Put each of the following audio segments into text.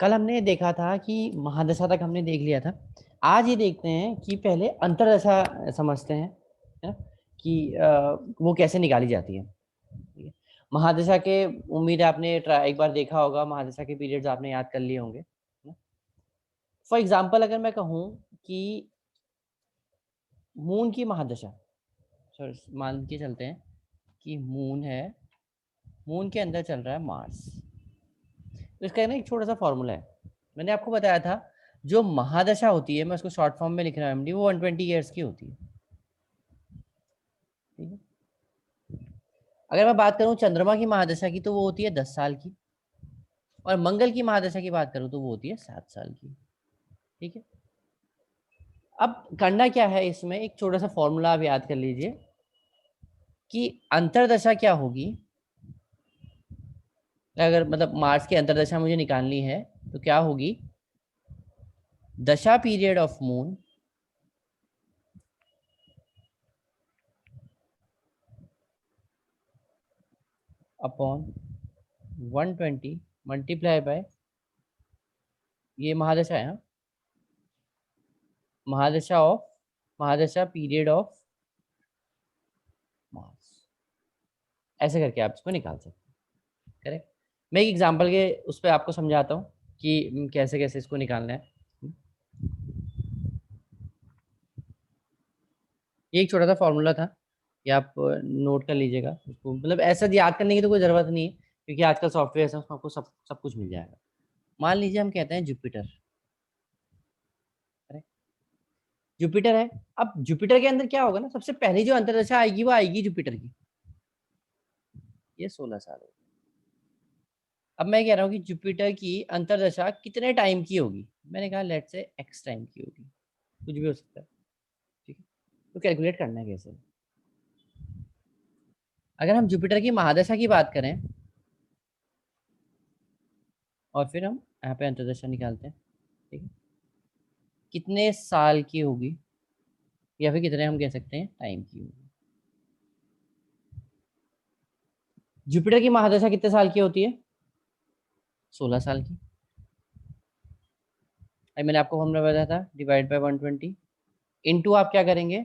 कल हमने देखा था कि महादशा तक हमने देख लिया था। आज ये देखते हैं कि पहले अंतरदशा समझते हैं, है ना, कि वो कैसे निकाली जाती है। ठीक है। महादशा के उम्मीद है आपने एक बार देखा होगा, महादशा के पीरियड्स आपने याद कर लिए होंगे, है ना। फॉर एग्जाम्पल अगर मैं कहूँ कि मून की महादशा, सॉरी मान के चलते हैं कि मून है, मून के अंदर चल रहा है मार्स। तो इसका ना एक छोटा सा फॉर्मूला है, मैंने आपको बताया था। जो महादशा होती है, मैं उसको शॉर्ट फॉर्म में लिख रहा हूँ एमडी, वो 120 ईयर्स की होती है। ठीक है। अगर मैं बात करूं चंद्रमा की महादशा की तो वो होती है 10 साल की, और मंगल की महादशा की बात करूं तो वो होती है 7 साल की। ठीक है। अब करना क्या है, इसमें एक छोटा सा फॉर्मूला आप याद कर लीजिए कि अंतरदशा क्या होगी। अगर मतलब मार्स की अंतरदशा मुझे निकालनी है तो क्या होगी, दशा period of moon upon 120 multiply by, ये महादशा है, हाँ? महादशा पीरियड ऑफ मार्स, ऐसे करके आप इसको निकाल सकते हैं। करेक्ट। मैं एक एग्जांपल के उस पर आपको समझाता हूँ कि कैसे कैसे इसको निकालना है। ये एक छोटा सा फॉर्मूला था, ये आप नोट कर लीजिएगा उसको, मतलब ऐसा याद करने की तो कोई ज़रूरत नहीं है, क्योंकि आजकल सॉफ्टवेयर है उसमें आपको सब सब कुछ मिल जाएगा। मान लीजिए हम कहते हैं जुपिटर, करेक्ट। जुपिटर है। अब जुपिटर के अंदर क्या होगा ना, सबसे पहली जो अंतर्दशा आएगी वो आएगी जुपिटर की, ये 16 साल होगी। अब मैं कह रहा हूँ कि जुपिटर की अंतर्दशा कितने टाइम की होगी, मैंने कहा लेट से एक्स टाइम की होगी, कुछ भी हो सकता है। ठीक है। तो कैलकुलेट करना है कैसे, अगर हम जुपिटर की महादशा की बात करें और फिर हम यहाँ पे अंतर्दशा निकालते हैं। ठीक है। कितने साल की होगी, या फिर कितने हम कह सकते हैं टाइम की होगी। जुपिटर की महादशा कितने साल की होती है, 16 साल की। अभी मैंने आपको फॉर्मूला बताया था, डिवाइड बाय 120, इनटू आप क्या करेंगे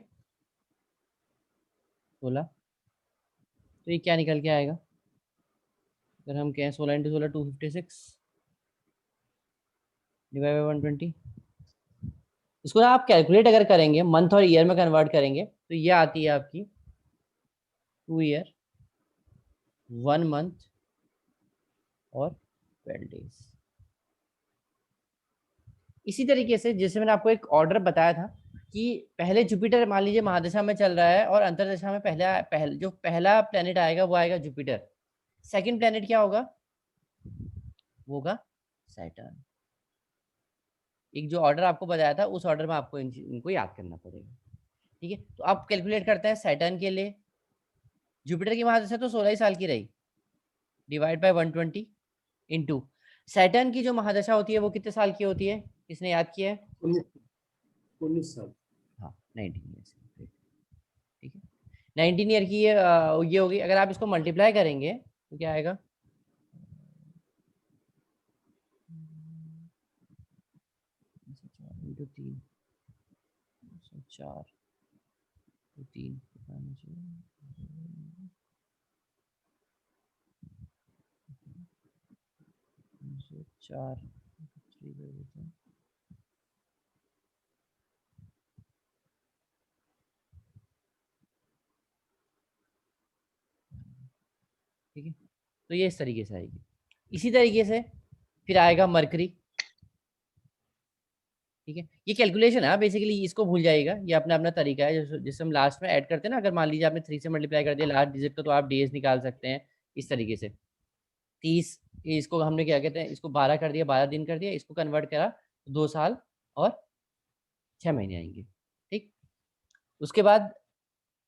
16, तो ये क्या निकल के आएगा, अगर हम कहें 16 इंटू 16 256, डिवाइड बाय 120। इसको ना आप कैलकुलेट अगर करेंगे मंथ और ईयर में कन्वर्ट करेंगे तो ये आती है आपकी 2 ईयर 1 मंथ और 12 डेज। इसी तरीके से जैसे मैंने आपको एक ऑर्डर बताया था कि पहले जुपिटर मान लीजिए महादशा में चल रहा है, और अंतरदशा में जो पहला प्लेनेट आएगा वो आएगा जुपिटर। सेकंड प्लेनेट क्या होगा, वो होगा सैटर्न। एक जो ऑर्डर आपको बताया था उस ऑर्डर में आपको इनको याद करना पड़ेगा। ठीक है। तो आप कैलकुलेट करते हैं सैटर्न के लिए, जुपिटर की महादशा तो 16 ही साल की रही, डिवाइड बाय 120 इंटू सैटर्न की जो महादशा होती है वो कितने साल की होती है, किसने याद किया है। 19 साल। हाँ 19 ईयर्स। ठीक है। 19 ईयर की ये होगी, अगर आप इसको मल्टीप्लाई करेंगे तो क्या आएगा, इंटू 3, 4 3, 4 ठीक है। तो ये इस तरीके से आएगी। इसी तरीके से फिर आएगा मरकरी। ठीक है। ये कैलकुलेशन है बेसिकली, इसको भूल जाएगा, ये अपना अपना तरीका है जिससे हम लास्ट में ऐड करते हैं ना। अगर मान लीजिए आपने 3 से मल्टीप्लाई कर दिया लास्ट डिजिट को, तो आप डेज निकाल सकते हैं इस तरीके से। 30, इसको हमने क्या कहते हैं, इसको 12 कर दिया, 12 दिन कर दिया, इसको कन्वर्ट करा तो 2 साल और 6 महीने आएंगे। ठीक। उसके बाद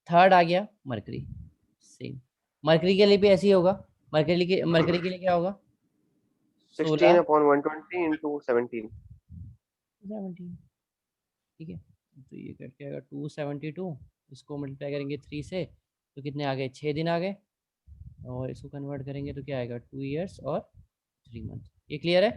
थर्ड आ गया मरकरी, सेम। मरकरी के लिए भी ऐसे ही होगा, मरकरी के लिए क्या होगा, 16 16 अपॉन 120 इंटू 17। 17। ठीक है। तो ये करके आएगा 272, इसको मल्टीप्लाई करेंगे 3 से तो कितने आ गए, 6 दिन आ गए, और इसको कन्वर्ट करेंगे तो क्या आएगा 2 ईयर्स और 3 मंथ। ये क्लियर है।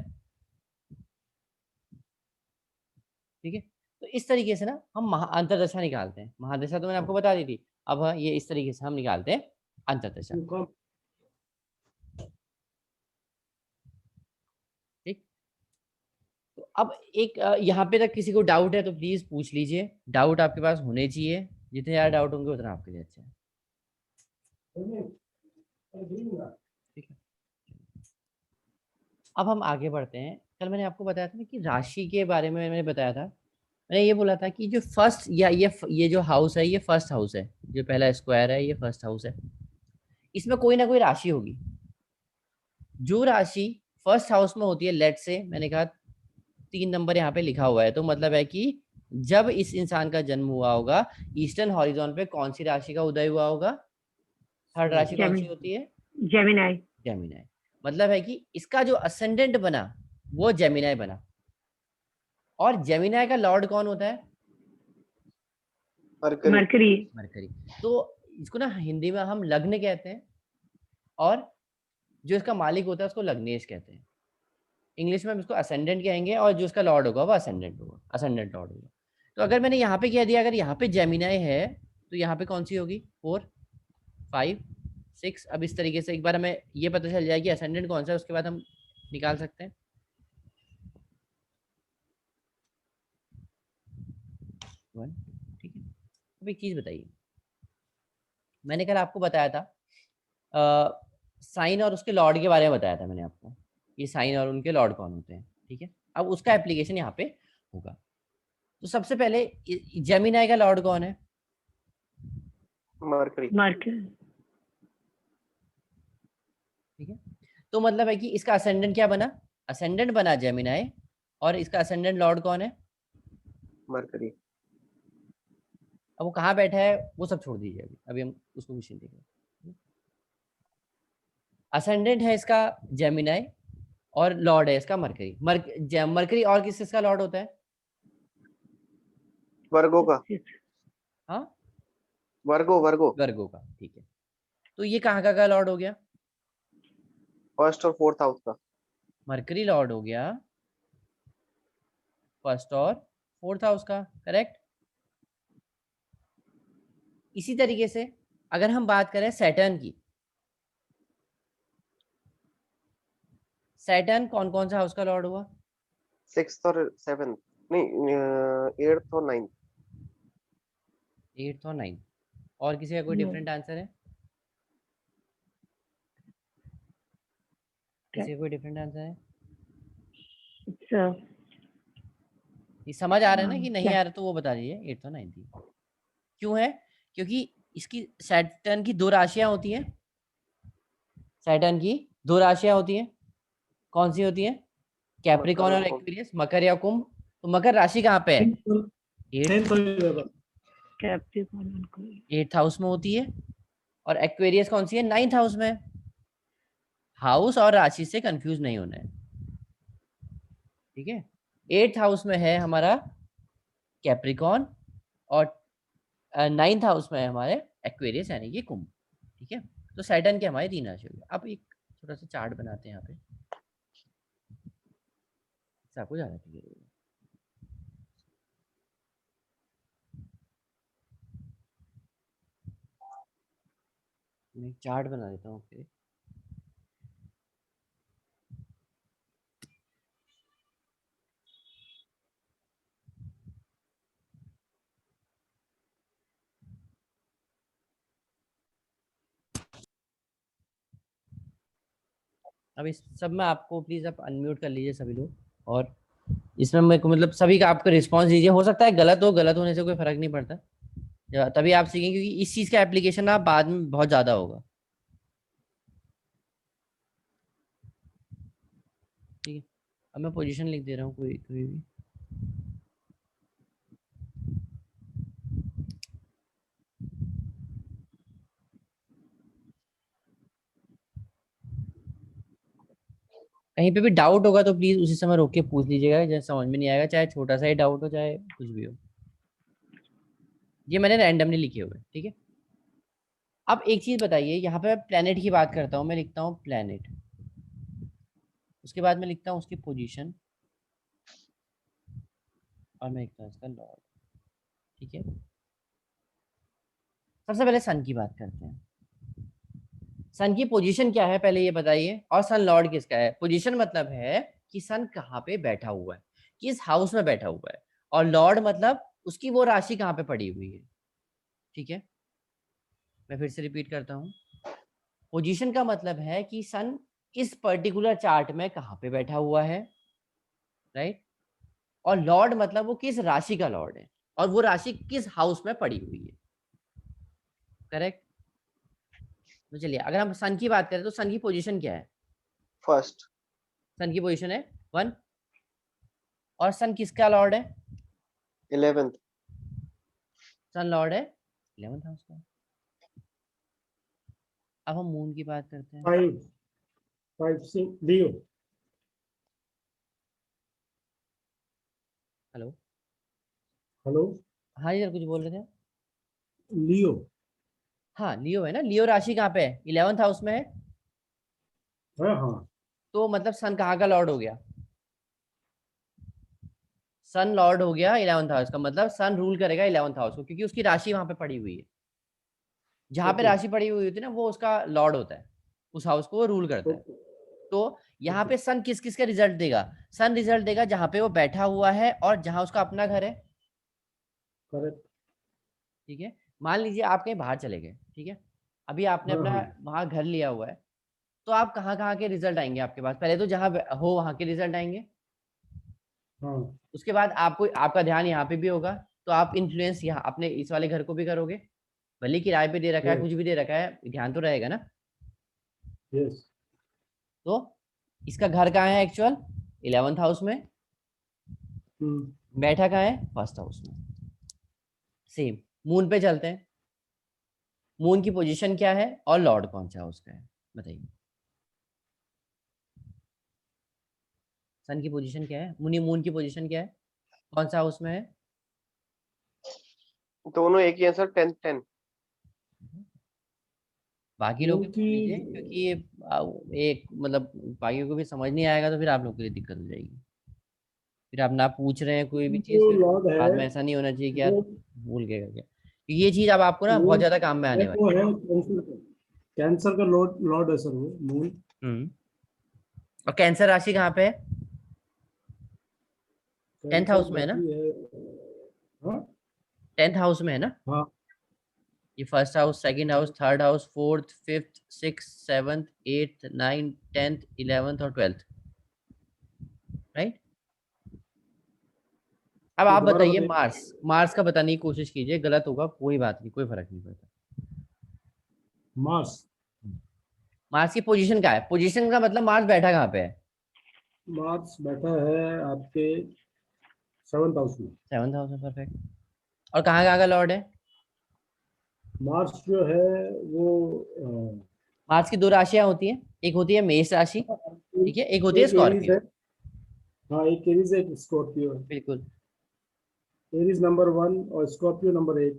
ठीक है। तो इस तरीके से ना हम अंतरदशा निकालते हैं। महादशा तो मैंने आपको बता दी थी, अब ये इस तरीके से हम निकालते हैं अंतरदशा। ठीक। तो अब एक यहाँ पे तक किसी को डाउट है तो प्लीज पूछ लीजिए, डाउट आपके पास होने चाहिए, जितने ज्यादा डाउट होंगे उतना आपके लिए अच्छा है। ठीक है, अब हम आगे बढ़ते हैं। कल मैंने आपको बताया था ना कि राशि के बारे में मैंने बताया था, मैंने ये बोला था कि जो फर्स्ट या ये जो हाउस है ये फर्स्ट हाउस है, जो पहला स्क्वायर है ये फर्स्ट हाउस है, इसमें कोई ना कोई राशि होगी। जो राशि फर्स्ट हाउस में होती है, लेट से मैंने कहा 3 नंबर यहाँ पे लिखा हुआ है, तो मतलब है कि जब इस इंसान का जन्म हुआ होगा, ईस्टर्न हॉरिजॉन पे कौन सी राशि का उदय हुआ होगा? थर्ड राशि कौन सी होती है? जेमिनाई। जेमिनाई। मतलब है कि इसका जो असेंडेंट बना वो जेमिनाई बना। और जेमिनाई का लॉर्ड कौन होता है? मरकरी। मरकरी। तो इसको ना हिंदी में हम लग्न कहते हैं, और जो इसका मालिक होता है उसको लग्नेश कहते हैं। इंग्लिश में हम इसको असेंडेंट कहेंगे, और जो इसका लॉर्ड होगा वो असेंडेंट होगा, असेंडेंट लॉर्ड होगा। तो अगर मैंने यहाँ पे कह दिया, अगर यहाँ पे जेमिनाई है तो यहाँ पे कौन सी होगी? 4, 5, 6। अब इस तरीके से एक बार हमें ये पता चल जाए कि असेंडेंट कौन सा है, उसके बाद हम निकाल सकते हैं। ठीक है। अब एक चीज बताइए, मैंने कल आपको बताया था साइन और उसके लॉर्ड के बारे में बताया था मैंने आपको, ये साइन और उनके लॉर्ड कौन होते हैं। ठीक है, अब उसका एप्लीकेशन यहाँ पे होगा। तो सबसे पहले जेमिनाई का लॉर्ड कौन है? मरकरी। ठीक है, तो मतलब है कि इसका असेंडेंट क्या बना? असेंडेंट बना जेमिनाई, और इसका असेंडेंट लॉर्ड कौन है? मरकरी। अब वो कहाँ बैठा है वो सब छोड़ दीजिए, अभी अभी हम उसको कुछ नहीं देखेंगे। असेंडेंट है इसका जेमिनाई, और लॉर्ड है इसका मरकरी। मरकरी और किस इसका लॉर्ड होता है? वर्गो का। हाँ, वर्गो वर्गो। वर्गो का। ठीक है, तो ये कहाँ का लॉर्ड हो गया? फर्स्ट और फोर्थ हाउस का। मरकरी लॉर्ड हो गया फर्स्ट और फोर्थ हाउस का, करेक्ट। इसी तरीके से अगर हम बात करें सैटर्न की, सैटर्न कौन कौन सा हाउस का लॉर्ड हुआ? 6th और 7th, नहीं 8th और 9th। 8th और 9th। और किसी का कोई डिफरेंट आंसर है? किसी का कोई डिफरेंट आंसर है? ये समझ आ रहा है ना कि नहीं आ रहा, तो वो बता दीजिए। 8th और 9th ही क्यों है? क्योंकि इसकी सैटर्न की 2 राशियां होती हैं, सैटर्न की 2 राशियां होती हैं। कौन सी होती हैं? कैप्रिकॉन और एक्वेरियस, मकर या कुंभ। तो मकर राशि कहाँ पे है? 8th हाउस में होती है, और एक्वेरियस कौन सी है? 9th हाउस में। हाउस और राशि से कंफ्यूज नहीं होना है, ठीक है। 8th हाउस में है हमारा कैप्रिकॉन, और 9th हाउस में है हमारे एक्वेरियस यानी कि कुंभ। ठीक है, तो सैटर्न के हमारे 3 राशि हो गए। अब एक छोटा सा चार्ट बनाते हैं यहाँ पे, आपको ज्यादा क्लियर होगा। मैं एक चार्ट बना देता हूँ फिर। अब इस सब में आपको प्लीज आप अनम्यूट कर लीजिए सभी लोग, और इसमें मेरे को मतलब सभी का आपका रिस्पांस दीजिए। हो सकता है गलत हो, गलत होने से कोई फर्क नहीं पड़ता, तभी आप सीखेंगे, क्योंकि इस चीज का एप्लीकेशन ना बाद में बहुत ज्यादा होगा। ठीक है, अब मैं पोजीशन लिख दे रहा हूँ कोई कोई भी। कहीं पे भी डाउट होगा तो प्लीज उसी समय रोक के पूछ लीजिएगा, जैसे समझ में नहीं आएगा, चाहे छोटा सा ही डाउट हो चाहे कुछ भी हो। ये मैंने रैंडमली लिखे हुए, ठीक है। अब एक चीज बताइए, यहाँ पे मैं प्लेनेट की बात करता हूँ, मैं लिखता हूँ प्लेनेट, उसके बाद मैं लिखता हूँ उसकी पोजीशन, और मैं लिखता हूँ इसका लॉर्ड। ठीक है, सबसे पहले सन की बात करते हैं। सन की पोजीशन क्या है पहले ये बताइए, और सन लॉर्ड किसका है। पोजीशन मतलब है कि सन कहाँ पे बैठा हुआ है, किस हाउस में बैठा हुआ है, और लॉर्ड मतलब उसकी वो राशि कहाँ पे पड़ी हुई है। ठीक है, मैं फिर से रिपीट करता हूँ। पोजीशन का मतलब है कि सन इस पर्टिकुलर चार्ट में कहाँ पे बैठा हुआ है, राइट। और लॉर्ड मतलब वो किस राशि का लॉर्ड है, और वो राशि किस हाउस में पड़ी हुई है। करेक्ट। तो चलिए अगर हम सन की बात करें तो सन की पोजीशन क्या है। फर्स्ट। सन की पोजीशन है 1, और सन किसका लॉर्ड है। 11th। सन लॉर्ड है 11th हाउस का। अब हम मून की बात करते हैं। 5 5 लियो। हेलो। हेलो। हाँ जी सर, कुछ बोल रहे थे। लियो। हाँ लियो है ना, लियो राशि कहाँ पे है, 11th हाउस में है। हाँ हाँ। तो मतलब सन कहाँ का लॉर्ड हो गया, सन लॉर्ड हो गया 11th हाउस का, मतलब सन रूल करेगा 11th हाउस को, क्योंकि उसकी राशि वहां पे पड़ी हुई है। जहां पे ओके राशि पड़ी हुई होती है ना, वो उसका लॉर्ड होता है, उस हाउस को वो रूल करता है। ओके तो यहाँ ओके। पे सन किस किस का रिजल्ट देगा। सन रिजल्ट देगा जहां पे वो बैठा हुआ है और जहां उसका अपना घर है। करेक्ट। ठीक है, मान लीजिए आप कहीं बाहर चले गए, ठीक है, अभी आपने हाँ अपना हाँ वहां घर लिया हुआ है। तो आप कहाँ कहाँ के रिजल्ट आएंगे आपके पास, पहले तो जहाँ हो वहां के रिजल्ट आएंगे। हाँ। उसके बाद आपको आपका ध्यान यहाँ पे भी होगा, तो आप इन्फ्लुएंस यहाँ अपने इस वाले घर को भी करोगे। भले किराए पे दे रखा है, यस कुछ भी दे रखा है, ध्यान तो रहेगा ना। यस। तो इसका घर कहाँ है एक्चुअल, 11th हाउस में। हम्म। बैठा कहाँ है, फर्स्ट हाउस में। सेम मून पे चलते हैं। मून की पोजीशन क्या है और लॉर्ड कौन सा हाउस का है, बताइए। सन की पोजीशन क्या है, मून की पोजीशन क्या है, कौन सा हाउस में है। दोनों एक ही आंसर, 10 10। बाकी लोग भी उनकी बोल लीजिए, क्योंकि ये एक मतलब बाकियों को भी समझ नहीं आएगा, तो फिर आप लोग के लिए दिक्कत हो जाएगी। फिर आप ना पूछ रहे हैं कोई भी चीज़, जो फिर लॉर्ड है बाद में ऐसा नहीं होना चाहिए कि यार वो भूल गए करके, क्योंकि ये चीज़ अब आपको ना बहुत मून ज़्यादा काम में है, आने वाली वो है कैंसर का। कैंसर का लॉर्ड लॉर्ड है सर वो मून। है। और कैंसर राशि कहाँ पे है, 10th कैंसर हाउस में है ना। बैठी है। हाँ 10th हाउस में है ना। हाँ। ये first house, second house, third house, fourth, fifth, six, seventh, eighth, ninth, 10th, 11th और 12th, राइट। अब ये आप दोबारा बताइए, बताइए। मार्स, मार्स का बताने की कोशिश कीजिए, गलत होगा कोई बात नहीं, कोई फर्क नहीं पड़ता। मार्स। मार्स की पोजीशन क्या है, पोजीशन का मतलब मार्स बैठा कहाँ पे है। मार्स बैठा है आपके 7th हाउस में। 7th हाउस में, परफेक्ट। और कहाँ का लॉर्ड है। मार्स जो है वो मार्स की दो राशियां होती हैं, एक होती है मेष राशि, ठीक है, एक होती है एक एरीज स्कॉर्पियो। है। हाँ एक एरीज है, एक स्कॉर्पियो है। बिल्कुल। एरीज नंबर 1 और स्कॉर्पियो नंबर 8।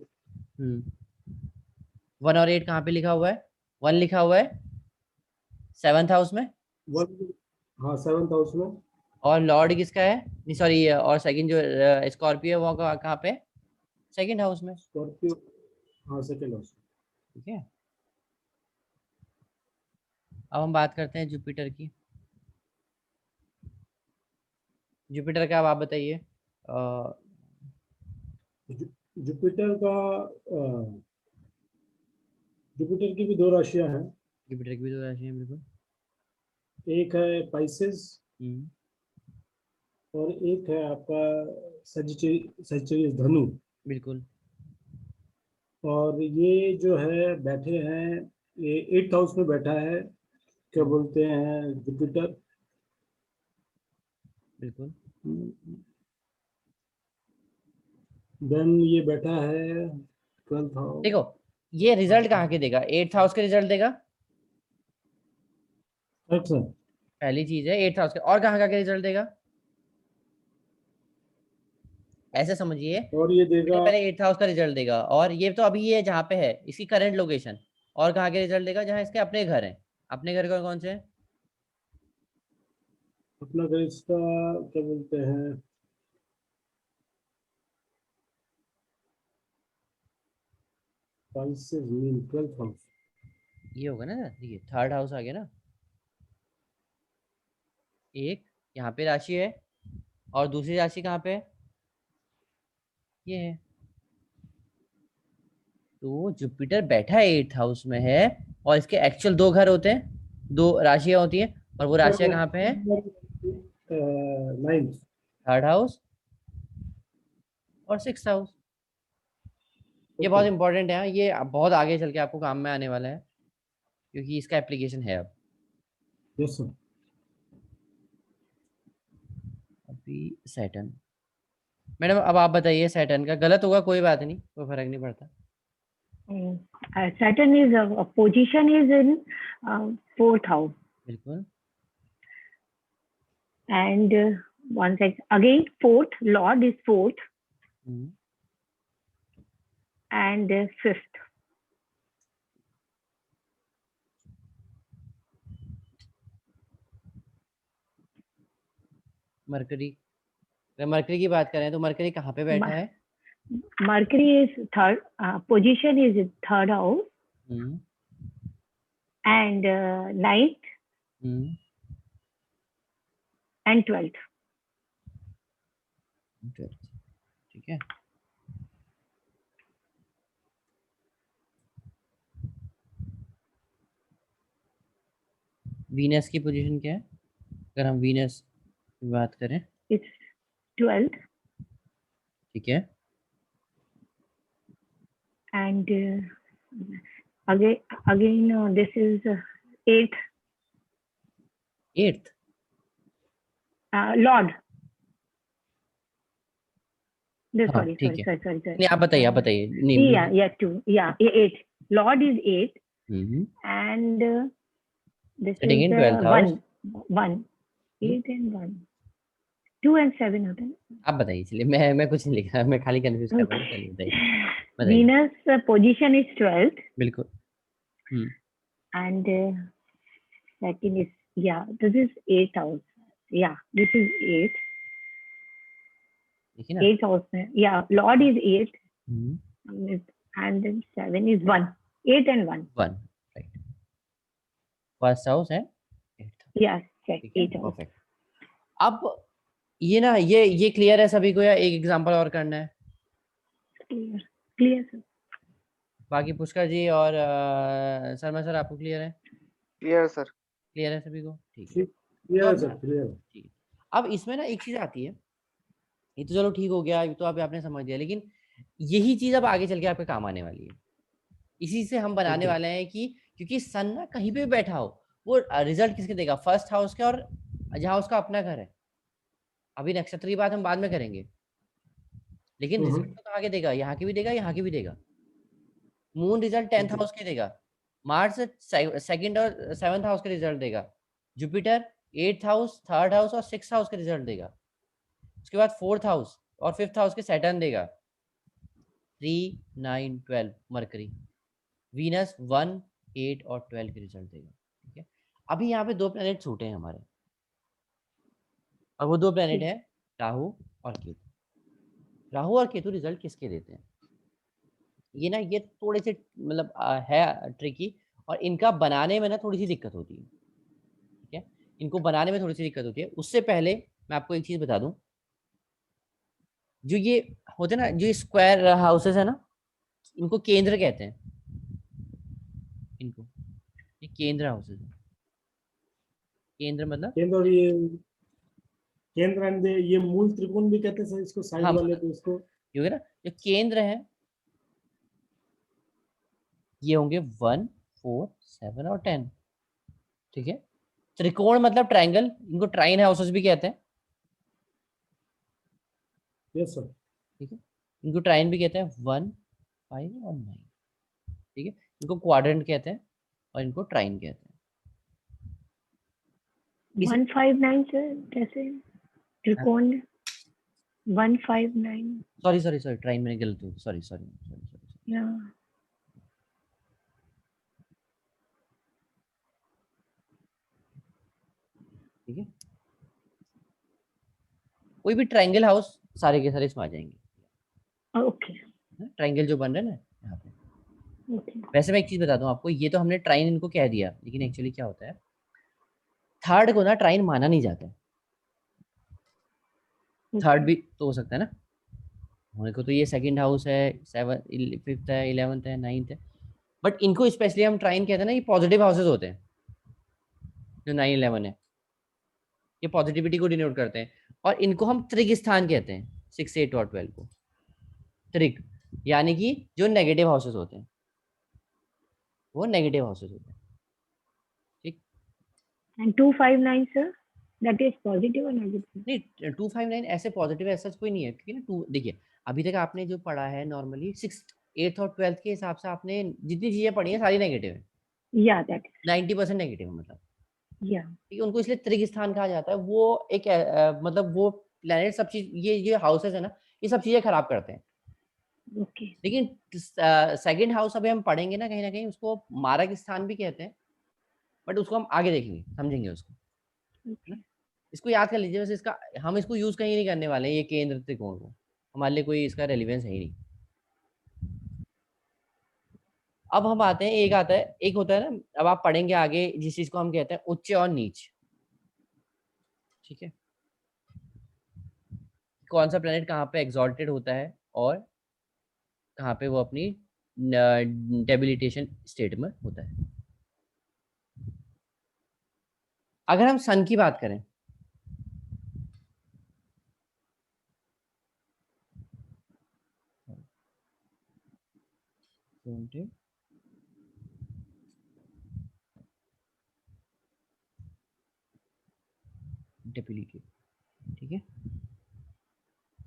1 और 8 कहाँ पे लिखा हुआ है, 1 लिखा हुआ है 7th हाउस में। 1। हाँ 7th हाउस में। और लॉर्ड किसका है, नहीं सॉरी, और सेकंड जो स्कॉर्पियो है वो कहाँ पे, सेकंड हाउस में। स्कॉर्पियो। हाँ 2nd हाउस में। ठीक है, अब हम बात करते हैं जुपिटर की। जुपिटर का अब आप बताइए। जुपिटर का जुपिटर की भी दो राशियां हैं। जुपिटर की भी दो राशि है, बिल्कुल। एक है पाइसेस हम्म, और एक है आपका सजिटेरियस धनु। बिल्कुल और ये जो है बैठे हैं, ये 8th हाउस में बैठा है। क्या बोलते हैं जुपिटर। बिल्कुल। देन ये बैठा है 12th हाउस। देखो, ये रिजल्ट कहाँ के देगा, 8th हाउस के रिजल्ट देगा, अच्छा। पहली चीज है 8th हाउस के। और कहाँ का रिजल्ट देगा, ऐसे समझिए, और ये जुपिटर देगा पहले 8th हाउस का रिजल्ट देगा, और ये तो अभी ये जहाँ पे है इसकी करंट लोकेशन। और कहाँ के रिजल्ट देगा, जहाँ इसके अपने घर हैं। अपने घर कौन कौन से हैं, अपना घर इसका क्या बोलते हैं 5 से मीन 12th हाउस। ये होगा ना, देखिए थर्ड हाउस आ गया ना, एक यहाँ पे राशि है और दूसरी राशि कहाँ पे है, ये है। तो जुपिटर बैठा है 8th हाउस में है और इसके एक्चुअल दो घर होते हैं, दो राशियां होती हैं, और वो राशियां कहाँ पे है, 9th। थर्ड हाउस और 6th हाउस। ये ओके। बहुत इंपॉर्टेंट है, ये बहुत आगे चल के आपको काम में आने वाला है, क्योंकि इसका एप्लीकेशन है अब। Yes sir. अभी सैटर्न, मैडम अब आप बताइए, सैटर्न का गलत होगा कोई बात नहीं, कोई फर्क नहीं पड़ता। Saturn is a position is in 4th house, बिल्कुल। and one sec again 4th Lord is 4th hmm, and 5th. Mercury, अगर मरकरी की बात करें तो मरकरी कहाँ पे बैठा है, Mercury is third position is in 3rd house hmm, and 9th hmm, and 12th. ठीक है। वीनस की पोजीशन क्या है, अगर हम वीनस की बात करें, It's 12th ठीक है, and again this is 8th 8th, Lord. No, हाँ sorry. ठीक है, नहीं आप बताइए, आप बताइए, नहीं Yeah, 2. Yeah, 8. Lord is 8 hmm, and this sitting is in 12th house, 1. 8 and 1. 2 and 7 होता है ना? आप बताइए, चलिए मैं कुछ नहीं लिखा, मैं खाली कंफ्यूज कर रहा हूँ, चलिए बताइए बताइए। Venus position is 12th बिल्कुल, and second is, yeah, this is 8th house. Yeah, this is 8. देखिए ना, 8th house में, yeah, Lord is 8 hmm, and then 7 is 1. 8 and 1. 1, right, first house है 8th, Yeah, check ठीक है, 8 house. Perfect. अब ये ना, ये क्लियर है सभी को, या एक एग्जांपल और करना है, Clear sir. बाकी पुष्कर जी और शर्मा सर आपको क्लियर है, क्लियर सर। क्लियर है सभी को, ठीक है। क्लियर तो है अब सर, ना, क्लियर है। ठीक है, अब इसमें ना एक चीज आती है, ये तो चलो ठीक हो गया, ये तो आप आपने समझ लिया, लेकिन यही चीज अब आगे चल के आपके काम आने वाली है। इसी से हम बनाने Okay. वाले हैं कि क्योंकि सन ना कहीं पे भी बैठा हो, वो रिजल्ट किसके देगा, फर्स्ट हाउस के, और जहाँ उसका अपना घर है। अभी नक्षत्र की बात हम बाद में करेंगे, लेकिन रिजल्ट तो कहाँ के देगा, यहाँ की भी देगा, यहाँ की भी देगा। मून रिजल्ट 10th हाउस के देगा, मार्स सेकंड और 7th हाउस के रिजल्ट देगा, Jupiter 8th house, 3rd house और 6th हाउस के रिजल्ट देगा। उसके बाद 4th हाउस और 5th हाउस के सैटर्न देगा। 3, 9, 12 मरकरी, वीनस 1, 8 और 12 के रिजल्ट देगा, ठीक है। अभी यहाँ पे दो प्लेनेट छूटे हैं हमारे, और वो दो प्लेनेट है राहु और केतु। राहु और केतु रिजल्ट किसके देते हैं, ये ना, ये थोड़े से मतलब है ट्रिकी, और इनका बनाने में ना थोड़ी सी दिक्कत होती है, ठीक है, इनको बनाने में थोड़ी सी दिक्कत होती है। उससे पहले मैं आपको एक चीज बता दूं, जो ये होते हैं ना, जो स्क्वायर हाउसेस है ना, इनको केंद्र कहते हैं, इनको, ये केंद्र हाउसेस है। केंद्र मतलब, केंद्र, और ये केंद्र एंड ये मूल त्रिकोण भी कहते हैं सर इसको, साइड हाँ वाले को इसको। क्योंकि ना जो केंद्र है ये होंगे 1, 4, 7 और 10, ठीक है। त्रिकोण मतलब ट्रायंगल, इनको ट्राइन हाउसेस भी कहते हैं, यस सर। ठीक है। इनको ट्राइन भी कहते हैं, 1, 5 और 9, ठीक है। इनको क्वाड्रेंट कहते हैं और इनको ट्राइन कहते हैं। 159 सर कैसे त्रिकोण 159? सॉरी सॉरी सॉरी, ट्राइन मैंने गलत हो, सॉरी सॉरी सॉरी सॉरी, या ठीक है। कोई भी ट्रायंगल हाउस सारे के सारे इसमें आ जाएंगे, ओके। ट्रायंगल जो बन रहे हैं ना यहाँ पे, Okay. वैसे मैं एक चीज बता दूं आपको, ये तो हमने ट्राइन इनको कह दिया, लेकिन एक्चुअली क्या होता है, थर्ड को ना ट्राइन माना नहीं जाता है। थर्ड भी तो हो सकता है ना, होने को तो ये सेकंड हाउस है, 7 5th है, 11th है, 9th है, बट इनको स्पेशली हम ट्राइन कहते हैं ना, ये पॉजिटिव हाउसेज होते हैं जो 9 11 है, ये पॉजिटिविटी को डिनोट करते हैं। और इनको हम त्रिक स्थान कहते हैं, 6 8 और 12 को त्रिक, यानी कि जो नेगेटिव हाउसेज होते हैं, वो नेगेटिव हाउसेज होते हैं। ठीक, And 259, sir, that is positive or negative? नहीं 259 ऐसे पॉजिटिव ऐसा कोई नहीं है, क्योंकि ना टू देखिए, अभी तक आपने जो पढ़ा है नॉर्मली 6 8 और 12 के हिसाब से आपने जितनी चीजें पढ़ी है सारी नेगेटिव है, Yeah, that is. 90% नेगेटिव मतलब। Yeah. ठीक है, उनको इसलिए त्रिक स्थान कहा जाता है, वो एक मतलब वो प्लेनेट सब चीज, ये हाउसेस है ना, ये सब चीजें खराब करते हैं। Okay. लेकिन सेकंड हाउस अभी हम पढ़ेंगे ना कहीं उसको मारक स्थान भी कहते हैं, बट उसको हम आगे देखेंगे, समझेंगे उसको, है Okay. ना। इसको याद कर लीजिए, वैसे इसका हम इसको यूज कहीं नहीं करने वाले हैं, ये केंद्र त्रिकोण को, हमारे लिए कोई इसका रेलिवेंस है ही नहीं। अब हम आते हैं, एक आता है, एक होता है ना, अब आप पढ़ेंगे आगे जिस चीज को हम कहते हैं उच्च और नीच। ठीक है, कौन सा प्लेनेट कहाँ पे एग्जॉल्टेड होता है और कहाँ पे वो अपनी डेबिलिटेशन स्टेट में होता है। अगर हम सन की बात करें, डेबिलिटी, ठीक है,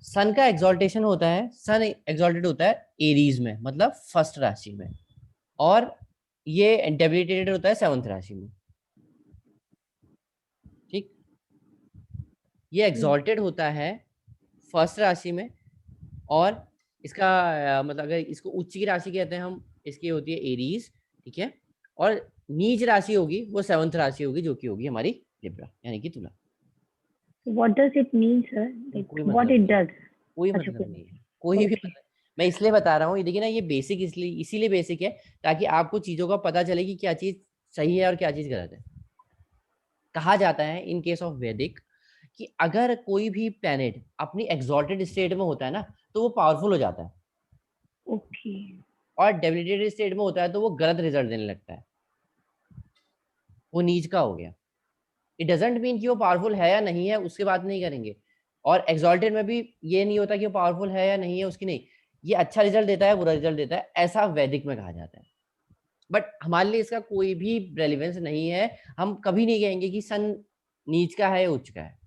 सन का एग्जॉल्टेशन होता है, सन एग्जॉल्टेड होता है एरीज में, मतलब फर्स्ट राशि में, और ये डेबिलिटेटेड होता है 7th राशि में। ठीक, ये एग्जॉल्टेड होता है फर्स्ट राशि में, और इसका मतलब अगर इसको उच्च की राशि कहते हैं हम, इसकी होती है एरीज, ठीक है, और नीच राशि होगी वो 7th राशि होगी, जो कि होगी हमारी लिब्रा यानी कि तुला। What does it mean, sir? Like कोई what मतलब it नहीं, does? कोई अच्छा, मतलब नहीं है, कोई भी Okay. मतलब, मैं इसलिए बता रहा हूँ, ये देखिए ना, ये बेसिक इसलिए इसीलिए बेसिक है ताकि आपको चीजों का पता चले कि क्या चीज सही है और क्या चीज गलत है। कहा जाता है इन केस ऑफ वैदिक कि अगर कोई भी प्लेनेट अपनी एग्जॉल्टेड स्टेट में होता है ना, तो वो पावरफुल हो जाता है, Okay. और डेबिलिटेटेड स्टेट में होता है तो वो गलत रिजल्ट देने लगता है, वो नीच का हो गया। इट डजेंट मीन कि वो पावरफुल है या नहीं है, उसकी बात नहीं करेंगे, और एग्जॉल्टेड में भी ये नहीं होता कि वो पावरफुल है या नहीं है उसकी नहीं, ये अच्छा रिजल्ट देता है बुरा रिजल्ट देता है, ऐसा वैदिक में कहा जाता है। बट हमारे लिए इसका कोई भी रेलिवेंस नहीं है, हम कभी नहीं कहेंगे कि सन नीच का है या उच्च का है,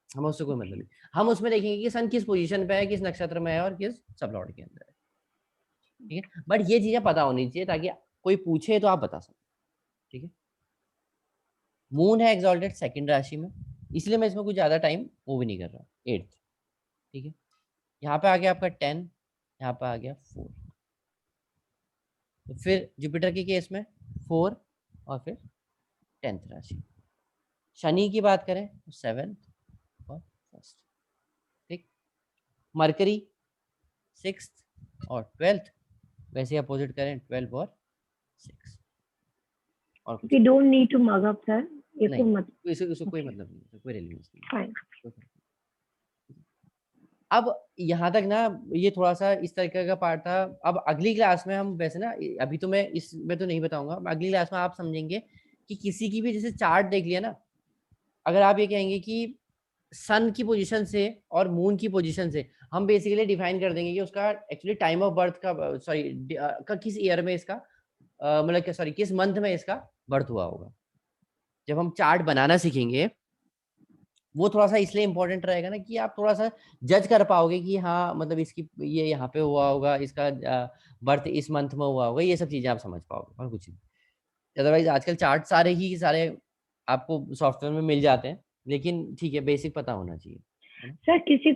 हमें उससे कोई मतलब नहीं। हम उसमें देखेंगे कि सन किस पोजीशन पे है, किस नक्षत्र में है और किस सबलॉर्ड के अंदर है। ठीक है, बट ये चीजें पता होनी चाहिए ताकि कोई पूछे तो आप बता सको। ठीक है, मून है एग्जॉल्टेड सेकंड राशि में, इसलिए मैं इसमें कुछ ज्यादा टाइम वो भी नहीं कर रहा, 8th। ठीक है, यहाँ पे आ गया आपका 10, यहाँ पे आ गया 4, तो फिर जुपिटर के केस में 4 और फिर 10th राशि। शनि की बात करें तो 7th और 1st। ठीक, मरकरी 6th और 12th, वैसे अपोजिट करें 12 और 6, और कुछ We don't need to mug up, sir. नहीं, मत. इसको कोई Okay. मतलब नहीं, कोई रेलिवेंस नहीं। Fine. अब यहाँ तक ना ये थोड़ा सा इस तरीके का पार्ट था। अब अगली क्लास में हम वैसे ना, अभी तो मैं इसमें तो नहीं बताऊंगा, अगली क्लास में आप समझेंगे कि किसी की भी जैसे चार्ट देख लिया ना, अगर आप ये कहेंगे कि सन की पोजीशन से और मून की पोजीशन से हम बेसिकली डिफाइन कर देंगे कि उसका एक्चुअली टाइम ऑफ बर्थ का, सॉरी किस ईयर में इसका मतलब क्या, सॉरी किस मंथ में इसका बर्थ हुआ होगा। जब हम चार्ट बनाना सीखेंगे, वो थोड़ा सा इसलिए इंपॉर्टेंट रहेगा ना कि आप थोड़ा सा जज कर पाओगे कि हाँ मतलब इसकी ये यहाँ पे हुआ होगा, इसका बर्थ इस मंथ में हुआ होगा, ये सब चीजें आप समझ पाओगे और कुछ नहीं। अदरवाइज आजकल चार्ट सारे ही सारे आपको सॉफ्टवेयर में मिल जाते हैं, लेकिन ठीक है, बेसिक पता होना चाहिए। सर किसी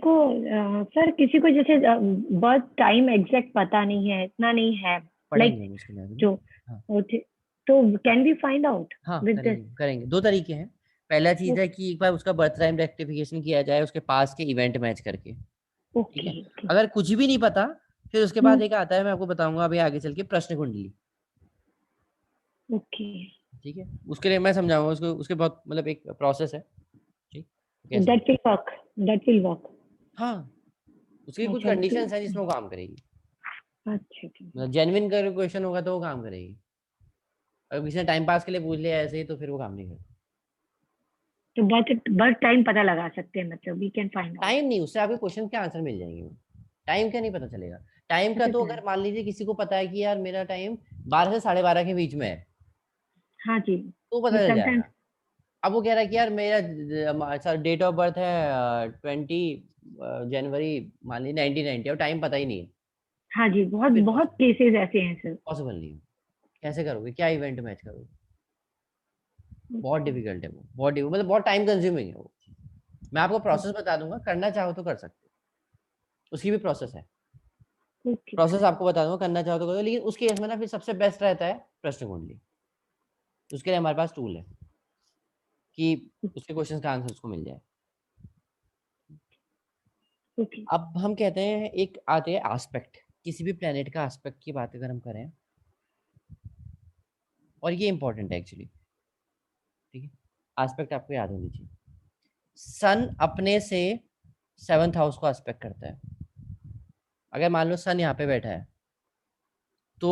को जैसे बर्थ टाइम एग्जैक्ट पता नहीं है, इतना नहीं है, पढ़ेंगे हम इसके बाद जो हाँ। तो कैन वी फाइंड आउट हाँ विद दिस? करेंगे, दो तरीके हैं। पहला चीज है कि एक बार उसका बर्थ टाइम रेक्टिफिकेशन किया जाए उसके पास के इवेंट मैच करके। ठीक है, ओके। अगर कुछ भी नहीं पता, फिर उसके बाद एक आता है, मैं आपको बताऊंगा अभी आगे चल के, प्रश्न कुंडली। ओके, ठीक है, उसके लिए मैं समझाऊंगा उसको, उसके बहुत मतलब एक प्रोसेस है, ठीक कैसे। That will work, that will work. हाँ, उसकी कुछ अच्छा कंडीशंस हैं जिसमें वो काम करेगी, अच्छा अच्छा। मतलब जेन्युइन क्वेश्चन होगा तो वो काम करेगी, अगर किसी ने टाइम पास के लिए पूछ लिया ऐसे ही तो फिर वो काम नहीं करती। तो बर्थ टाइम पता लगा सकते हैं, मतलब we can find out. Time नहीं, उससे आपके क्वेश्चन के आंसर मिल जाएंगे, टाइम का नहीं पता चलेगा। टाइम का अच्छा तो टाइम, अगर मान लीजिए किसी को पता है कि यार मेरा टाइम 12 से 12:30 के बीच में है हाँ जी, तो पता बट चल समटाइम्स, जाएगा। अब वो कह रहा है कि यार मेरा डेट ऑफ बर्थ है 20 जनवरी मान लीजिए 1990, और टाइम पता ही नहीं है, हाँ जी, बहुत फिर बहुत केसेस ऐसे हैं सर। पॉसिबल नहीं है। कैसे करोगे, क्या इवेंट मैच करोगे, बहुत डिफिकल्ट है वो, मतलब बहुत टाइम कंज्यूमिंग है वो। मैं आपको प्रोसेस बता दूंगा, करना चाहो तो कर सकते हो, उसकी भी प्रोसेस है, ओके प्रोसेस आपको बता दूंगा, करना चाहो तो करो, लेकिन उस केस में ना फिर सबसे बेस्ट रहता है प्रश्न कुंडली, उसके लिए हमारे पास टूल है कि उसके क्वेश्चन का आंसर उसको मिल जाए। ओके। अब हम कहते हैं एक आते हैं एस्पेक्ट, किसी भी प्लेनेट का एस्पेक्ट की बात अगर हम करें, और ये इंपॉर्टेंट है एक्चुअली, ठीक है, एस्पेक्ट आपको याद होनी चाहिए। सन अपने से 7th हाउस को एस्पेक्ट करता है, अगर मान लो सन यहाँ पे बैठा है तो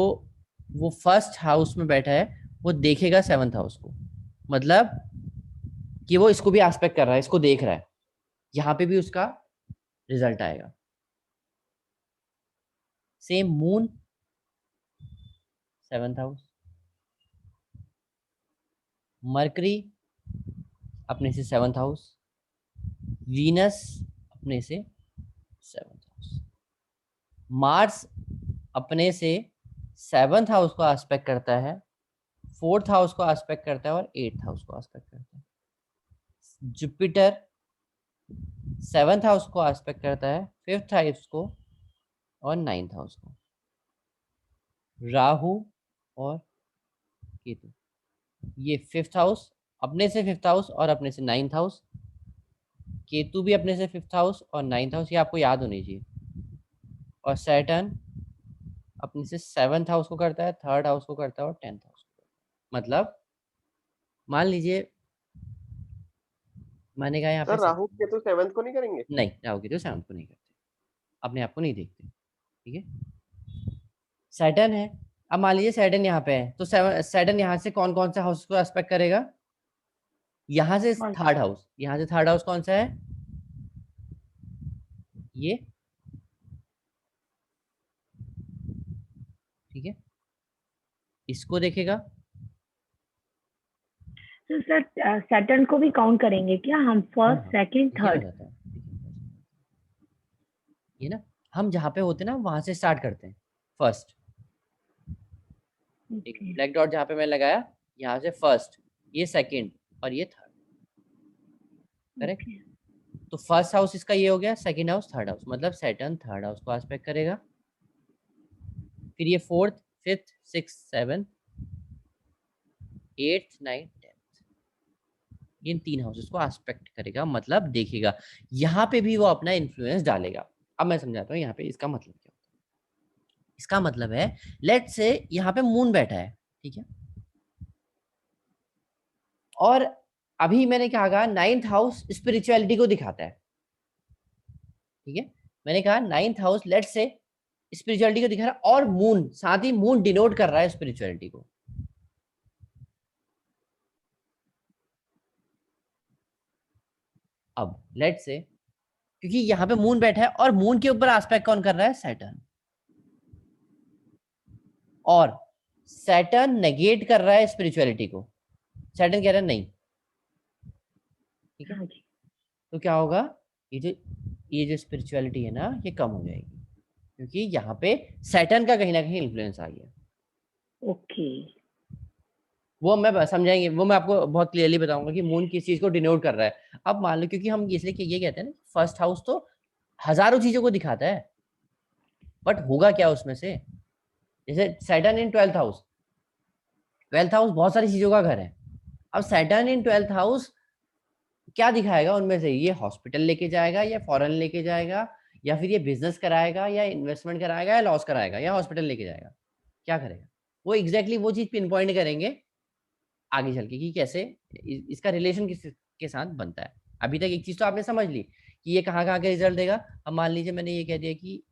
वो फर्स्ट हाउस में बैठा है, वो देखेगा 7th हाउस को, मतलब कि वो इसको भी एस्पेक्ट कर रहा है, इसको देख रहा है, यहाँ पे भी उसका रिजल्ट आएगा। Same moon 7th house, mercury अपने से 7th हाउस, वीनस अपने से 7th हाउस, मार्स अपने से 7th हाउस को एस्पेक्ट करता है, 4th हाउस को एस्पेक्ट करता है और 8th हाउस को एस्पेक्ट करता है। जुपिटर 7th हाउस को एस्पेक्ट करता है, 5th हाउस को और 9th हाउस को। राहु और केतु ये 5th हाउस, अपने से 5th हाउस और अपने से 9th हाउस, केतु भी अपने से 5th हाउस और 9th हाउस, ये आपको याद होनी चाहिए। और सैटर्न अपने से 7th हाउस को करता है, 3rd हाउस को करता है और 10th हाउस को। मतलब मान लीजिए मैंने कहा यहाँ पे सर राहु केतु 7th को नहीं करेंगे? नहीं, राहु केतु 7th को नहीं करते, अपने आप को नहीं देखते, ठीक है। सैटर्न है, अब मान लीजिए सैटर्न यहाँ पे है तो सैटर्न यहाँ से कौन कौन सा हाउस को एस्पेक्ट करेगा, यहाँ से 3rd हाउस, यहाँ से 3rd हाउस कौन सा है, ये, ठीक है, इसको देखेगा। तो सर सैटर्न को भी काउंट करेंगे क्या हम, हाँ फर्स्ट हाँ, सेकंड देखिए थर्ड? बताता हूँ, ये ना हम जहाँ पे होते हैं ना वहां से स्टार्ट करते हैं, फर्स्ट एक ओके ब्लैक डॉट जहाँ पे मैं लगाया, यहाँ से फर्स्ट, ये सेकंड और ये थर्ड, करेक्ट। ओके तो फर्स्ट हाउस इसका ये हो गया, सेकंड हाउस, 3rd हाउस, मतलब सैटर्न 3rd हाउस को एस्पेक्ट करेगा, फिर ये 4th 5th 6th 7th 8th 9th 10th, इन 3 हाउसेस को एस्पेक्ट करेगा, मतलब देखेगा, यहाँ पे भी वो अपना इन्फ्लुएंस डालेगा। अब मैं समझाता हूँ यहाँ पे इसका मतलब क्या होता है। इसका मतलब है लेट से यहाँ पे मून बैठा है, ठीक है, और अभी मैंने क्या कहा, 9th हाउस स्पिरिचुअलिटी को दिखाता है, ठीक है, मैंने कहा 9th हाउस लेट से स्पिरिचुअलिटी को दिखा रहा है, और मून साथ ही मून डिनोट कर रहा है स्पिरिचुअलिटी को। अब लेट से क्योंकि यहाँ पे मून बैठा है और मून के ऊपर एस्पेक्ट कौन कर रहा है, सैटर्न, और सैटर्न नेगेट कर रहा है स्पिरिचुअलिटी को, सैटर्न कह रहा है नहीं, ठीक है, हाँ जी तो क्या होगा, ये जो स्पिरिचुअलिटी है ना ये कम हो जाएगी, क्योंकि यहाँ पे सैटर्न का कहीं ना कहीं इन्फ्लुएंस आ गया। ओके वो मैं समझाएंगे, वो मैं आपको बहुत क्लियरली बताऊंगा कि मून किस चीज को डिनोट कर रहा है। अब मान लो क्योंकि हम इसलिए कि ये कहते हैं ना फर्स्ट हाउस तो हजारों चीजों को दिखाता है, बट होगा क्या उसमें से, जैसे सैटर्न इन 12th हाउस, 12th हाउस बहुत सारी चीजों का घर है। अब सैटर्न इन 12th हाउस क्या दिखाएगा उनमें से, ये हॉस्पिटल लेके जाएगा या फॉरेन लेके जाएगा, या फिर ये बिजनेस कराएगा या इन्वेस्टमेंट कराएगा या लॉस कराएगा या हॉस्पिटल लेके जाएगा, क्या करेगा, वो एग्जैक्टली वो चीज पिन पॉइंट करेंगे आगे चल के कि कैसे इसका रिलेशन किस के साथ बनता है। अभी तक एक चीज तो आपने समझ ली कि ये कहाँ कहाँ के रिजल्ट देगा। अब मान लीजिए मैंने ये कह दिया कि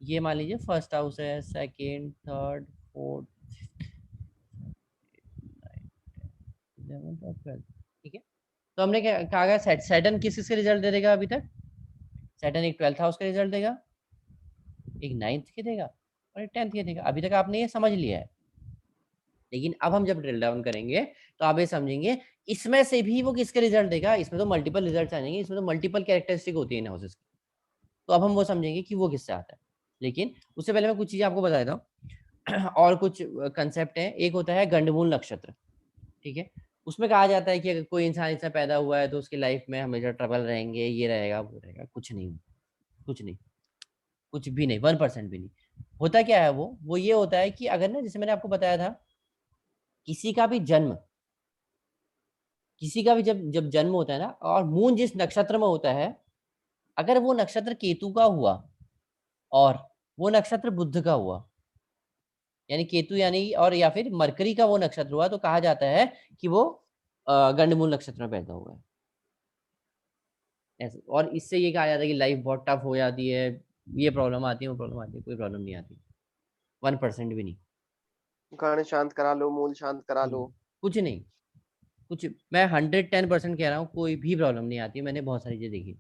ये मान लीजिए फर्स्ट हाउस है, सेकेंड, थर्ड, फोर्थ, 11th और 12th, ठीक है। तो हमने क्या कहा, सैटर्न किस किस के रिजल्ट दे देगा अभी तक? सैटर्न एक 12th हाउस का रिजल्ट देगा, एक 9th के देगा और एक 10th के देगा। अभी तक आपने ये समझ लिया है। लेकिन अब हम जब ड्रिल डाउन करेंगे तो आप ये समझेंगे इसमें से भी वो किसके रिजल्ट देगा। इसमें तो मल्टीपल रिजल्ट आ जाएंगे, इसमें तो मल्टीपल कैरेक्टरिस्टिक होती है इन हाउसेस की। तो अब हम वो समझेंगे कि वो किससे आता है। लेकिन उससे पहले मैं कुछ चीजें आपको बता देता हूँ और कुछ कंसेप्ट है। एक होता है गंडमूल नक्षत्र, ठीक है। उसमें कहा जाता है कि अगर कोई इंसान इसमें पैदा हुआ है तो उसकी लाइफ में हमेशा ट्रबल रहेंगे, ये रहेगा वो रहेगा। कुछ नहीं, कुछ नहीं, कुछ भी नहीं, 1% भी नहीं। होता क्या है वो ये होता है कि अगर ना, जैसे मैंने आपको बताया था, किसी का भी जन्म, किसी का भी जब जब जन्म होता है ना, और मून जिस नक्षत्र में होता है, अगर वो नक्षत्र केतु का हुआ और वो नक्षत्र बुध का हुआ, यानी केतु यानी और या फिर मरकरी का वो नक्षत्र हुआ, तो कहा जाता है कि वो गंडमूल नक्षत्र में पैदा हुआ है। ऐसे, और इससे ये कहा जाता है कि लाइफ बहुत टफ हो जाती है, ये प्रॉब्लम आती है, वो प्रॉब्लम आती है। कोई प्रॉब्लम नहीं आती, 1% भी नहीं। गाने शांत करा लो, मूल शांत करा लो। कुछ नहीं, कुछ, मैं 110% कह रहा हूँ, कोई भी प्रॉब्लम नहीं आती। मैंने बहुत सारी चीजें देखी।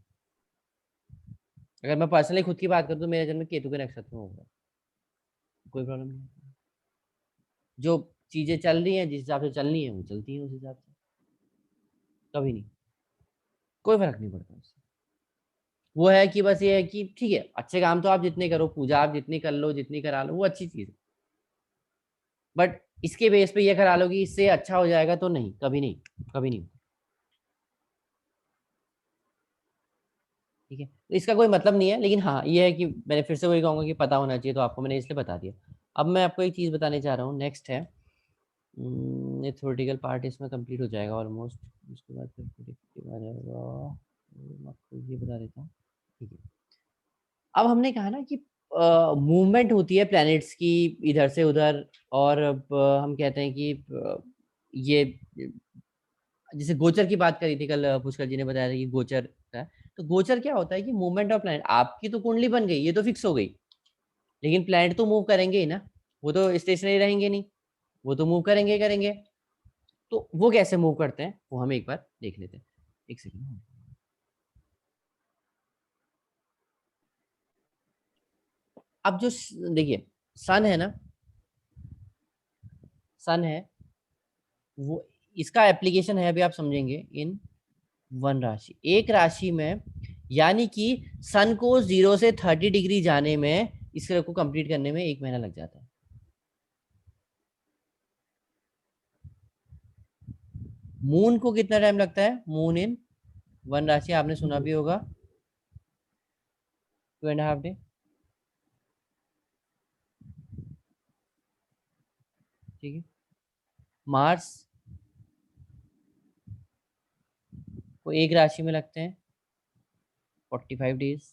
अगर मैं पर्सनली खुद की बात करूँ तो मेरा जन्म केतु के नक्षत्र में होगा, कोई प्रॉब्लम नहीं। जो चीजें चल रही हैं, जिस हिसाब से चलनी है वो चलती हैं उस हिसाब से, कभी नहीं, कोई फर्क नहीं पड़ता उससे। वो है कि बस ये है कि ठीक है, अच्छे काम तो आप जितने करो, पूजा आप जितनी कर लो, जितनी करा लो, वो अच्छी चीज है। बट इसके बेस पे ये करा लो कि इससे अच्छा हो जाएगा, तो नहीं, कभी नहीं, कभी नहीं। ठीक है, तो इसका कोई मतलब नहीं है। लेकिन हाँ, ये है कि मैंने फिर से वही कहूंगा कि पता होना चाहिए, तो आपको मैंने इसलिए बता दिया। अब मैं आपको एक चीज बताने चाह रहा हूँ, नेक्स्ट है ये थ्योरेटिकल पार्ट इसमें कंप्लीट हो जाएगा ऑलमोस्ट। उसके बाद फिर predictive आ जाएगा। मैं आपको ये बता देता हूँ, ठीक है। अब हमने कहा ना कि मूवमेंट होती है प्लैनेट्स की इधर से उधर, और हम कहते हैं कि ये जैसे गोचर की बात करी थी कल, पुष्कर जी ने बताया था कि गोचर है। तो गोचर क्या होता है कि मूवमेंट ऑफ प्लैनेट। आपकी तो कुंडली बन गई, ये तो फिक्स हो गई, लेकिन प्लैनेट तो मूव करेंगे ही ना, वो तो स्टेशनरी रहेंगे नहीं, वो तो मूव करेंगे ही करेंगे। तो वो कैसे मूव करते हैं वो हम एक बार देख लेते हैं। एक सेकंड, अब जो देखिए सन है ना, सन है वो, इसका एप्लीकेशन है, अभी आप समझेंगे, इन वन राशि, एक राशि में। यानी कि सन को 0 से 30 डिग्री जाने में, इसको को कंप्लीट करने में 1 महीना लग जाता है। मून को कितना टाइम लगता है? मून इन वन राशि आपने सुना भी होगा, 2.5 डे। ठीक है, मार्स को एक राशि में लगते हैं 45 डेज।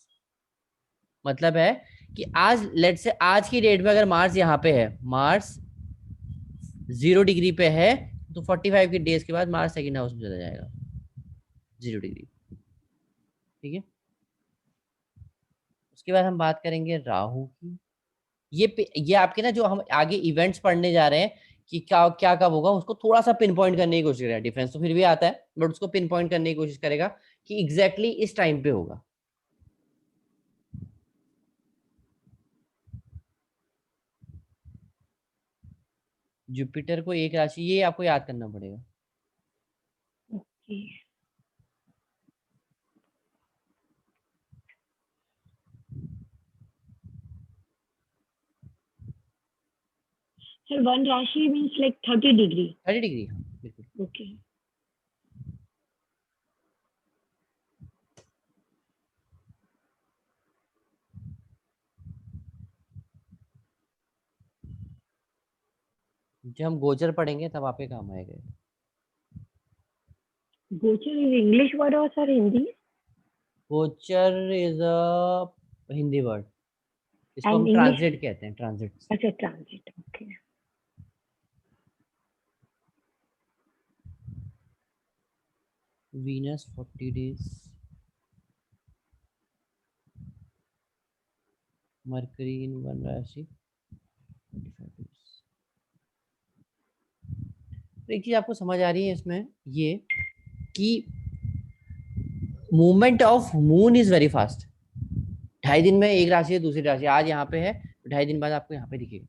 मतलब है कि आज लेट से, आज की डेट में अगर मार्स यहाँ पे है, मार्स 0 डिग्री पे है, तो 45 के डेज के बाद मार्स सेकंड हाउस में चला जाएगा 0 डिग्री। ठीक है, उसके बाद हम बात करेंगे राहु की। ये आपके ना, जो हम आगे इवेंट्स पढ़ने जा रहे हैं कि क्या क्या कब होगा, उसको थोड़ा सा पिन पॉइंट करने की कोशिश करेगा। डिफरेंस तो फिर भी आता है, बट उसको पिन पॉइंट करने की कोशिश करेगा कि एग्जैक्टली इस टाइम पे होगा। जुपिटर को एक राशि, ये आपको याद करना पड़ेगा। Okay. Sir, one Rashi means like 30 degree. 30 degree, हाँ बिल्कुल। Okay. जब हम गोचर पढ़ेंगे तब आपके काम आएगा। Gochar is English word or sir Hindi? गोचर इज अ हिंदी वर्ड, इसको And हम English? ट्रांजिट कहते हैं, ट्रांजिट। अच्छा, transit. Okay. Venus 40 days, mercury in one राशि 25 days। तो एक चीज आपको समझ आ रही है इसमें ये कि movement of moon is very fast. 2.5 दिन में एक राशि से दूसरी राशि, आज यहाँ पे है तो 2.5 दिन बाद आपको यहाँ पे दिखेगा,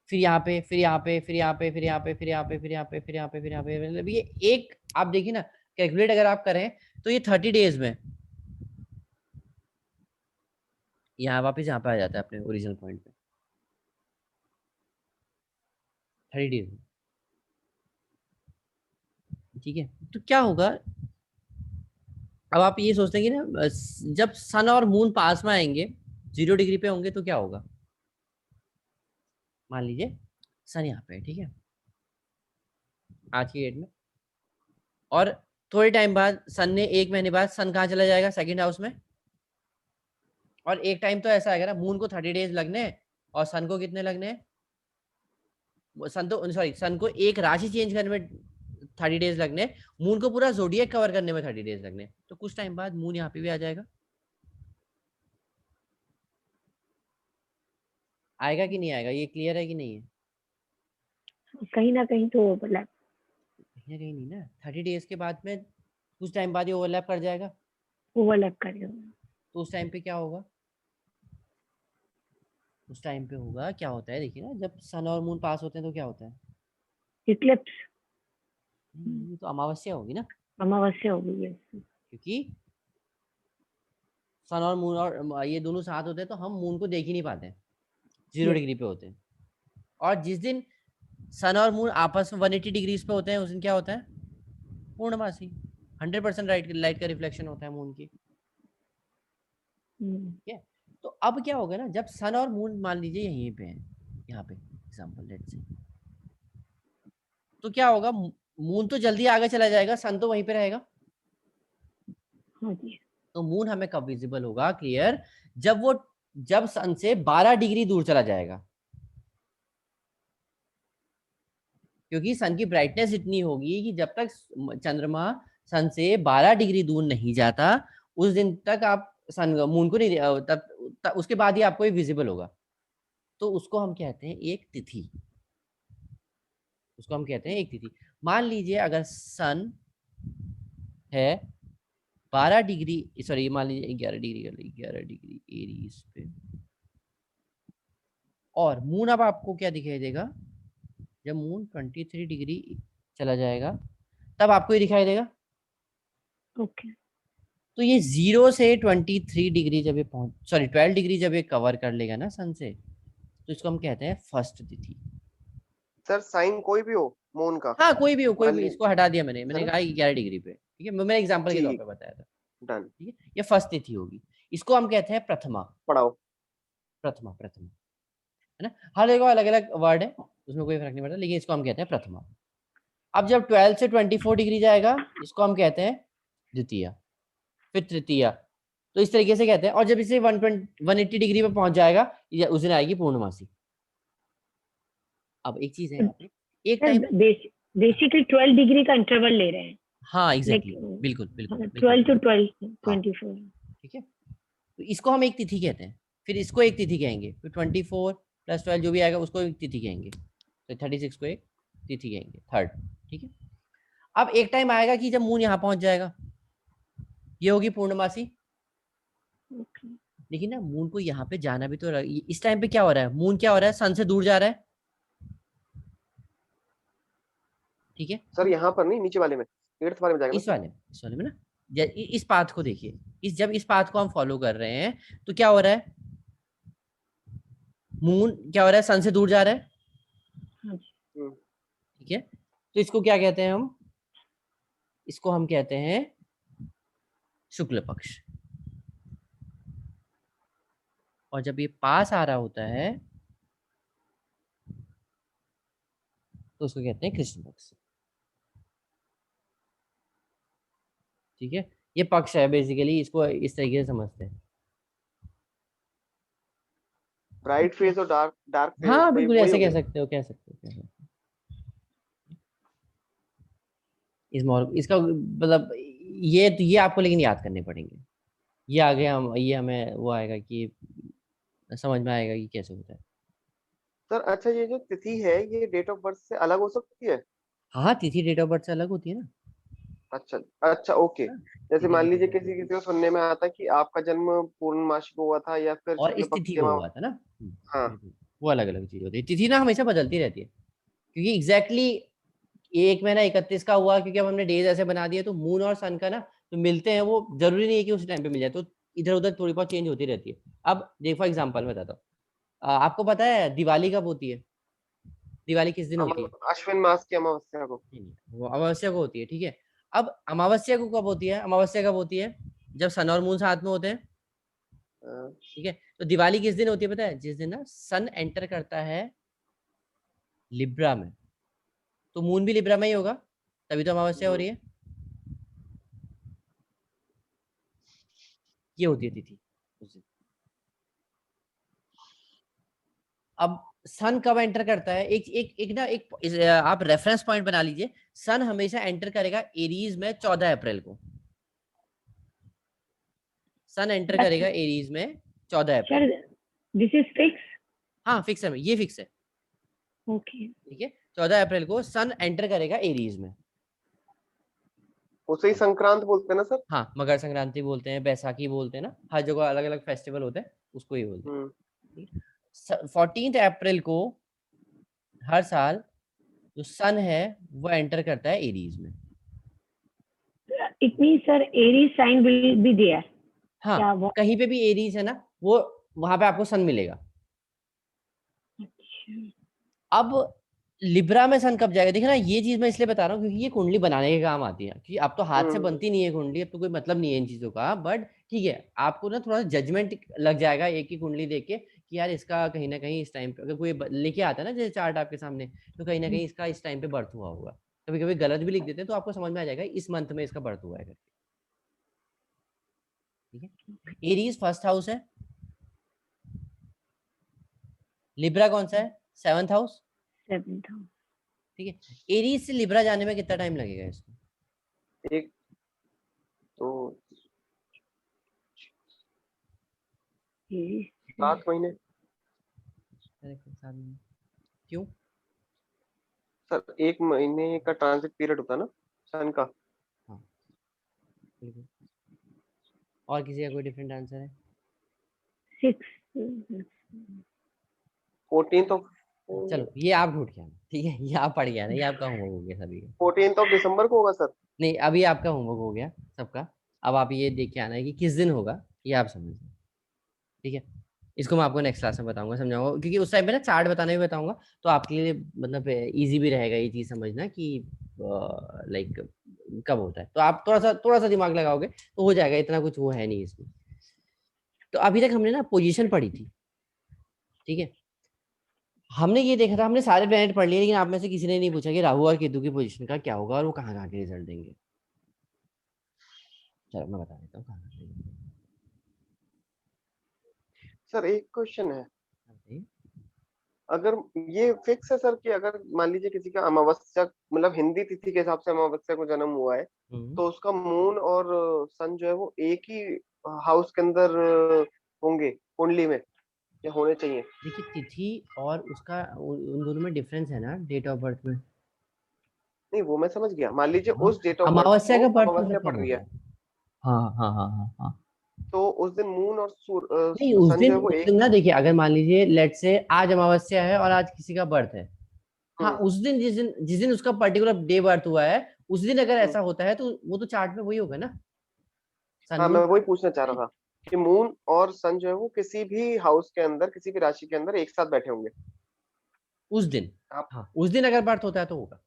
फिर यहाँ पे, फिर यहाँ पे, फिर यहाँ पे, फिर यहाँ पे, फिर यहाँ पे, फिर यहाँ पे, फिर यहाँ पे, फिर यहाँ पे, मतलब ये एक आप देखिए ना, कैलकुलेट अगर आप करें तो ये 30 डेज में यहाँ वापस यहाँ पे आ जाता है अपने ओरिजिनल पॉइंट पे, 30 डेज में। ठीक है, तो क्या होगा, अब आप ये सोचते हैं कि ना जब सन और मून पास में आएंगे 0 डिग्री पे होंगे तो क्या होगा, मान लीजिए सन यहाँ पे है, ठीक है, आज की डेट में, और थोड़े टाइम बाद सन ने 1 महीने बाद सन कहाँ चला जाएगा, सेकंड हाउस में, और एक टाइम तो ऐसा आएगा ना मून को 30 डेज लगने हैं और सन को कितने लगने हैं, सन तो सॉरी सन को एक राशि चेंज करने में 30 डेज लगने, मून को पूरा जोडिएक कवर करने में 30 डेज लगने, तो कुछ टाइम बाद मून यहाँ पे भी आ जाएगा, आएगा कि नहीं आएगा, ये क्लियर है कि नहीं है, कहीं ना कहीं तो ओवरलैप, कहीं नहीं ना, 30 डेज के बाद में कुछ टाइम बाद ये ओवरलैप कर जाएगा, ओवरलैप करेगा। तो उस टाइम पे क्या होगा, उस टाइम पे होगा क्या होता है, देखिए ना जब सन और मून पास होते हैं तो क्या होता है, इक्लिप्स, ये तो अमावस्या होगी ना, अमावस्या हो गई है। क्योंकि सन और मून और ये दोनों साथ होते हैं तो हम मून को देख ही नहीं पाते, 0 Yes. डिग्री पे होते हैं, और जिस दिन सन और मून आपस में 180 डिग्रीज पे होते हैं उस दिन क्या होता है, पूर्णमासी, 100% लाइट का रिफ्लेक्शन होता है मून की। ठीक है, तो अब क्या होगा ना, जब सन और मून मान लीजिए यहीं पे है, यहाँ पे एग्जांपल लेट्स से, तो क्या होगा, मून तो जल्दी आगे चला जाएगा, सन तो वहीं पे रहेगा, हाँ जी। तो मून हमें कब विजिबल होगा, क्लियर, जब सन से 12 डिग्री दूर चला जाएगा, क्योंकि सन की ब्राइटनेस इतनी होगी कि जब तक चंद्रमा सन से 12 डिग्री दूर नहीं जाता उस दिन तक आप सन मून को नहीं तब उसके बाद ही आपको ये विजिबल होगा, तो उसको हम कहते हैं एक तिथि, उसको हम कहते हैं एक तिथि। मान लीजिए अगर सन है 12 डिग्री, सॉरी मान लीजिए 11 डिग्री कर ली, 11 डिग्री एरीज पे, और मून अब आपको क्या दिखाई देगा, जब मून 23 डिग्री चला जाएगा तब आपको ये दिखाई देगा, ओके। तो ये 0 से 23 डिग्री जब ये पहुंच, सॉरी 12 डिग्री जब ये कवर कर लेगा ना सन से, तो इसको हम कहते हैं फर्स्ट तिथि। सर साइन कोई भी हो मून का, हाँ कोई भी हो, कोई मान भी, ली इसको हटा दिया मैंने है ना, कहा 11 डिग्री पे, ठीक है, मैंने एग्जांपल के तौर ठीक, पे बताया था, डन, ठीक है, ये फर्स्ट तिथि होगी, इसको हम कहते हैं प्रथमा, पढ़ाओ। प्रथमा, प्रथमा, है ना, हर जगह अलग अलग वर्ड है, उसमें कोई फर्क नहीं पड़ता, लेकिन इसको हम कहते हैं प्रथमा। अब जब 12 से 24 डिग्री जाएगा इसको हम कहते हैं द्वितीय, फिर तृतीय, तो इस तरीके से कहते हैं, और जब इसे 180 डिग्री पे पहुंच जाएगा उस दिन आएगी पूर्णमासी। अब एक चीज है यहाँ पे, एक टाइम बेसिकली 12 डिग्री का इंटरवल ले रहे हैं, हाँ एग्जैक्टली, बिल्कुल बिल्कुल 12 to 12 हाँ, 24, ठीक है, तो इसको हम एक तिथि कहते हैं, फिर इसको एक तिथि कहेंगे, फिर 24 + 12 जो भी आएगा उसको एक तिथि कहेंगे, तो 36 को एक तिथि कहेंगे, थर्ड, ठीक है। अब एक टाइम आएगा कि जब मून यहाँ पहुंच जाएगा, ये होगी पूर्णमासी, ओके। लेकिन ना मून को यहाँ पे जाना भी तो इस टाइम पे क्या हो रहा है, मून क्या हो रहा है, सन से दूर जा रहा है, ठीक है, सर यहाँ पर नहीं, नीचे वाले में, 8th वाले में जाएगा इस वाले में ना, इस पाथ को देखिए, जब इस पाथ को हम फॉलो कर रहे हैं तो क्या हो रहा है, मून क्या हो रहा है, सन से दूर जा रहा है, ना। ठीक है, तो इसको क्या कहते हैं हम, इसको हम कहते हैं शुक्ल पक्ष, और जब ये पास आ रहा होता है तो उसको कहते हैं कृष्ण पक्ष, ठीक है, ये पक्ष है बेसिकली, इसको इस तरीके से समझते हैं, ब्राइट फेज और डार्क फेज, हाँ वही बिल्कुल वही ऐसे हो कह गया। सकते हो, कह सकते हो। इसका मतलब ये आपको लेकिन याद करने पड़ेंगे। ये आगे ये हमें वो आएगा कि समझ में आएगा कि कैसे होता है। सर अच्छा, ये जो तिथि है ये डेट ऑफ बर्थ से अलग हो सकती है? हाँ, तिथि डेट ऑफ बर्थ से अलग होती है ना। अच्छा अच्छा, ओके। हाँ, जैसे तिथि मान डेट ऑफ लीजिए बर्थ किसी होती है। किसी को सुनने में आता है कि आपका जन्म पूर्णमासी को हुआ था या फिर और शुक्ल इस पक्ष तिथि की को हुआ था अमावस्या। ना। हाँ। बिल्कुल, वो अलग अलग चीज होती है। तिथि ना हमेशा बदलती रहती है, क्योंकि एग्जैक्टली एक महीना 31 का हुआ, क्योंकि अब हमने डेज ऐसे बना दिए, तो मून और सन का ना तो मिलते हैं, वो जरूरी नहीं है कि उसी टाइम पे मिल जाए, तो इधर उधर थोड़ी बहुत चेंज होती रहती है। अब देखो एग्जाम्पल मैं बताता हूँ। आपको पता है दिवाली कब होती है? दिवाली किस दिन होती है? अश्विन मास की अमावस्या को। नहीं, नहीं, वो अमावस्या को होती है, ठीक है। अब अमावस्या को कब होती है? अमावस्या कब होती है? जब सन और मून साथ में होते हैं, हाँ, ठीक है। तो दिवाली किस दिन होती है पता है? जिस दिन ना सन एंटर करता है लिब्रा में, तो मून भी लिब्रा में ही होगा, तभी तो अमावस्या हो रही है। ये होती है तिथि उस दिन। अब सन कब एंटर करता है? एक एक एक ना एक आप रेफरेंस पॉइंट बना लीजिए। सन हमेशा एंटर करेगा एरीज में 14 अप्रैल को। सन एंटर But करेगा एरीज में 14 sir, April. this is fixed. हाँ फिक्स है, ये फिक्स है, Okay. ठीक है। 14 अप्रैल को सन एंटर करेगा एरीज में। उसे ही संक्रांत बोलते हैं ना सर? हाँ, मकर संक्रांति बोलते हैं, बैसाखी बोलते हैं ना, हर जगह अलग अलग फेस्टिवल होते हैं, उसको ही बोलते हम्म। हैं। 14 अप्रैल को हर साल जो सन है वो एंटर करता है एरीज में। It means sir, Aries sign will be there. हाँ, क्या वो? कहीं पे भी एरीज है ना, वो वहां पे आपको सन मिलेगा। अब लिब्रा में सन कब जाएगा? देखना, ये चीज मैं इसलिए बता रहा हूँ क्योंकि ये कुंडली बनाने के काम आती है, क्योंकि अब तो हाथ से हम्म। बनती नहीं है कुंडली, अब तो कोई मतलब नहीं है इन चीजों का, बट ठीक है, आपको ना थोड़ा जजमेंट लग जाएगा एक ही कुंडली देख के कि यार इसका कहीं ना कहीं इस टाइम पे अगर कोई लेके आता है ना जैसे चार्ट आपके सामने, तो कहीं ना कहीं इसका इस टाइम पे बर्थ हुआ होगा। कभी कभी गलत भी लिख देते हैं, तो आपको समझ में आ जाएगा इस मंथ में इसका बर्थ हुआ है करके, ठीक है। एरीज फर्स्ट हाउस है, लिब्रा कौन सा है? 7th house, 7th house. ठीक है। एरीज से लिब्रा जाने में कितना टाइम लगेगा इसको? एक तो Aries. 7 महीने। क्यों? सर 1 महीने का ट्रांजिट पीरियड होता है ना सन का। हाँ, बिल्कुल। और किसी का कोई डिफरेंट आंसर है? 6. 14th ऑफ चलो ये आप ढूंढ के आना, ठीक है, ये आप पढ़ के आना, ये आपका होमवर्क हो गया सभी का। 14th ऑफ दिसंबर को होगा सर। नहीं, अभी आपका होमवर्क हो गया सबका। अब आप ये देख के आना है कि किस दिन होगा, ये आप समझ लो, ठीक है। इसको मैं आपको नेक्स्ट क्लास में बताऊंगा, समझाऊंगा, क्योंकि उस टाइम पे ना चार्ट बताने भी बताऊंगा, तो आपके लिए मतलब इजी भी रहेगा ये चीज समझना कि लाइक कब होता है, तो आप थोड़ा सा दिमाग लगाओगे तो हो जाएगा, इतना कुछ वो है नहीं इसमें। तो अभी तक हमने ना पोजीशन पढ़ी थी, ठीक है। हमने ये देखा था, हमने सारे प्लैनेट पढ़ लिए, लेकिन आप में से किसी ने नहीं पूछा कि राहु और केतु की पोजीशन का क्या होगा और वो कहाँ कहाँ के रिजल्ट देंगे। चलो मैं बता देता हूँ कहाँ कहाँ देंगे। सर एक क्वेश्चन है, बताइए। अगर ये फिक्स है सर कि अगर मान लीजिए किसी का अमावस्या मतलब हिंदी तिथि के हिसाब से अमावस्या को जन्म हुआ है, तो उसका मून और सन जो है वो एक ही हाउस के अंदर होंगे कुंडली में, या होने चाहिए? देखिए, तिथि और उसका उन दोनों में डिफरेंस है ना डेट ऑफ बर्थ में। नहीं वो मैं समझ गया, मान लीजिए हाँ, उस डेट ऑफ बर्थ अमावस्या को का बर्थ अमावस्या मतलब पड़ कब रही होता है, है? हाँ हाँ हाँ हाँ हाँ। तो उस दिन मून और नहीं, सन जो है वो उस एक। दिन ना देखिए, अगर मान लीजिए लेट से आज अमावस्या है और आज किसी का बर्थ है, हाँ हम्म। उस दिन जिस दिन उसका पर्टिकुलर डे बर्थ हुआ है, उस दिन अगर हम्म। ऐसा होता है तो वो तो चार्ट में वही होगा ना, सन हाँ मून। मैं वही पूछना चाह रहा था कि मून और सन जो है वो किसी भी हाउस के अंदर किसी भी राशि के अंदर एक साथ बैठे होंगे उस दिन, आप। हाँ उस दिन अगर बर्थ होता है तो होगा।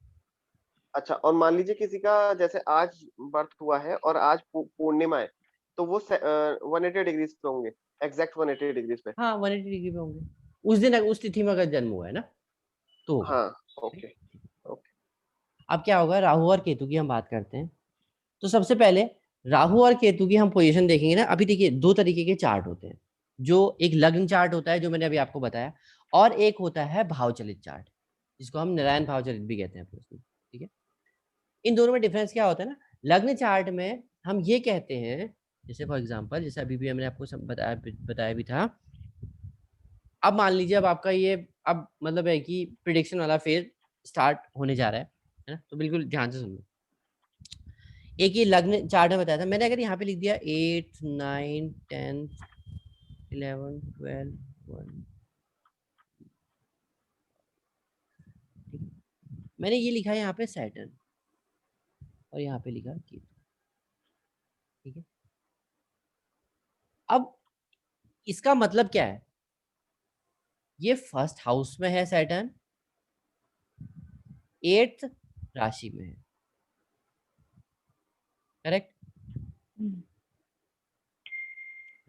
अच्छा, और मान लीजिए किसी का जैसे आज बर्थ हुआ है और आज पूर्णिमा है, तो वो 180 डिग्रीज पे होंगे, एग्जैक्ट 180 डिग्रीज पे। हाँ, 180 डिग्री पे होंगे उस दिन, उस तिथि में अगर जन्म हुआ है ना तो होगा। हाँ। ओके। ओके। अब क्या होगा, राहु और केतु की हम बात करते हैं। तो सबसे पहले राहु और केतु की हम पोजीशन देखेंगे ना। अभी देखिए, दो तरीके के चार्ट होते हैं, जो एक लग्न चार्ट होता है जो मैंने अभी आपको बताया, और एक होता है भाव चलित चार्ट, जिसको हम नारायण भाव चलित भी कहते हैं अपने उसमें, ठीक है। इन दोनों में डिफरेंस क्या होता है ना, लग्न चार्ट में हम ये कहते हैं, जैसे फॉर एग्जांपल, जैसे अभी भी हमने आपको बताया भी था, अब मान लीजिए अब आपका ये अब मतलब है कि प्रिडिक्शन वाला फेज स्टार्ट होने जा रहा है ना, तो बिल्कुल ध्यान से सुनो। एक ये लग्न चार्ट में बताया था मैंने, अगर यहाँ पे लिख दिया 8 9 10 11 12 1, मैंने ये लिखा है यहाँ पे सैटर्न और यहाँ पे लिखा केतु, ठीक है। अब इसका मतलब क्या है, ये फर्स्ट हाउस में है सैटर्न, 8th राशि में है, करेक्ट।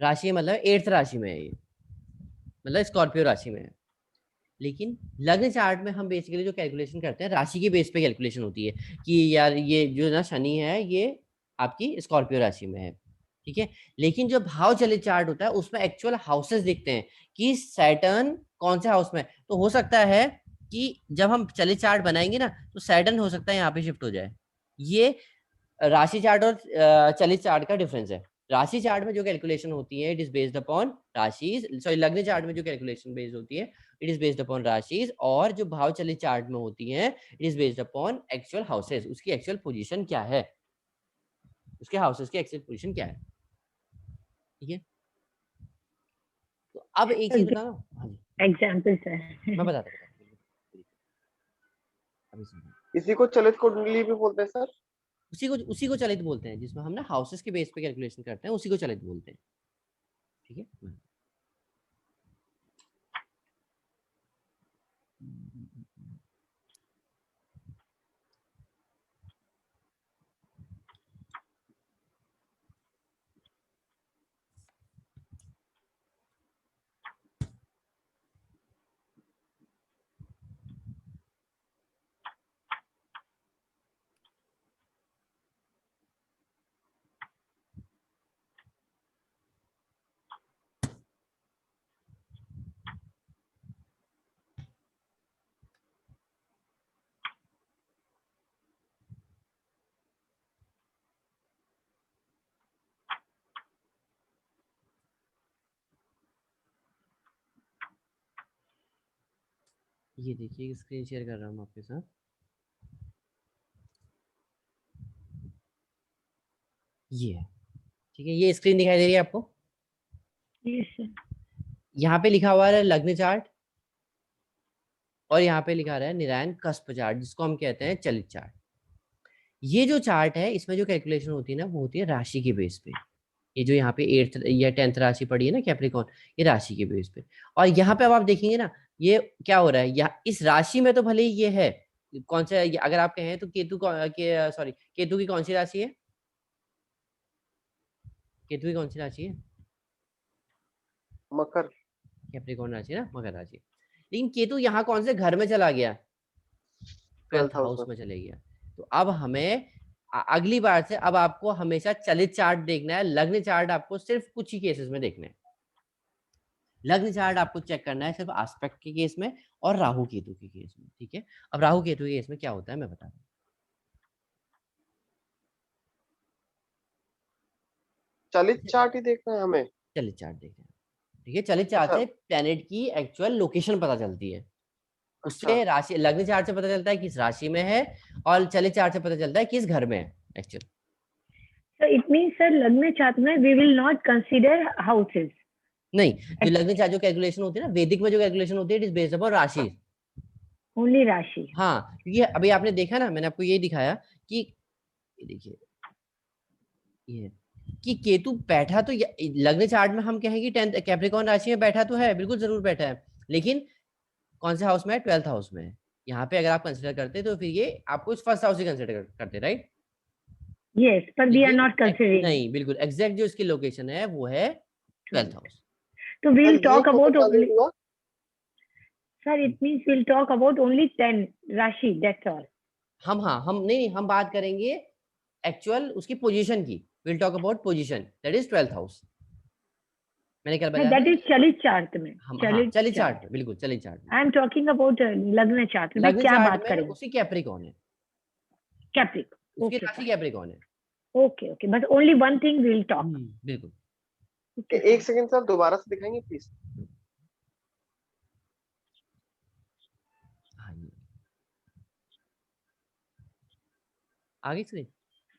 राशि मतलब 8th राशि में है, ये मतलब स्कॉर्पियो राशि में है। लेकिन लग्न चार्ट में हम बेसिकली जो कैलकुलेशन करते हैं राशि के बेस पे कैलकुलेशन होती है कि यार ये जो ना शनि है ये आपकी स्कॉर्पियो राशि में है, ठीक है। लेकिन जो भाव चलित चार्ट होता है उसमें एक्चुअल हाउसेस दिखते हैं कि सैटर्न कौन से हाउस में, तो हो सकता है कि जब हम चलित चार्ट बनाएंगे ना तो सैटर्न हो सकता है यहाँ पे शिफ्ट हो जाए। ये राशि चार्ट और चलित चार्ट का डिफरेंस है। राशि चार्ट में जो कैलकुलेशन होती है इट इज बेस्ड अपॉन राशि, सॉरी लग्न चार्ट में जो कैलकुलेशन बेस्ड होती है इट इज बेस्ड अपॉन राशिज, और जो भाव चलित चार्ट में होती है it is based upon actual houses, उसकी एक्चुअल पोजीशन क्या है, उसके हाउसेस की एक्चुअल पोजीशन क्या है, ठीक है। तो अब एक चीज बताना, हाँ जी एग्जाम्पल सर। मैं बताता अभी सुनिए। इसी को चलित कुंडली भी बोलते हैं सर? उसी को चलित बोलते हैं, जिसमें हम ना हाउसेस के बेस पे कैलकुलेशन करते हैं, उसी को चलित बोलते हैं, ठीक है। ये देखिए स्क्रीन शेयर कर रहा हूँ आपके साथ, ये है, ठीक है। ये स्क्रीन दिखाई दे रही है आपको, यहाँ पे लिखा हुआ है लग्न चार्ट और यहाँ पे लिखा रहा है निरायन कस्प चार्ट, जिसको हम कहते हैं चलित चार्ट। ये जो चार्ट है इसमें जो कैलकुलेशन होती है ना वो होती है राशि के बेस पे। ये जो यहाँ पे 8th या 10th राशि पड़ी है ना कैप्रिकॉर्न, ये राशि के बेस पे। और यहाँ पे अब आप देखेंगे ना ये क्या हो रहा है, यहाँ इस राशि में तो भले ही ये है कौन सा, अगर आप कहें तो केतु की कौन सी राशि है, केतु की कौन सी राशि है, मकर। कैप्रिकॉर्न राशि है ना, मकर राशि। लेकिन केतु यहाँ कौन से घर में चला गया, 12th हाउस में चले गया। तो अब हमें अगली बार से अब आपको हमेशा चलित चार्ट देखना है, लग्न चार्ट आपको सिर्फ कुछ ही केसेस में देखना है। लग्न चार्ट आपको चेक करना है सिर्फ एस्पेक्ट के केस में और राहु केतु के केस में, ठीक है। अब राहु केतु के केस में क्या होता है मैं बता दूं, चलित चार्ट ही देखना है हमें? चलित चार्ट देखना है, ठीक है। चलित चार्ट अच्छा से प्लेनेट की एक्चुअल लोकेशन पता चलती है, अच्छा। उससे राशि, लग्न चार्ट से पता चलता है किस राशि में है और चलित चार्ट से पता चलता है किस घर में है actual. So it means sir लग्न चार्ट में we will not consider houses. नहीं, जो लग्न चार्ट जो कैलकुलेशन होती है ना वैदिक में जो कैलकुलेशन होती है इट इज बेस्ड अपॉन राशि, ओनली राशि। हाँ, क्योंकि अभी आपने देखा ना मैंने आपको ये दिखाया कि देखिए ये कि केतु बैठा तो लग्न चार्ट में हम कहेंगे 10th कैप्रिकॉर्न राशि में बैठा तो है, बिल्कुल जरूर बैठा है, लेकिन कौन से हाउस में है, 12th हाउस में है। यहाँ पे अगर आप कंसिडर करते तो फिर ये आपको फर्स्ट हाउस ही कंसिडर करते, right. Yes, but we are not considering. नहीं, बिल्कुल एग्जैक्ट जो इसकी लोकेशन है वो है 12th house. So we'll talk about only. हुआ? Sir, it means we'll talk about only 10 राशि, that's all. हम नहीं, हम बात करेंगे एक्चुअल उसकी पोजीशन की, will talk about position that is 12th house. मैंने क्या बताया, that is चलित चार्ट में, चलित चार्ट में, बिल्कुल चलित चार्ट में। I am talking about लग्न चार्ट में क्या बात करेंगे, उसी कैप्रिकॉर्न है, कैप्रिकॉर्न। उसकी Okay, राशि fine. कैप्रिकॉर्न है। Okay, okay. But only one thing we'll talk. बिल्कुल। Okay, एक सेकंड सर, दोबारा से दिखाएंगे प्लीज। हाँ जी, आगे स्क्रीन।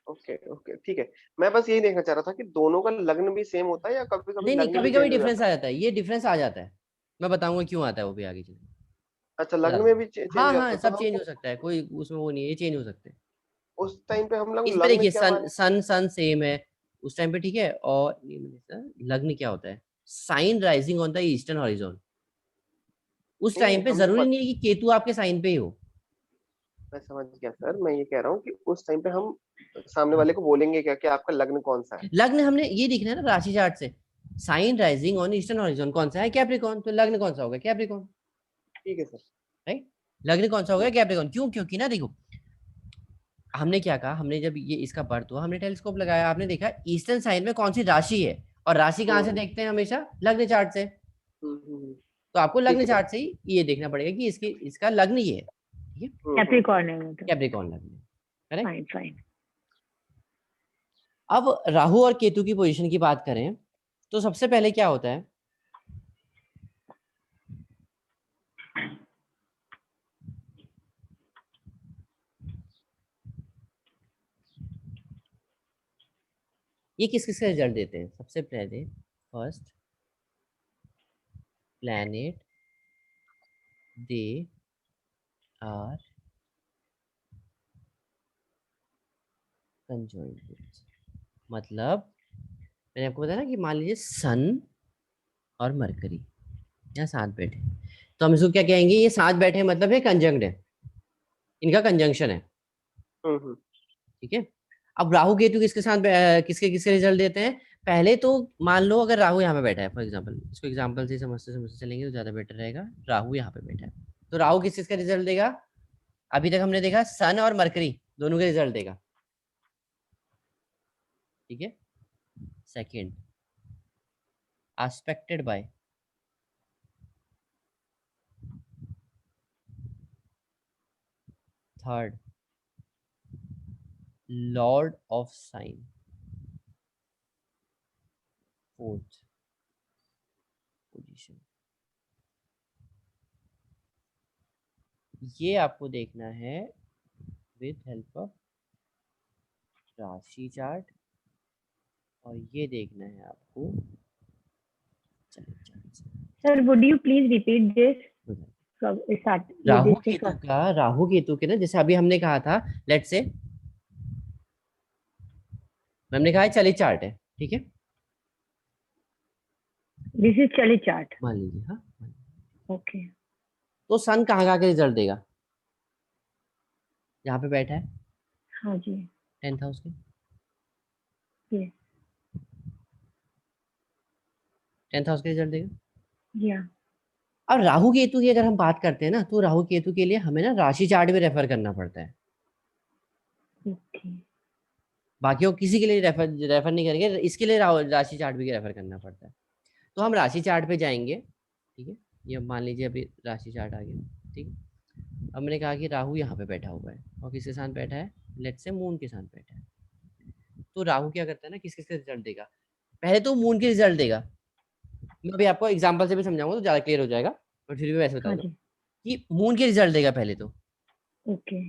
ओके ओके ठीक है। मैं बस यही देखना चाह रहा था कि दोनों का लग्न भी सेम होता है या कभी कभी नहीं, लग्न कभी भी कभी चेंज हो डिफरेंस जाता आ है? जाता है, ये डिफरेंस आ जाता है, मैं बताऊंगा क्यों आता है वो भी आगे चल के। अच्छा, बता लग्न दूं। में भी चेंज हो हाँ जाता हाँ, है, तो सब चेंज हो हम सकता है, कोई उसमें वो नहीं है, ये चेंज हो सकते हैं। उस टाइम पे हम लोग इस पे लग्न देखिए, क्या सन माने? सन सन सेम है उस टाइम पे, ठीक है। और लग्न क्या होता है, sign rising on the eastern horizon. उस नहीं टाइम पे हम जरूरी नहीं है कि केतु आपके साइन पे ही हो। मैं समझ गया सर, मैं ये कह रहा हूँ कि उस टाइम पे हम सामने हाँ। वाले को बोलेंगे क्या कि आपका लग्न कौन सा है? लग्न हमने ये देखना है ना राशि चार्ट से, sign rising on eastern horizon कौन सा है, कैप्रिकॉर्न, तो लग्न कौन सा होगा, कैप्रिकॉर्न। ठीक है सर। राइट, लग्न कौन सा होगा, कैप्रिकॉर्न। क्यों, क्योंकि ना देखो, हमने क्या कहा, हमने जब ये इसका बर्थ हुआ, हमने टेलीस्कोप लगाया, आपने देखा ईस्टर्न साइन में कौन सी राशि है, और राशि कहाँ से हम्म देखते हैं हमेशा, लग्न चार्ट से। हम्म, तो आपको ठीक लग्न है। चार्ट से ही ये देखना पड़ेगा कि इसका लग्न ये है, ठीक है, Capricorn है मतलब. कैप्रिकॉर्न लग्न है, करेक्ट। Fine, fine. अब राहु और केतु की पोजीशन की बात करें तो सबसे पहले क्या होता है, ये किस किस का रिजल्ट देते हैं। सबसे पहले first planet they are conjoint with, मतलब मैंने आपको बताया ना कि मान लीजिए सन और मरकरी यहाँ साथ बैठे, तो हम इसको क्या कहेंगे, ये साथ बैठे मतलब है कंजंक्ट है, इनका कंजंक्शन है, हम्म। ठीक है। अब राहु केतु किसके साथ किसके किसके रिजल्ट देते हैं। पहले तो मान लो अगर राहु यहाँ पे बैठा है, फॉर एग्जांपल, इसको एग्जांपल से समझते समझते चलेंगे तो ज्यादा बेटर रहेगा। राहु यहाँ पे बैठा है, तो राहु किस किसका रिजल्ट देगा, अभी तक हमने देखा सन और मरकरी दोनों के रिजल्ट देगा, ठीक है। Second, expected by third Lord of sine, fourth position. ये आपको देखना है विद हेल्प ऑफ राशि चार्ट, और ये देखना है आपको चलिए चार्ट से। Sir, would you please repeat this? Start. Rahu This Ketu का, राहु केतु के ना, जैसे अभी हमने कहा था, लेट्स से हमने कहा है चलिए चार्ट है, ठीक है, This is Chali chart. मान लीजिए, हाँ Okay. तो सन कहाँ के रिजल्ट देगा, यहाँ पे बैठा है हाँ जी. 10th हाउस के, Yes. 10th हाउस के रिजल्ट देगा। Yeah. अब राहु केतु की अगर हम बात करते हैं ना, तो राहु केतु के लिए हमें ना राशि चार्ट भी रेफर करना पड़ता है, Okay. बाकी वो किसी के लिए रेफर नहीं करेंगे, इसके लिए राशि चार्ट भी रेफर करना पड़ता है। तो हम राशि चार्ट पे जाएंगे, ठीक है, ये मान लीजिए अभी राशि चार्ट आ गया, ठीक है। अब मैंने कहा कि राहु यहाँ पे बैठा हुआ है और किसके साथ बैठा है, लेट्स से मून के साथ बैठा है। तो राहु क्या करता है ना, किस किसके रिजल्ट देगा, पहले तो मून के रिजल्ट देगा। मैं अभी आपको एग्जांपल से भी समझाऊंगा तो ज्यादा क्लियर हो जाएगा, और फिर भी वैसे बता हाँ दो जी. कि मून के रिजल्ट देगा पहले तो। Okay.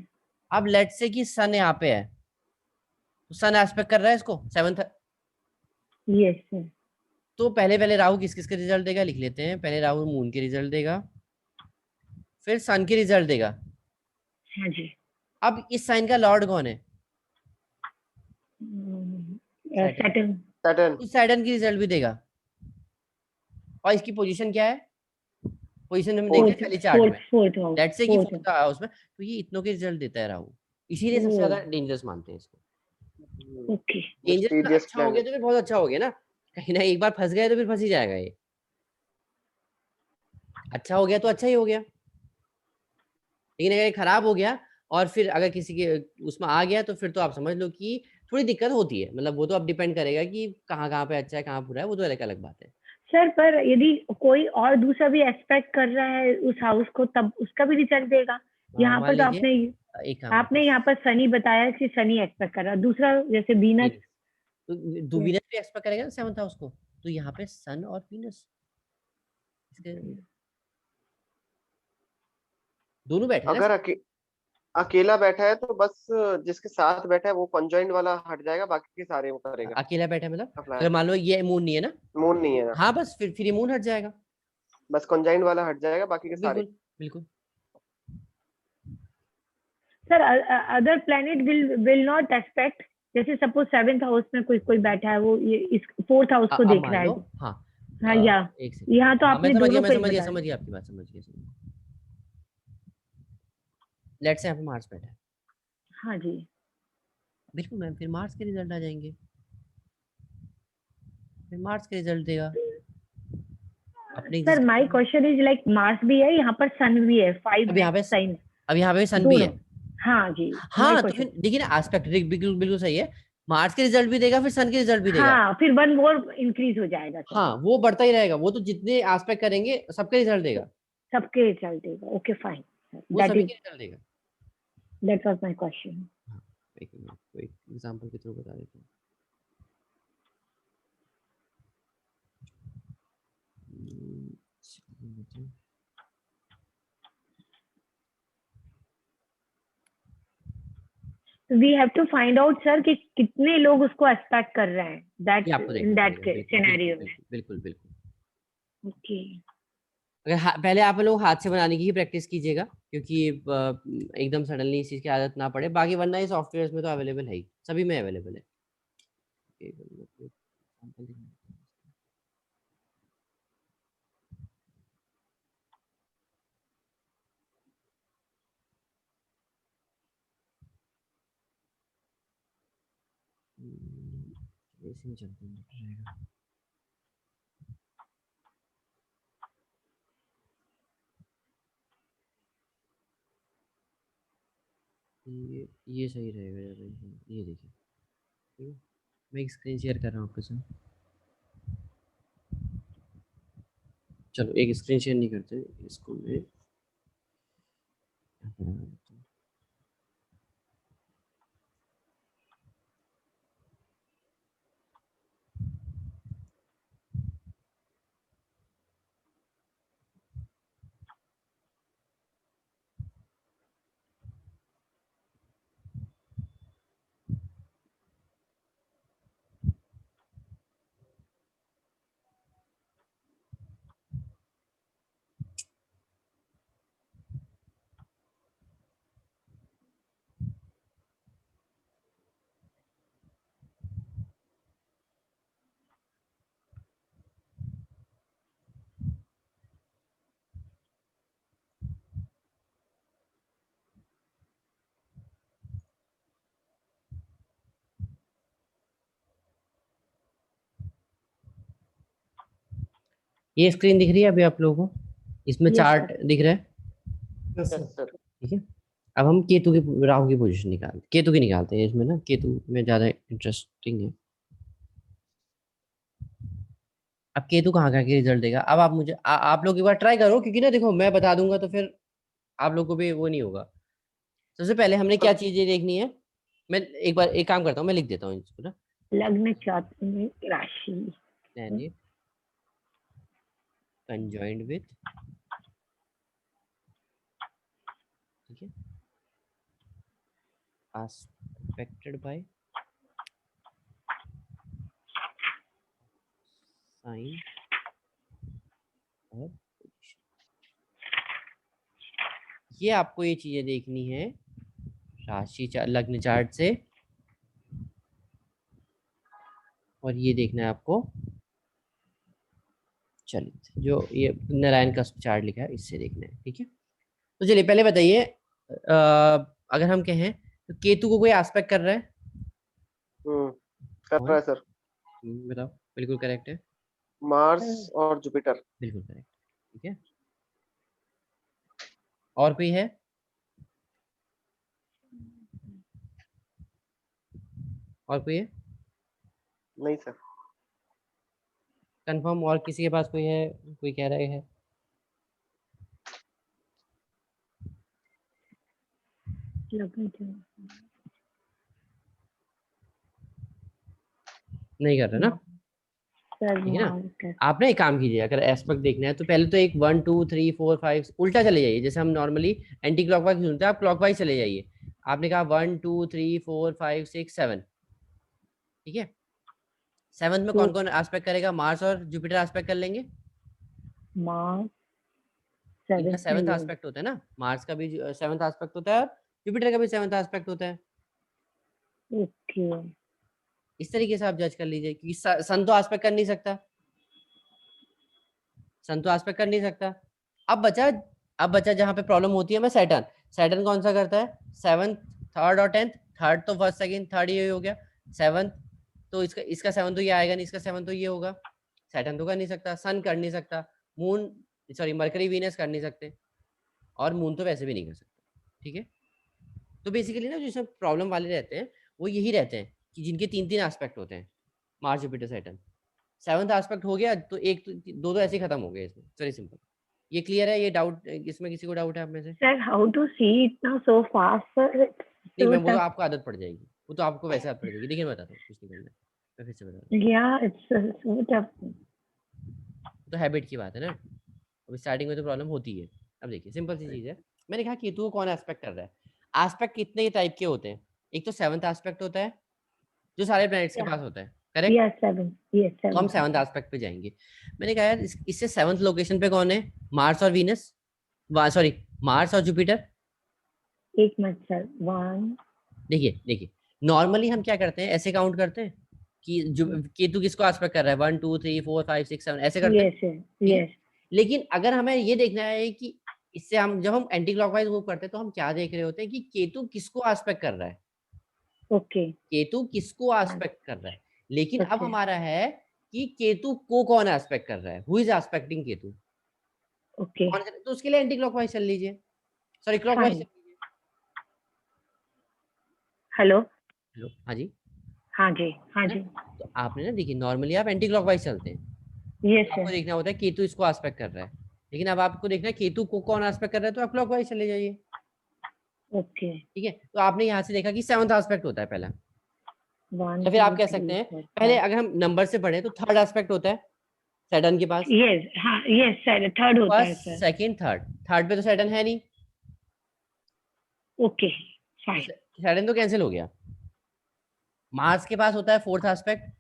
अब लेट्स से कि सन यहाँ पे है, तो सन एस्पेक्ट कर रहा है इसको 7th, Yes, sir. तो पहले पहले राहु किस किस के रिजल्ट देगा लिख लेते हैं। पहले राहु मून के रिजल्ट देगा, फिर सन के रिजल्ट देगा। हाँ जी. अब इस साइन का लॉर्ड कौन है, Saturn. सैटर्न। उस सैटर्न की रिजल्ट भी देगा, और इसकी पोजीशन क्या है, पोजीशन हमने देखी Fourth, पहले चार्ट में, fourth house. लेट्स से कि Fourth. फोर्थ हाउस में, तो ये इतनों के रिजल्ट देता है राहु, इसीलिए सबसे ज्यादा डेंजरस मानते हैं इसको। Okay. डेंजरस मतलब मिस्टीरियस अच्छा हो गया तो फिर बहुत अच्छा हो गया ना, कहीं ना एक बार फंस गए तो फिर फंस ही जाएगा ये, अच्छा हो गया तो अच्छा ही हो गया, लेकिन अगर ये खराब हो गया और फिर अगर किसी के उसमें आ गया तो फिर तो आप समझ लो कि थोड़ी दिक्कत होती है। मतलब वो तो अब डिपेंड करेगा कि कहाँ कहाँ पे अच्छा है कहाँ बुरा है, वो तो अलग अलग बात है। सर, पर यदि कोई और दूसरा भी एस्पेक्ट कर रहा है उस हाउस को, तब उसका भी रिजल्ट देगा। यहाँ मान पर तो लीजिए आपने एक काम आपने यहाँ पर शनि बताया कि शनि एक्सपेक्ट कर रहा, दूसरा जैसे वीनस, तो वीनस भी एक्सपेक्ट करेगा ना 7th हाउस को, तो यहाँ पे सन और वीनस दोनों बैठे हैं ना। अगर अकेला बैठा है तो बस जिसके साथ बैठा है वो कंजॉइंट वाला हट जाएगा, बाकी के सारे वो करेगा। अकेला बैठा है मतलब अप्लाई अगर मान लो ये मून नहीं है ना, मून नहीं है ना, हाँ बस फिर ये मून हट जाएगा। बस कंजॉइंट वाला हट जाएगा, बाकी के सारे। बिल्कुल बिल्कुल। Sir other planet will not expect, जैसे सपोज 7th हाउस में कोई बैठा है, वो ये इस 4th हाउस को अब देख मान रहा लो, है। हाँ हाँ या एक सेकंड, यहाँ तो हाँ मैं आपने समझ गया, दोनों मैं पे समझ गया, बताया। समझ गया आपकी बात, समझ गया। लेट से यहाँ पे मार्स बैठा है, हाँ जी। बिल्कुल मैम, फिर मार्स के रिजल्ट आ जाएंगे, फिर मार्स के रिजल्ट देगा अपने सर एग्जिस्टेंस माय में। क्वेश्चन इज लाइक मार्स भी है यहाँ पर, सन भी है, 5 अब है यहाँ पे साइन अब यहाँ पे सन भी दोनों। है। हाँ जी, माय हाँ तो क्वेश्चन। फिर देखिए ना, एस्पेक्ट बिल्कुल बिल्कुल सही है, मार्स के रिजल्ट भी देगा, फिर सन के रिजल्ट भी देगा। हाँ, फिर वन मोर इंक्रीज हो जाएगा सर। हाँ वो बढ़ता ही रहेगा, वो तो जितने एस्पेक्ट करेंगे सबके रिजल्ट देगा, सबके चल देगा। ओके फाइन, वो दैट सभी इज, के रिजल्ट देगा। That was my question. हाँ, एक मिनट आपको एक एग्जांपल के थ्रू बता देता हूँ। We have to find out sir कि कितने लोग उसको एक्सपेक्ट कर रहे हैं, दैट ये आपको इन देखना दैट पड़ेगा, बिल्कुल सिनेरियो बिल्कुल में। बिल्कुल बिल्कुल बिल्कुल। ओके। अगर पहले आप लोग हाथ से बनाने की ही प्रैक्टिस कीजिएगा, क्योंकि एकदम सडनली इस चीज़ की आदत ना पड़े, बाकी वरना ये सॉफ्टवेयर में तो अवेलेबल है ही, सभी में अवेलेबल है। ऐसे ही चलते रहेगा। ये सही रहेगा ज़्यादा, ये देखिए, ठीक है, मैं एक स्क्रीन शेयर कर रहा हूँ आपके साथ। चलो एक स्क्रीन शेयर नहीं करते इसको, मैं ये स्क्रीन दिख रही है अभी आप लोगों को, इसमें यस चार्ट सर। दिख रहा है, यस सर। ठीक है। अब हम केतु की, राहु की पोजीशन केतु की निकालते हैं, इसमें ना केतु में ज़्यादा इंटरेस्टिंग है। अब केतु कहाँ कहाँ के रिजल्ट देगा, अब आप मुझे आप लोग एक बार ट्राई करो, क्योंकि ना देखो मैं बता दूंगा तो फिर आप लोग को भी वो नहीं होगा। सबसे पहले हमने क्या चीजें देखनी है, मैं एक बार एक काम करता हूँ, मैं लिख देता हूँ इसको ना, लग्न चार्ट में राशि प्लैनेट कंजॉइंड विथ, ठीक है, aspected by sign और position। ये आपको ये चीजें देखनी है राशि लग्न चार्ट से, और ये देखना है आपको चलित, जो ये नारायण का चार्ट लिखा है इससे देखना है, ठीक है। तो चलिए पहले बताइए, अगर हम कहें तो केतु को कोई एस्पेक्ट कर रहा है, कर रहा है सर। बताओ, बिल्कुल करेक्ट है, मार्स और जुपिटर। बिल्कुल करेक्ट, ठीक है। और कोई है, और कोई है, नहीं सर। कंफर्म, और किसी के पास कोई है, कोई कह रहे हैं? नहीं कर रहे ना, ठीक है ना। आपने एक काम कीजिए, अगर एस्पेक्ट देखना है तो पहले तो एक 1 2 3 4 5 उल्टा चले जाइए, जैसे हम नॉर्मली एंटी क्लॉकवाइज सुनते हैं, आप क्लॉकवाइज चले जाइए। आपने कहा 1 2 3 4 5 6 7, ठीक है। 7 में कौन कौन एस्पेक्ट करेगा? मार्स और जुपिटर एस्पेक्ट कर लेंगे। मार्स इनका 7th एस्पेक्ट होता है ना, मार्स का भी 7th एस्पेक्ट होता है और जुपिटर का भी 7th एस्पेक्ट होता है। ओके, इस तरीके से आप जज कर लीजिए, क्योंकि सन तो एस्पेक्ट कर नहीं सकता, सन तो एस्पेक्ट कर नहीं सकता। अब बचा जहां पे प्रॉब्लम होती है हमें सैटर्न। सैटर्न कौन सा करता है? 7th 3rd और 10th। थर्ड तो फर्स्ट सेकंड थर्ड ये हो गया। 7th तो इसका 7th तो ये आएगा नहीं, इसका 7th तो ये होगा। सैटर्न तो कर नहीं सकता, सन कर नहीं सकता, मून सॉरी मरकरी वीनस कर नहीं सकते, और मून तो वैसे भी नहीं कर सकता, ठीक है। तो बेसिकली ना जो सब प्रॉब्लम वाले रहते हैं वो यही रहते हैं कि जिनके 3 एस्पेक्ट होते हैं, Mars Jupiter Saturn. 7th aspect हो गया तो एक दो ऐसे ही खत्म हो गए इसमें, वेरी सिंपल। ये क्लियर है? ये डाउट इसमें किसी को डाउट है आप में से? Sir how to see it now so fast sir? नहीं मैम, वो तो आपको आदत पड़ जाएगी, वो तो आपको वैसे आदत पड़ जाएगी। देखिए मैं बताता हूँ, कुछ नहीं करना है, मैं फिर से बता रहा हूँ। या इट्स सो टफ। तो हैबिट की बात है ना, अभी स्टार्टिंग में तो प्रॉब्लम होती है। अब देखिए सिंपल सी चीज है, मैंने कहा केतु को कौन एस्पेक्ट कर रहा है। एस्पेक्ट कितने टाइप के होते हैं? एक तो 7th एस्पेक्ट होता है जो सारे प्लैनेट्स के पास होता है, करेक्ट। Yes 7, yes 7। तो हम 7th एस्पेक्ट पे जाएंगे। मैंने कहा यार इससे 7th लोकेशन पे कौन है? मार्स और वीनस, सॉरी मार्स और जुपिटर। एक मिनट सर, 1। देखिए नॉर्मली हम क्या करते हैं, ऐसे काउंट करते हैं कि जो केतु किसको एस्पेक्ट कर रहा है, 1 2 3 4 5 6 7 ऐसे करते हैं, यस ठीक है? यस। लेकिन अगर हमें ये देखना है कि इससे हम जब हम एंटी क्लॉकवाइज मूव करते हैं तो हम क्या देख रहे होते हैं कि केतु किसको एस्पेक्ट कर रहा है, ओके केतु किसको एस्पेक्ट कर रहा है। लेकिन अब Okay. हमारा है कि केतु को कौन एस्पेक्ट कर रहा है, who is expecting Ketu, okay कौन कर, तो उसके लिए एंटी क्लॉकवाइज चल लीजिए, सॉरी क्लॉकवाइज चल फाइन। लीजिए। हेलो, हेलो, हाँ जी, हाँ जी, हाँ है जी, ना? तो आपने ना देखिए नॉर्मली आप एंटी क्लॉकवाइज चलते हैं, यस आपको सर। देखना होता है केतु इसको एस्पेक्ट कर रहा है। लेकिन अब आपको देखना है केतु को कौन एस्पेक्ट कर रहा है, तो आप क्लॉकवाइज चले जाइए, ओके, ठीक है। तो आपने यहाँ से देखा कि 7th एस्पेक्ट होता है पहला, 1 या फिर 2 आप कह सकते 3 हैं 4 पहले 5। अगर हम नंबर से पढ़े तो 3rd एस्पेक्ट होता है सैटर्न के पास। यस, हाँ यस सर, 3rd होता है first sir. Second third, third पे तो सैटर्न है नहीं, ओके तो फाइन। सैटर्न तो कैंसिल हो गया। मार्स के पास होता है 4th एस्पेक्ट,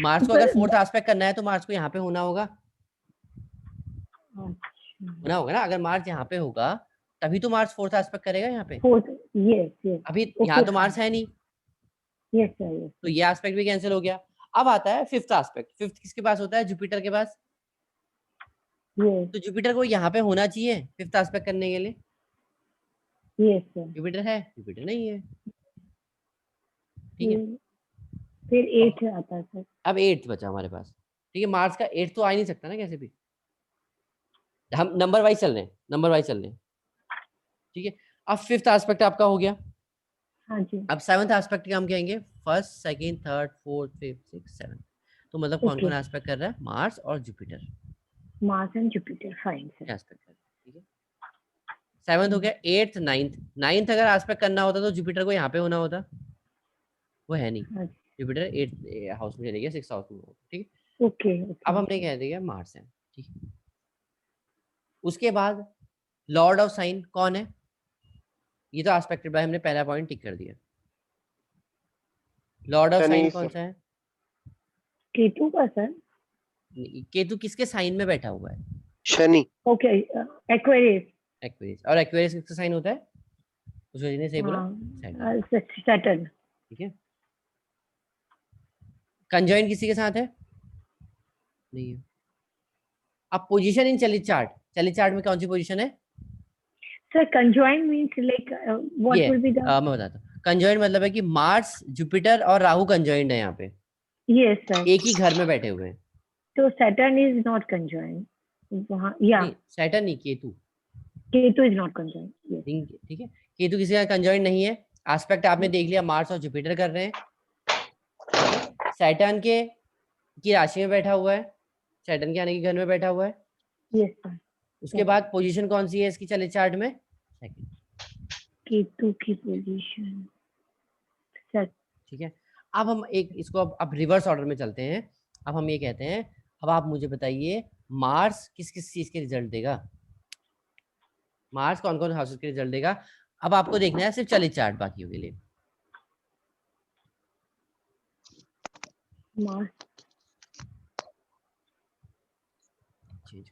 मार्स को अगर पर 4th एस्पेक्ट करना है तो मार्स को यहाँ पे होना होगा, होना होगा ना। अगर मार्स यहाँ पे होगा तभी तो मार्स 4th एस्पेक्ट करेगा यहाँ पे, 4th, यस यस। अभी यहाँ ओके तो मार्स है नहीं, यस सर, यस तो ये एस्पेक्ट भी कैंसिल हो गया। अब आता है 5th एस्पेक्ट। 5th किसके पास होता है? जुपिटर के पास। यस तो जुपिटर को यहाँ पे होना चाहिए 5th एस्पेक्ट करने के लिए, यस सर। जुपिटर है? जुपिटर नहीं है, ठीक है। फिर 8 आता है सर। अब 8th बचा हमारे पास, ठीक है। मार्स का 8th तो आ ही नहीं सकता ना कैसे भी, हम नंबर वाइज चल रहे हैं, नंबर वाइज चल रहे हैं, ठीक है। अब 5th एस्पेक्ट आपका हो गया। हाँ जी, अब 7th एस्पेक्ट का हम कहेंगे first second third fourth fifth six seven. तो मतलब कौन ओके। कौन एस्पेक्ट कर रहा है? मार्स और Jupiter Mars and Jupiter, fine sir. Aspect कर रहे हैं, ठीक है। 7th हो गया। 8th 9th अगर एस्पेक्ट करना होता तो जुपिटर को यहाँ पे होना होता, वो है नहीं, हाँ जी, जुपिटर 8th हाउस में चले गया, 6th हाउस में होगा, ठीक है। ओके अब ओके। हमने कह दिया मार्स है, ठीक है। उसके बाद लॉर्ड ऑफ साइन कौन है? ये तो एस्पेक्टेड बाय, हमने पहला पॉइंट टिक कर दिया। लॉर्ड ऑफ साइन शनि कौन सर। सा है? केतु का सर? केतु किसके साइन में बैठा हुआ है? शनि। Okay, Aquarius. एक्वेरियस। और एक्वेरियस किसका साइन होता है? उस वजह ने सही बोला, हाँ, सैटर्न, सैटर्न। ठीक है। कंजॉइंट किसी के साथ है? नहीं है। अब पोजीशन इन चलित चार्ट, चलित चार्ट में कौन सी पोजीशन है? Sir conjoint means like what ये विल बी द? मैं बताता हूँ। कंजॉइंट मतलब है कि मार्स जुपिटर और राहु कंजॉइंट है यहाँ पे, यस सर। एक ही घर में बैठे हुए हैं। तो सैटर्न इज नॉट कंजॉइंट वहाँ, या नहीं सैटर्न नहीं, Ketu, Ketu is not conjoint, yes. ठीक है। केतु किसी का कंजॉइंट नहीं है। एस्पेक्ट आपने देख लिया, मार्स और जुपिटर कर रहे हैं, ठीक है। सैटर्न के की राशि में बैठा हुआ है, सैटर्न के आने के घर में बैठा हुआ है। Yes sir. उसके बाद पोजीशन कौन सी है इसकी चलित चार्ट में? सेकंड, केतु की पोजीशन सर। ठीक है, अब हम एक इसको अब रिवर्स ऑर्डर में चलते हैं। अब हम ये कहते हैं, अब आप मुझे बताइए मार्स किस किस चीज के रिजल्ट देगा, मार्स कौन कौन हाउसेस के रिजल्ट देगा। अब आपको देखना है सिर्फ चलित चार्ट, बाकियों के लिए मार्स चेंज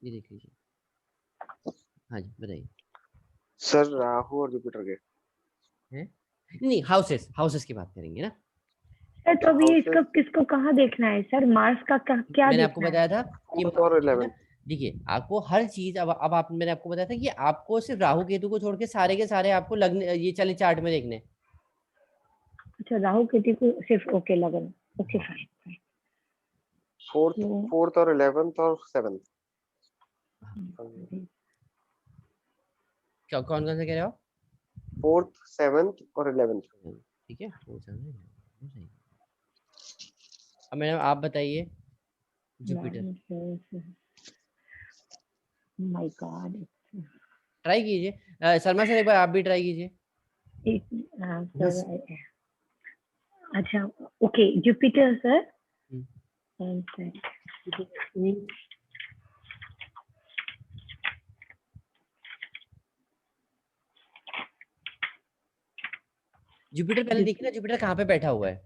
ये देख लीजिए। हाँ जी बताइए। सर राहु और जुपिटर के हैं नहीं, हाउसेस हाउसेस की बात करेंगे ना। सर, तो अभी Houses- इसका किसको कहाँ देखना है सर? मार्स का क्या मैंने आपको देखना बताया था कि Fourth और 11th। देखिए आपको हर चीज, अब आप मैंने आपको बताया था कि आपको सिर्फ राहु केतु को छोड़ के सारे के सारे आपको लगने ये चलित चार्ट में देखने। अच्छा, राहु केतु को सिर्फ, ओके लगन, ओके फाइन। फोर्थ और 11th और 7th। क्या कौन कौन से कह रहे हो? 4th 7th और 11th। ठीक है, वो सही। अब मैडम आप बताइए जुपिटर। माय गॉड, ट्राई कीजिए शर्मा सर, एक बार आप भी ट्राई कीजिए। सर। अच्छा, ओके, जुपिटर सर। जुपिटर पहले देखिए ना, जुपिटर कहाँ पे बैठा हुआ है?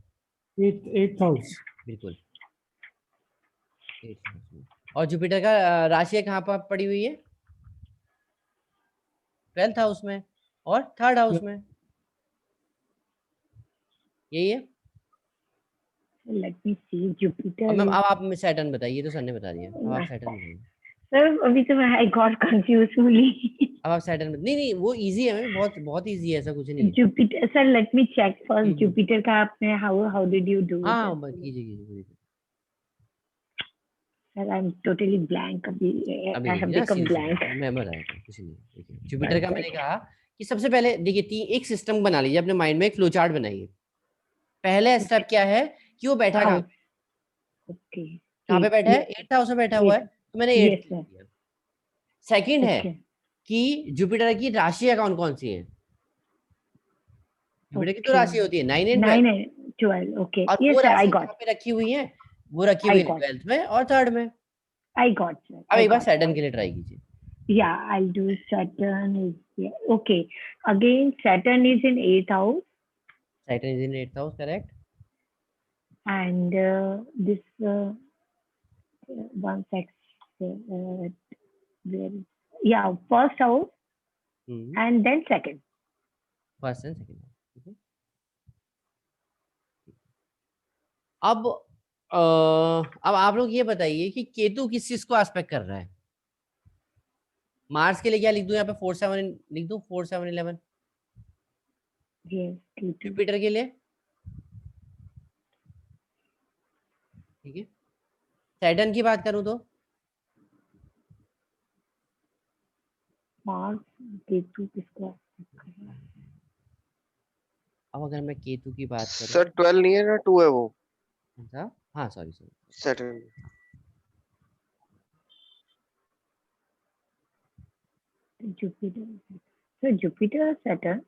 8th house. बिल्कुल 8th हाउस में। और जुपिटर का राशि कहाँ पर पड़ी हुई है? 12th हाउस में और 3rd हाउस में, यही है। लेट मी सी जुपिटर। अब मैम अब आप सैटर्न बताइए, तो सर ने बता दिया, अब आप सैटर्न बताइए। सर अभी तो मैं आई गॉट कंफ्यूज फुली। अब आप सैटर्न नहीं नहीं वो इजी है मैम, बहुत बहुत इजी है, ऐसा कुछ नहीं है। Jupiter sir, let me check first. Jupiter का आपने हाउ डिड यू डू? हाँ कीजिए। Sir I am totally blank, अभी आई हैव बिकम ब्लैंक। मैं बताया था कुछ नहीं। देखिए जुपिटर का मैंने कहा कि सबसे पहले देखिए एक सिस्टम बना लीजिए अपने माइंड में, एक फ्लो चार्ट बनाइए। पहला स्टेप क्या है कि वो बैठा कहाँ, ओके, कहाँ पे बैठा है? 8th हाउस में बैठा हुआ है, तो मैंने 8 किया। सेकंड है कि जुपिटर की राशियां कौन कौन सी हैं। जुपिटर की तो राशि होती है 9 एंड 12। ओके, और यस वो सर, आई राशि गॉट। कहाँ पे रखी हुई है? वो रखी हुई है 12th में और 3rd में। I got sir. अब एक बार सैटर्न के लिए ट्राई कीजिए। Yeah, I'll do Saturn is, yeah. Okay. Again, Saturn is in 8th house. Saturn is in 8th house, correct. And this one sec. Yeah, first house and then second. First and second. Okay. अब आप लोग ये बताइए कि केतु किस चीज को aspect कर रहा है? मार्स के लिए क्या लिख दूं यहाँ पे? 4 7 लिख दूं, 4 7 11। जुपिटर के लिए ठीक है। सैटर्न की बात करूं तो मार्स केतु किसको? अब अगर मैं केतु की बात करूं, सर 12 नहीं है ना, 2 है वो। अच्छा हाँ sorry Saturn. Jupiter sir, Jupiter और सैटर्न।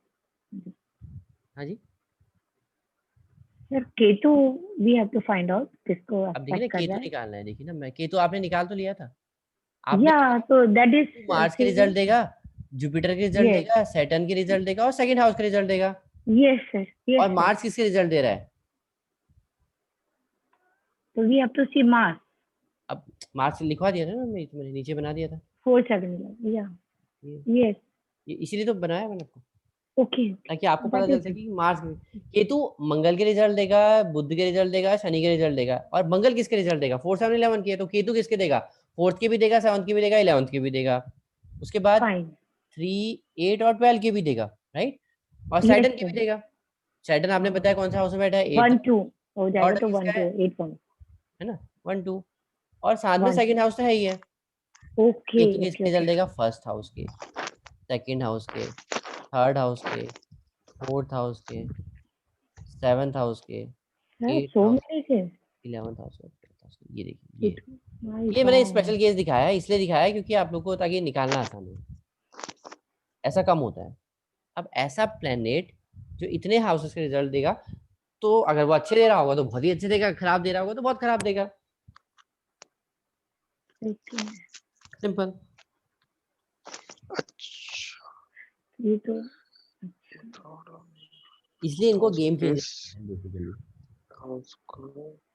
हाँ जी sir Ketu we have to find out किसको अब देखिए ना, एस्पेक्ट कर केतु रहा है। निकालना है। देखिए ना, मैं केतु आपने निकाल तो लिया था आपने, या तो दैट इज मार्स के रिजल्ट देगा, जुपिटर के रिजल्ट देगा, सैटर्न के रिजल्ट देगा और सेकंड हाउस के रिजल्ट देगा। Yes sir. और मार्स किसके रिजल्ट दे रहा है? तो we have to see Mars. अब मार्क्स लिखवा दिया था ना, मैंने नीचे बना दिया था 4 7 या यस, इसीलिए तो बनाया मैंने आपको, ओके, ताकि आपको पता चल सके कि मार्क्स केतु मंगल के रिजल्ट देगा, बुध के रिजल्ट देगा, शनि के रिजल्ट देगा। और मंगल किसके रिजल्ट देगा? 4 7 11 के। तो केतु किसके देगा? 4th के भी देगा, 7th के भी देगा, 11th के भी देगा। उसके बाद 3 8 और 12 के भी देगा, राइट। और सैटर्न के भी देगा। सैटर्न आपने बताया कौन सा हाउस में बैठा है? 1 2 हो जाएगा, तो 1 2 8 1 है ना, 1 2 और साथ में सेकंड हाउस तो है ही है। ओके, केतु किसके रिजल्ट देगा? फर्स्ट हाउस के, सेकंड हाउस के, थर्ड हाउस के, 4th हाउस के, 7th हाउस के, 8th हाउस के, 11th हाउस के। ये देखिए, ये मैंने स्पेशल केस दिखाया है, इसलिए दिखाया है क्योंकि आप लोग को ताकि निकालना आसान हो, ऐसा कम होता है। अब ऐसा प्लेनेट जो इतने हाउसेस के रिजल्ट देगा, तो अगर वो अच्छे दे रहा होगा तो बहुत ही अच्छे देगा, खराब दे रहा होगा तो बहुत खराब देगा। सिंपल। ये तो इसलिए इनको game changer basically.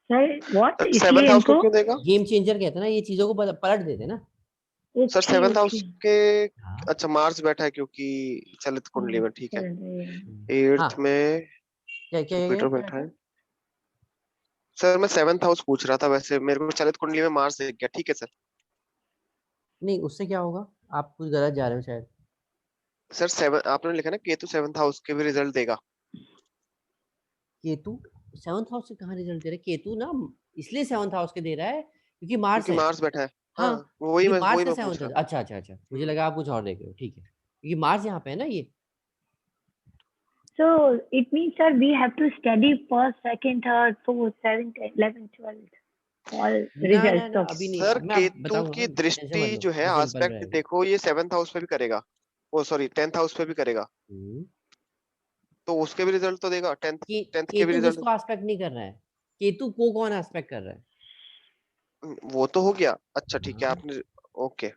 Sir what, seventh इसलिए हाउस को इनको क्यों देगा? गेम चेंजर कहते हैं ना, ये चीजों को पलट देते हैं ना। सर सेवंथ हाउस के हाँ। अच्छा मार्स बैठा है क्योंकि चलित कुंडली में, ठीक है। हाँ। 8th में क्या क्या जुपिटर बैठा है। सर मैं 7th हाउस पूछ रहा था, वैसे मेरे को चलित कुंडली में मार्स दिख गया, ठीक है सर। नहीं, उससे क्या होगा, आप कुछ गलत जा रहे हो शायद। सर 7 आपने लिखा ना केतु 7th हाउस के भी रिजल्ट देगा। केतु 7th हाउस से कहाँ रिजल्ट दे रहा है? केतु ना इसलिए 7th हाउस के दे रहा है क्योंकि मार्स क्योंकि है। मार्स बैठा है। हाँ, हाँ वही क्योंकि मार्स वही का मैं 7th पूछ हाउस। रहा था। अच्छा अच्छा अच्छा, मुझे लगा आप कुछ और देख रहे हो, ठीक है, क्योंकि मार्स यहाँ पे है ना ये। So it means sir we have to study first, second, third, fourth, 7th, 11th, 12th all ना ना results ना, of अभी नहीं, सर अब मैं आप केतु बताऊंगा की ना, टेंशन दृष्टि मत लो, जो है ये सिंपल आस्पेक्ट रहेगा। देखो, ये 7th हाउस पे भी करेगा, ओ सॉरी 10th हाउस पे भी करेगा, तो उसके भी रिजल्ट तो देगा। 10th के भी केतु रिजल्ट। किसको एस्पेक्ट नहीं कर रहा है? केतु को कौन एस्पेक्ट कर रहा है? वो तो हो गया, अच्छा ठीक है हाँ, आपने। ओके।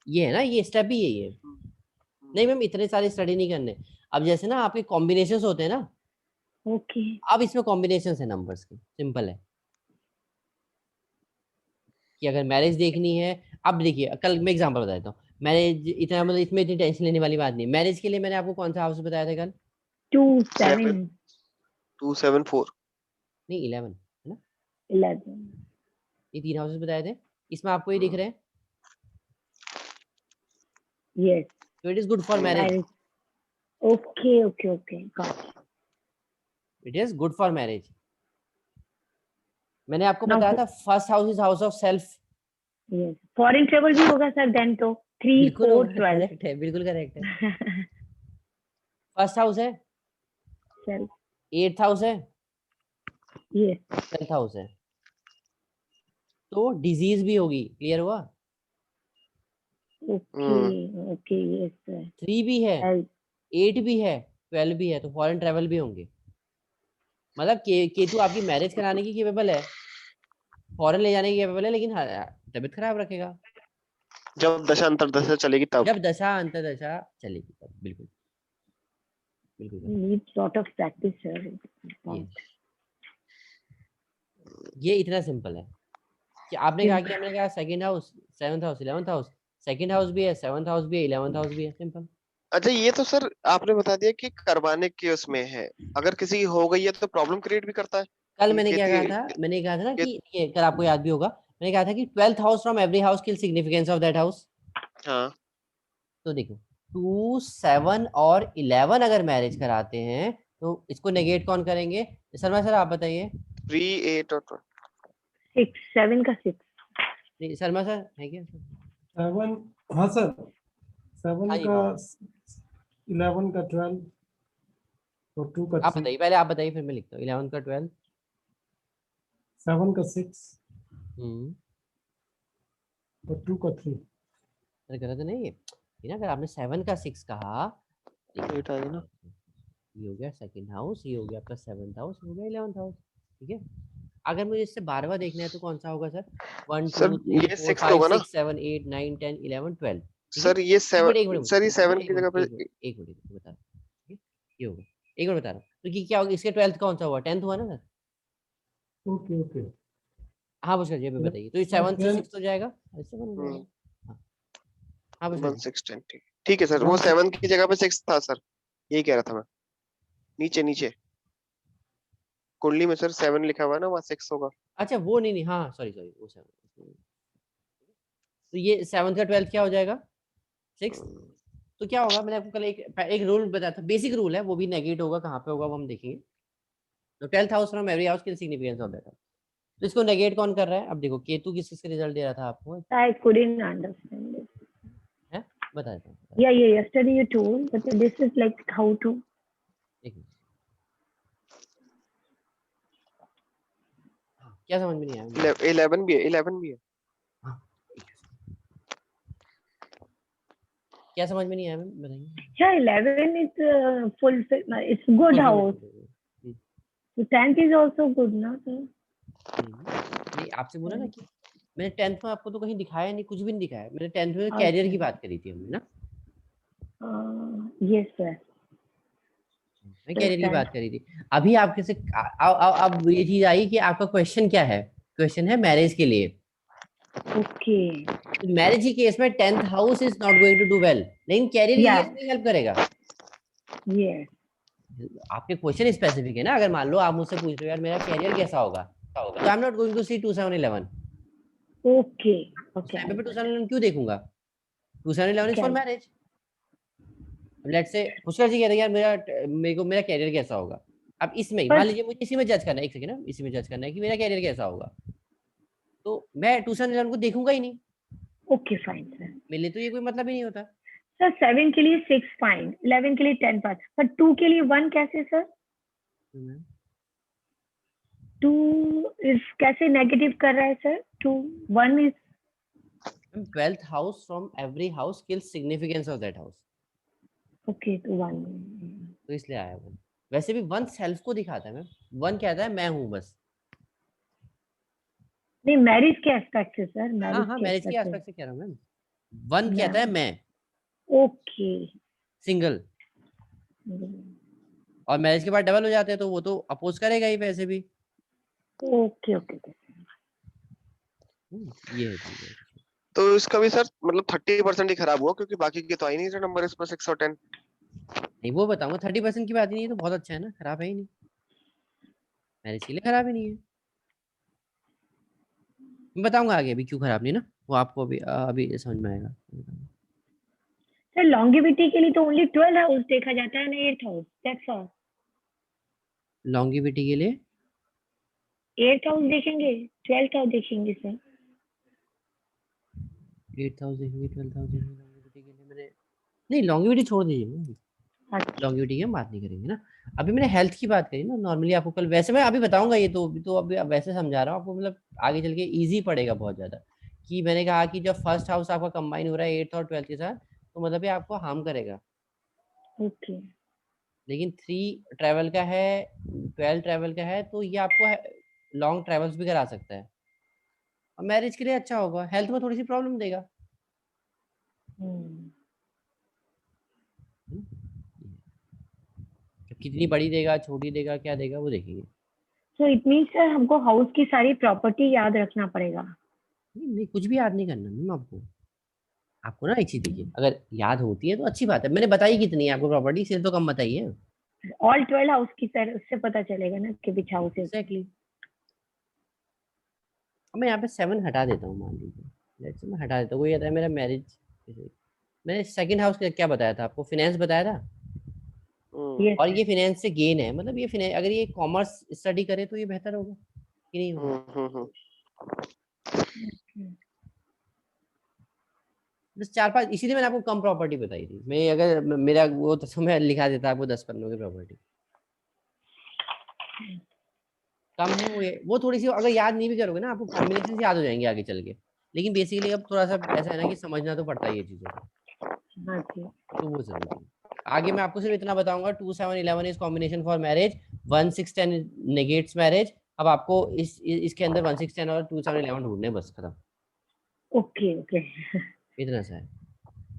ये है ना, ये स्टेप ही यही है। नहीं मैम, इतने सारे स्टडी नहीं करने। अब जैसे ना आपके कॉम्बिनेशंस होते हैं ना, okay अब इसमें कॉम्बिनेशंस है नंबर्स के, सिंपल है कि अगर मैरिज देखनी है। अब देखिए, कल मैं एग्जांपल बता देता हूँ। मैरिज इतना, मतलब इसमें इतनी टेंशन लेने वाली बात नहीं। मैरिज के लिए मैंने आपको कौन सा हाउस बताया था कल? 2 7 7 2 7 4। नहीं, 11 है ना, 11 ये 3 हाउसेस बताए थे। इसमें आपको ये दिख रहे हैं, yes तो it is good for marriage. marriage okay got it. It is good for marriage. मैंने आपको Now बताया था first house is house of self. yes foreign travel भी होगा सर then तो 3 बिल्कुल 4 होगा, 12 करेक्ट है, बिल्कुल करेक्ट है। फर्स्ट हाउस है, self 8th हाउस है, yes 10th हाउस है, तो डिजीज भी होगी। क्लियर हुआ? okay yes sir 3 भी है, health 8 भी है, 12 भी है, तो फॉरेन ट्रेवल भी होंगे। मतलब केतु आपकी मैरिज कराने की केपेबल है, फॉरेन ले जाने की केपेबल है, लेकिन तबीयत खराब रखेगा जब दशा अंतर्दशा चलेगी तब। जब दशा अंतर्दशा चलेगी तब। बिल्कुल बिल्कुल correct। need lot of practice sir ये इतना सिंपल है कि आपने कहा कि हमने कहा second house, 7th house, 11th house, second house भी है, 7th हाउस भी है, 11th हाउस भी है, सिंपल। अच्छा ये तो सर आपने बता दिया कि करवाने के उसमें है, अगर किसी की हो गई है तो प्रॉब्लम क्रिएट भी करता है। कल ये मैंने क्या कहा था? मैंने कहा था ना कि ये कल आपको याद भी होगा, मैंने कहा था कि 12th house from every house kill significance of that house. हाँ। तो देखो, 2 7 और 11 अगर मैरिज कराते हैं तो इसको नेगेट कौन करेंगे? शर्मा सर आप बताइए। 3 8 और 6 7 का 6 नहीं, शर्मा सर है क्या? 7 हाँ सर, 7 हाँ जी, का 11 का 12 और 2 का आप 3, बताइए, पहले आप बताइए फिर मैं लिखता हूँ। 11 का 12। 7 का 6 हम्म, और 2 का 3। अरे गलत नहीं है ये ना, अगर आपने 7 का 6 कहा, देखिए 8 आएगा ना। ये हो गया सेकंड हाउस, ये हो गया आपका 7th हाउस, हो गया 11th हाउस, ठीक है। अगर मुझे इससे बार-बार देखना है तो कौन सा होगा सर? 1 सर 2 3 ये 4 6 5 होगा ना 6 7 8 9 10 11 12, ठीक है। सर, ये एक मिनट सर ये बता रहा 7 हूँ, की जगह पे। एक मिनट बता रहा हूँ, ठीक है? ये होगा, एक मिनट बता रहा हूँ। तो कि क्या होगा, इसके 12th कौन सा हुआ? 10th हुआ ना सर? Okay okay. हाँ पुष्कर जी अभी बताइए, तो 7 से 6 हो जाएगा, ऐसे बन हम्म जाएगा। हाँ हाँ पुष्कर 1 जी। 6 10 ठीक है सर, वो 1 6। 7 की जगह पे 6 था सर, यही कह रहा था मैं। नीचे नीचे कुंडली में सर 7 लिखा हुआ है ना, वहाँ 6 होगा। अच्छा वो नहीं नहीं, हाँ सॉरी सॉरी, वो 7। तो ये 7th का 12th क्या हो जाएगा? 6। तो क्या होगा, मैंने आपको कल एक रूल बताया था, बेसिक रूल है, वो भी नेगेट होगा, कहाँ पे होगा वो हम देखेंगे। तो 12th house from every house की सिग्निफिकेंस ऑफ दैट। तो इसको नेगेट कौन कर रहा है? अब देखो, केतु किस किसके रिजल्ट दे रहा था आपको, I couldn't understand it. है बता देता हूँ, Yeah, yesterday you told, but this is like how to. एक मिनट। हाँ, क्या समझ में नहीं आया? 11 भी है, 11 भी है। हाँ, क्या समझ में नहीं आया मैम, बताइए। Yeah, 11 is fulfill. It's good house. So 10th is also good, ना sir? नहीं, आपसे बोला ना कि मैंने 10th में आपको तो कहीं दिखाया नहीं, कुछ भी नहीं दिखाया। मैंने 10th में अच्छा। कैरियर की बात करी थी हमने ना। Yes sir. मैं कैरियर की बात करी थी। अभी आपके से अब ये चीज आई कि आपका क्वेश्चन क्या है? क्वेश्चन है मैरिज के लिए। Okay. मैरिज के केस में 10th house is not going to do well, लेकिन कैरियर के Yeah. केस में हेल्प करेगा। Yes. आपके क्वेश्चन स्पेसिफिक है ना। अगर मान लो आप मुझसे पूछ रहे हो यार मेरा कैरियर कैसा होगा, तो I am not going to see 2711। Okay. उस Okay. टाइम पे 2711 क्यों देखूंगा? 2711 is for Okay. Marriage. Let's say Pushkar जी कह रहे हैं यार मेरे को मेरा कैरियर कैसा होगा। अब इसमें मान But लीजिए मुझे इसी में जज करना है, एक सेकंड ना, इसी में जज करना है कि मेरा कैरियर कैसा होगा, तो मैं 2711 को देखूंगा ही नहीं। okay, fine sir. मेरे लिए तो ये कोई मतलब ही नहीं होता। सर 7 के लिए 6 फाइन, 11 के लिए 10 पास, पर 2 के लिए 1 कैसे सर? 2 इस कैसे नेगेटिव कर रहा है sir? 2 1 is 12th house from every house kills significance of that house. Okay तो 1 तो इसलिए आया वो। वैसे भी 1 सेल्फ को दिखाता है मैम। 1 कहता है मैं हूं बस। नहीं मैरिज के एस्पेक्ट से सर, हाँ मैरिज हाँ, के मैरिज के एस्पेक्ट से। एस्पेक्ट से कह रहा हूँ मैम। 1 कहता है मैं ओके सिंगल, और मैरिज के बाद डबल हो जाते हैं तो वो तो अपोज करेगा ही वैसे भी। Okay okay. ये है चीज है। तो इसका भी सर मतलब 30% ही खराब हुआ, क्योंकि बाकी के तो आई नहीं नंबर इसमें 6 और 10। नहीं वो बताऊंगा, 30% की बात ही नहीं है तो बहुत अच्छा है ना, खराब है ही नहीं। मैरिज के लिए खराब ही नहीं है। मैं बताऊंगा आगे अभी क्यों खराब नहीं ना, वो आपको अभी समझ में आएगा। सर लॉन्गेविटी के लिए तो ओनली 12 हाउस देखा जाता है ना, 8th house, that's all. Longevity के लिए 8th हाउस देखेंगे, 12th हाउस देखेंगे सर। 8th हाउस देखेंगे, 12th हाउस देखेंगे। लॉन्गेविटी के लिए मैंने नहीं, लॉन्गेविटी छोड़ दीजिए, अच्छा लॉन्गेविटी की हम बात नहीं करेंगे ना। अभी मैंने हेल्थ की बात करी ना। नॉर्मली आपको कल, वैसे मैं अभी बताऊंगा ये तो अभी वैसे समझा रहा हूँ आपको, मतलब आगे चल के इजी पड़ेगा बहुत ज्यादा। कि मैंने कहा कि जब फर्स्ट हाउस आपका कंबाइन हो रहा है 8th और 12th के साथ, तो मतलब ये आपको हार्म करेगा। ओके। लेकिन 3 ट्रैवल का है, 12 ट्रैवल का है, तो ये आपको लॉन्ग ट्रैवल्स भी करा सकता है। और मैरिज के लिए अच्छा होगा, हेल्थ में थोड़ी सी प्रॉब्लम देगा। कितनी बड़ी देगा, छोटी देगा, क्या देगा, वो देखेंगे। सो इट मीन्स सर हमको हाउस की सारी प्रॉपर्टी याद रखना पड़ेगा। नहीं कुछ भी याद नहीं करना मैम आपको। आपको ना एक चीज देखिए, अगर याद होती है तो अच्छी बात है। मैंने बताई कितनी है आपको प्रॉपर्टी, सिर्फ तो कम बताइए। ऑल 12 हाउस की सर, उससे पता चलेगा ना कि विच हाउस है। एग्जैक्टली। अब मैं यहाँ पे 7 हटा देता हूँ, मान लीजिए लेट्स से मैं हटा देता हूँ। कोई कहता है मेरा मैरिज, मैंने सेकंड हाउस का क्या बताया था आपको, फाइनेंस बताया था। यस और ये फाइनेंस से गेन है, मतलब ये फाइनेंस अगर ये कॉमर्स स्टडी करे तो ये बेहतर होगा कि नहीं होगा। बस 4-5, इसीलिए मैंने आपको कम प्रॉपर्टी बताई थी। मैं अगर मेरा वो तो मैं लिखा देता आपको 10 पन्नों की प्रॉपर्टी। कम है वो थोड़ी सी, अगर याद नहीं भी करोगे ना आपको कॉम्बिनेशन याद हो जाएंगे आगे चल के। लेकिन बेसिकली अब थोड़ा सा ऐसा है ना कि समझना तो पड़ता है ये चीजों को, हाँ जी। तो वो जरूरी है। आगे मैं आपको सिर्फ इतना बताऊंगा, 2-7-11 is combination for marriage, 1-6-10 negates marriage. अब आपको इसके अंदर 1-6-10 और 2-7-11 ढूंढने, बस खत्म। Okay okay. इतना सा है।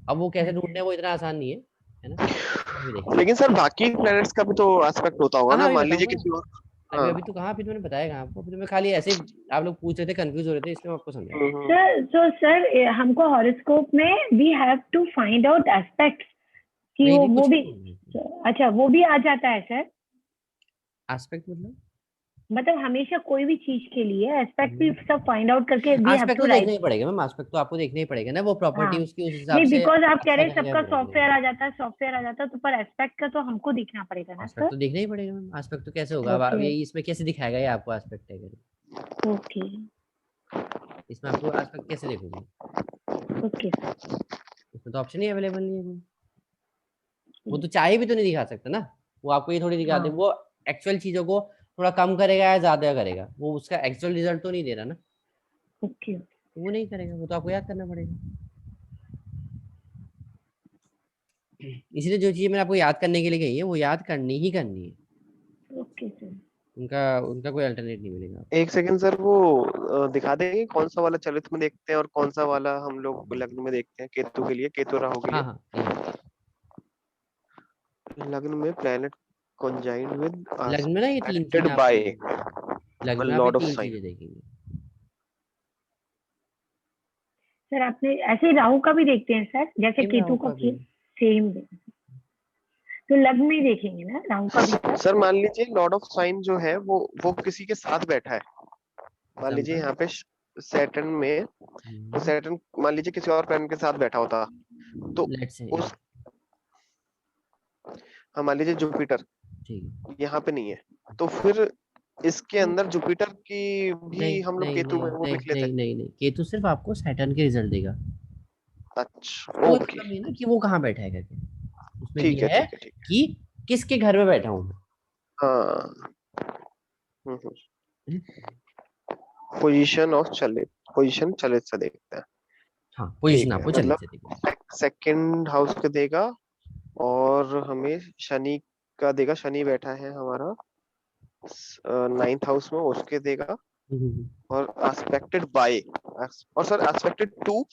अब वो कैसे ढूंढने, वो इतना आसान नहीं है ना, अभी देखेंगे। लेकिन सर बाकी प्लैनेट्स का भी तो एस्पेक्ट होता होगा हाँ ना, अभी मान लीजिए बताऊंगा। किसी और। अभी हाँ। अभी तो कहाँ, अभी तो मैंने बताया कहाँ आपको। अभी तो मैं खाली ऐसे आप लोग पूछ रहे थे, कंफ्यूज हो रहे थे, इसलिए मैं आपको समझा। सर सो सर हमको हॉरोस्कोप में we have to find out aspects कि नहीं नहीं वो कुछ भी, नहीं। अच्छा वो भी आ जाता है सर। एस्पेक्ट मतलब हमेशा कोई भी चीज के लिए एस्पेक्ट भी सब फाइंड आउट करके वी हैव एस्पेक्ट टू तो देखना राइट। ही पड़ेगा मैम। एस्पेक्ट तो आपको देखना ही पड़ेगा ना, वो हाँ प्रॉपर्टी उसकी उस हिसाब नहीं, से बिकॉज आप कह अच्छा रहे हैं करेगा सबका बुरा सॉफ्टवेयर करेगा। आ जाता है, सॉफ्टवेयर आ जाता है, तो पर एस्पेक्ट का तो हमको दिखना पड़ेगा ना एस्पेक्ट सर। तो देखना ही पड़ेगा मैम। एस्पेक्ट तो कैसे होगा, अब ओके ये इसमें कैसे दिखाएगा ये आपको एस्पेक्ट है करके? ओके इसमें आपको एस्पेक्ट कैसे देखोगे? ओके इसमें तो ऑप्शन ही अवेलेबल नहीं है कोई। वो तो चाहे भी तो नहीं दिखा सकता ना। वो आपको ये थोड़ी दिखाते, हाँ वो एक्चुअल चीजों को थोड़ा कम करेगा या ज्यादा करेगा, वो उसका एक्चुअल रिजल्ट तो नहीं दे रहा ना, ओके तो वो नहीं करेगा, वो तो आपको याद करना पड़ेगा। इसलिए जो चीज मैंने आपको याद करने के लिए कही है वो याद करनी ही करनी है, ओके सर। उनका उनका कोई अल्टरनेट नहीं मिलेगा। एक सेकंड सर, वो दिखा देंगे कौन सा वाला चलित में देखते हैं और कौन सा वाला हम लोग लग्न में देखते हैं, केतु के लिए, केतु राहु के हाँ लिए। हाँ ये लग्न में प्लेनेट कंजाइंड विद लग्न में ना ये तीन चीजें एस्पेक्टेड आप बाय देखेंगे, लग्न में आप ये लॉर्ड ऑफ तीन साइन। चीजें देखेंगे। सर आपने ऐसे राहु का भी देखते हैं सर, जैसे सेम केतु राहु का का भी। सेम, तो लग्न में ही देखेंगे ना राहु का भी सर? सर मान लीजिए लॉर्ड ऑफ साइन जो है वो किसी के साथ बैठा है, मान लीजिए एग्जाम्पल। यहाँ पे सैटर्न में, तो सैटर्न मान लीजिए किसी और प्लैनेट के साथ बैठा होता, तो लेट्स से उस, हाँ मान लीजिए जुपिटर ठीक यहाँ पे नहीं है, तो फिर इसके है। अंदर जुपिटर की भी नहीं हम लोग नहीं केतु में नहीं वो नहीं देख लेते नहीं नहीं नहीं, केतु सिर्फ आपको सैटर्न के रिजल्ट देगा, हैं। अच्छा, कोई ओके, मतलब नहीं ना कि वो कहाँ बैठा है करके, उसमें ठीक ये है है ठीक है ठीक है। कि किसके घर में बैठा हूँ। हाँ, पोजीशन ऑफ चलित, पोजीशन चलित से देखते हैं। हाँ पोजीशन ठीक है, आपको चलने से मतलब देगा। सेकंड हाउस के देगा, और हमें शनि का देगा, शनि बैठा है हमारा नाइन्थ हाउस में, उसके देगा। और एस्पेक्टेड बाय, और सर एस्पेक्टेड टू,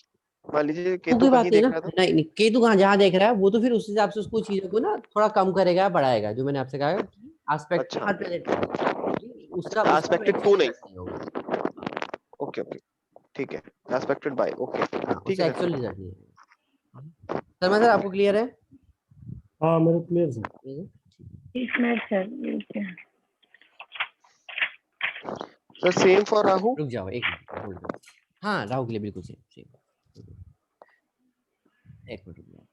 मान लीजिए तो केतु कोई बात कहीं नहीं ना, देख रहा था। नहीं नहीं केतु कहाँ जहाँ देख रहा है वो तो फिर उस हिसाब से उसको चीजों को ना थोड़ा कम करेगा बढ़ाएगा, जो मैंने आपसे कहा कि एस्पेक्ट अच्छा हर प्लेनेट का होगा, उसका अच्छा, उसका कोई एस्पेक्टेड एक्चुअल टू नहीं, रिजल्ट नहीं होगा। ओके ओके, ठीक है, एस्पेक्टेड बाय, ओके, हाँ ठीक है उसका सर। एक्चुअल रिजल्ट नहीं है। शर्मा सर आपको क्लियर है? हाँ मेरे क्लियर सर। एक minute sir, sir same for Rahu. रुक जाओ एक मिनट होल्ड करो। हाँ राहु के लिए बिल्कुल सेम सेम, एक मिनट रुक जाओ।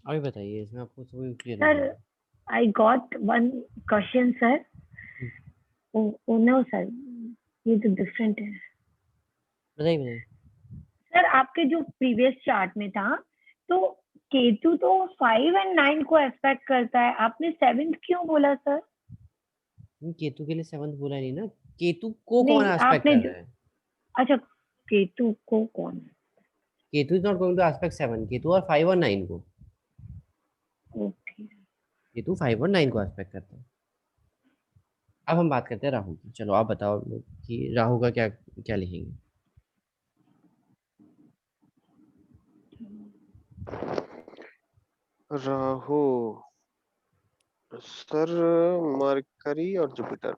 अभी बताइए इसमें आपको सब क्लियर हो सर गया? I got one question sir. Oh no sir, ये तो डिफरेंट है बताइए बताइए। सर। आपके जो प्रीवियस चार्ट में था, तो केतु तो 5 और 9 को एस्पेक्ट करता है, आपने 7th क्यों बोला सर? केतु के लिए सेवंथ बोला नहीं ना, केतु को कौन नहीं एस्पेक्ट आपने कर जो, रहा है? अच्छा केतु को कौन? Ketu is not going to aspect seven, Ketu और 5 और 9 को, ओके केतु 5 और 9 को एस्पेक्ट करता है। अब हम बात करते हैं राहु की, चलो आप बताओ कि राहु का क्या क्या लिखेंगे। राहु सर, मरकरी और जुपिटर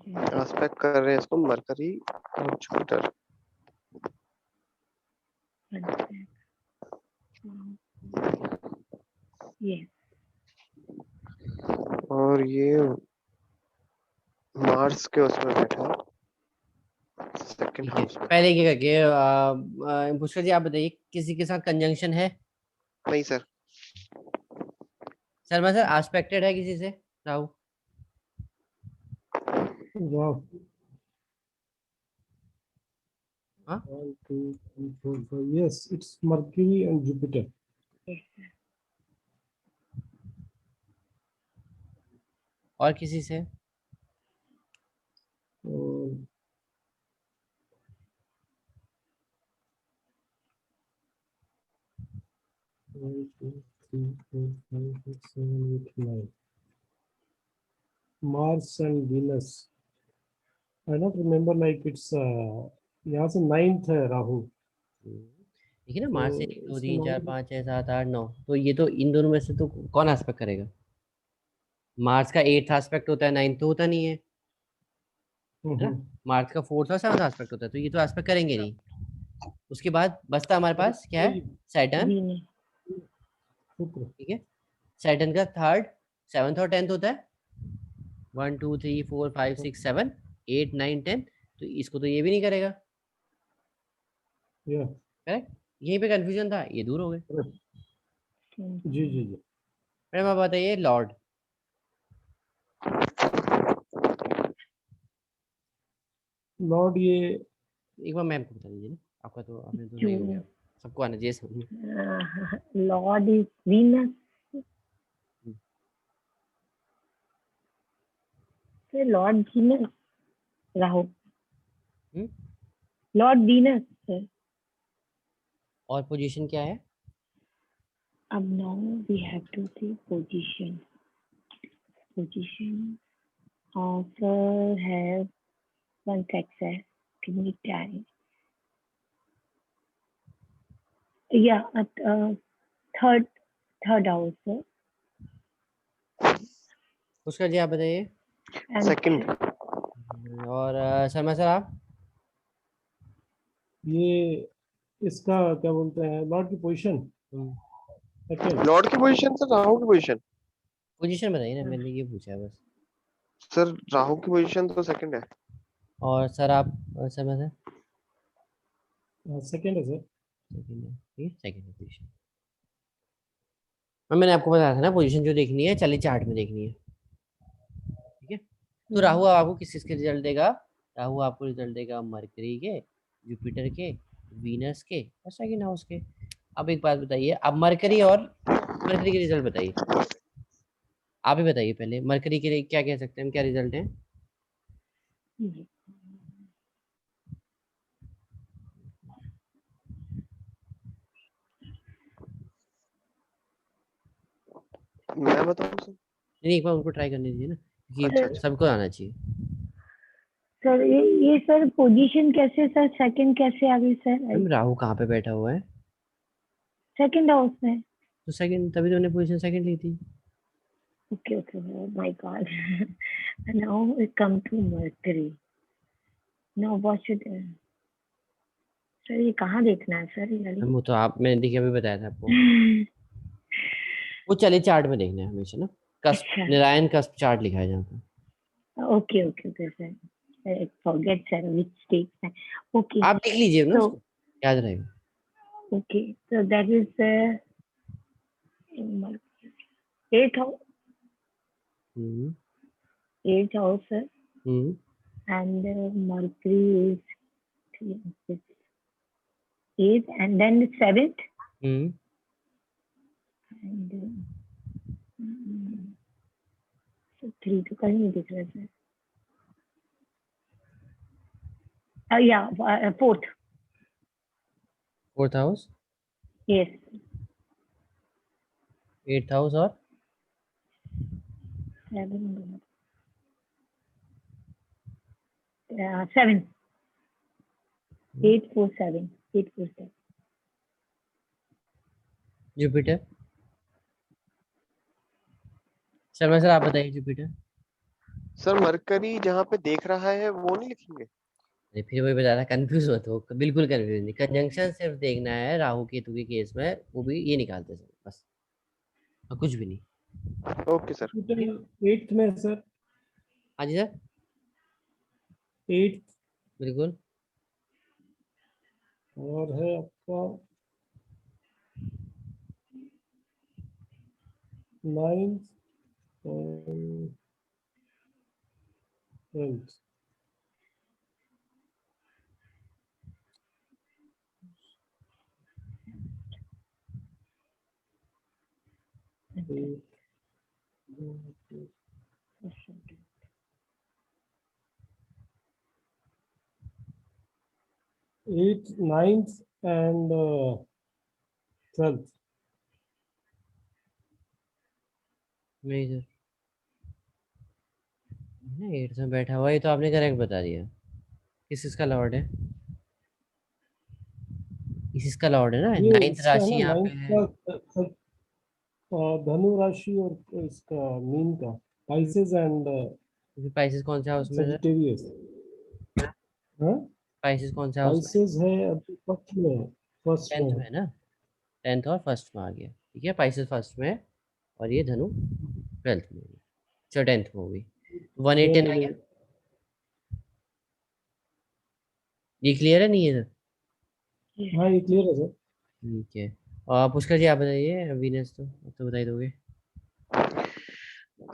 एस्पेक्ट कर रहे हैं इसको, मरकरी और जुपिटर। ये और ये मार्स के उसमें बैठा है सेकंड ठीक है, हाउस में। पहले क्या करके पुष्कर जी आप बताइए किसी के साथ कंजंक्शन है? नहीं सर। शर्मा सर एस्पेक्टेड है किसी से राहु? वाह, हाँ 1 2 3 4 5, yes it's Mercury and Jupiter. और किसी से? और 1 2 3 4 5 6 7 8 9, Mars and Venus. I not remember like it's यहाँ से 9th है राहु। देखिए ना, मार्च से 1 2 इसमें 3 4 9 5 6 7 8 9, तो ये तो इन दोनों में से तो कौन एस्पेक्ट करेगा? मार्च का 8th एस्पेक्ट होता है, 9th तो होता नहीं है, है ना? मार्च का 4th और 7th एस्पेक्ट होता है, तो ये तो एस्पेक्ट करेंगे नहीं। उसके बाद बचता हमारे पास क्या है? सैटर्न। वीनस। शुक्र। ठीक है, सैटर्न का 3rd 7th और 10th होता है, 1 2 3 4 5 6 7 8 9 10, तो इसको तो ये भी नहीं करेगा। या करेक्ट, यहीं पे कंफ्यूजन था, ये दूर हो गए। जी जी जी। मैडम आप बताइए लॉर्ड। लॉर्ड ये एक बार मैम को बता दीजिए ना, आपका तो आपने तो सही हो गया, जून। सबको आना चाहिए समझ में। Lord is Venus. Lord Venus Rahu. Hmm? Lord Venus sir. और पोजीशन क्या है? अब now we have to see position. Position offer है 1 sec sir. Give me time. Yeah, third house sir. उसका जी आप बताइए। And second. और शर्मा सर आप? ये इसका क्या बोलते हैं लॉर्ड की पोजीशन सेकंड। लॉर्ड की पोजीशन सर, राहु की पोजीशन। पोजीशन बताइए ना, मैंने ये पूछा है बस। सर राहु की पोजीशन तो सेकंड है। और सर आप, शर्मा सर? सेकंड है सर। सेकंड है, ठीक है, सेकंड है पोजीशन। मैंने आपको बताया था ना, पोजीशन जो देखनी है चलिए चार्ट में देखनी है। ठीक है, तो राहु आपको किस चीज के रिजल्ट देगा? राहु आपको रिजल्ट देगा मरकरी के, जुपिटर के, वीनस के और सेकंड हाउस के। अब एक बात बताइए, अब मरकरी के रिजल्ट बताइए, आप ही बताइए पहले, मरकरी के लिए क्या कह सकते हैं हम, क्या रिजल्ट है? मैं बताऊं सर? नहीं, एक बार उनको ट्राई करने दीजिए ना, क्योंकि सबको आना चाहिए। सर ये सर पोजीशन कैसे सर, सेकंड कैसे आ गई सर? मैम राहु कहाँ पे बैठा हुआ है? सेकंड हाउस में। तो सेकंड, तभी तो हमने पोजीशन सेकंड ली थी। Okay, my God. Now we come to Mercury. Now what should sir ये कहाँ देखना है सर ये मैम वो तो आप, मैंने देखिए अभी बताया था आपको, वो चलिए चार्ट में देखना है हमेशा ना, कस्प, अच्छा। नारायण कस्प चार्ट लिखा है जहाँ पे। Okay sir. Forget sir which state है। ओके आप देख लीजिए ना so उसको, याद रहेगा। okay so that is eighth house, hmm. 8th house sir, hmm. and Mercury is 8th and then 7th hmm. and so 3 तो कहीं नहीं दिख रहा sir. Yeah, 4th। 4th house, Yes, 8th house और 7 7 8 4 7 8 4 7। जुपिटर। शर्मा सर आप बताइए Jupiter. Sir mercury जहाँ पे देख रहा है वो नहीं लिखेंगे? अरे फिर वही बता रहा, कंफ्यूज मत हो, बिल्कुल कंफ्यूज नहीं, कंजंक्शन सिर्फ देखना है राहु केतु के केस में, वो भी ये निकालते सर बस, और कुछ भी नहीं। Okay sir. ठीक है, 8th में सर। हाँ जी सर, 8th बिल्कुल। और है आपका 9th and 12th। Eighth, 9th and 12th। नहीं सर, 8th में बैठा हुआ, ये तो आपने करेक्ट बता दिया। किसका लॉर्ड है? इसका लॉर्ड है ना, ये 9th इसका है राशि ना, यहाँ पे 9th है। का धनु राशि और इसका मीन का पाइसेस एंड स्पाइसेस कौन सा हाउस में है? सेजिटेरियस। हाँ, स्पाइसेस कौन सा हाउस में? पाइसेस है अभी फर्स्ट में है, फर्स्ट 10th में में है। है ना, 10th और फर्स्ट में आ गया। ठीक है, स्पाइसेस फर्स्ट में है और ये धनु 12th में होगी, 10th में होगी। 189 आ गया। ये क्लियर है नहीं है सर? हाँ ये क्लियर है सर। ठीक है। और पुष्कर जी आप बताइए, वीनस तो बता ही दोगे।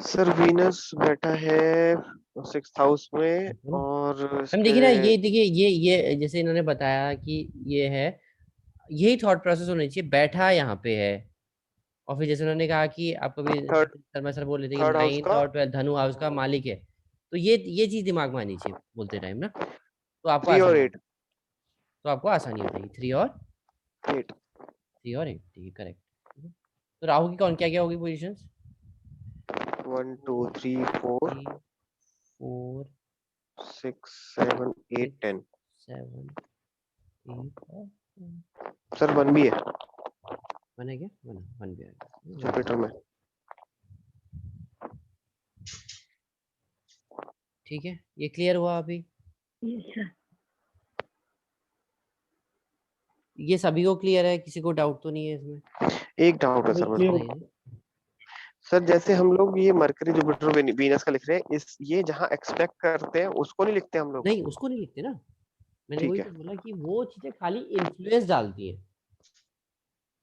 सर वीनस बैठा है 6th हाउस में और हम देखिए ना, इसके ये देखिए ये जैसे इन्होंने बताया कि ये है, यही थॉट प्रोसेस होनी चाहिए, बैठा यहाँ पे है। और फिर जैसे उन्होंने कहा कि आपको भी थर्ड शर्मा सर बोल रहे थे कि थर्ड हाउस 9th का और 12th धनु हाउस का मालिक है, तो ये चीज दिमाग में आनी चाहिए बोलते टाइम ना, तो आपको 3 और आसानी, 8 तो आपको आसानी हो जाएगी। 8 3 और 8, ठीक है, करेक्ट। तो राहु की कौन क्या क्या होगी पोजिशन? 1 2 3 4 3 4 6 7 8 6 10 7 8 और सर 1 भी है 1 है क्या? 1 भी आ गया। जुपिटर में। ठीक है, ये क्लियर हुआ अभी? Yes, sir. ये सभी को क्लियर है, किसी को डाउट तो नहीं है इसमें? एक डाउट है सर मेरे को। बताइए। सर जैसे हम लोग ये मरकरी जुपिटर वीनस का लिख रहे हैं, इस ये जहाँ एक्सपेक्ट करते हैं उसको नहीं लिखते हम लोग। नहीं, उसको नहीं लिखते ना, मैंने ठीक वही है। तो बोला कि वो चीजें खाली इन्फ्लुएंस डालती है,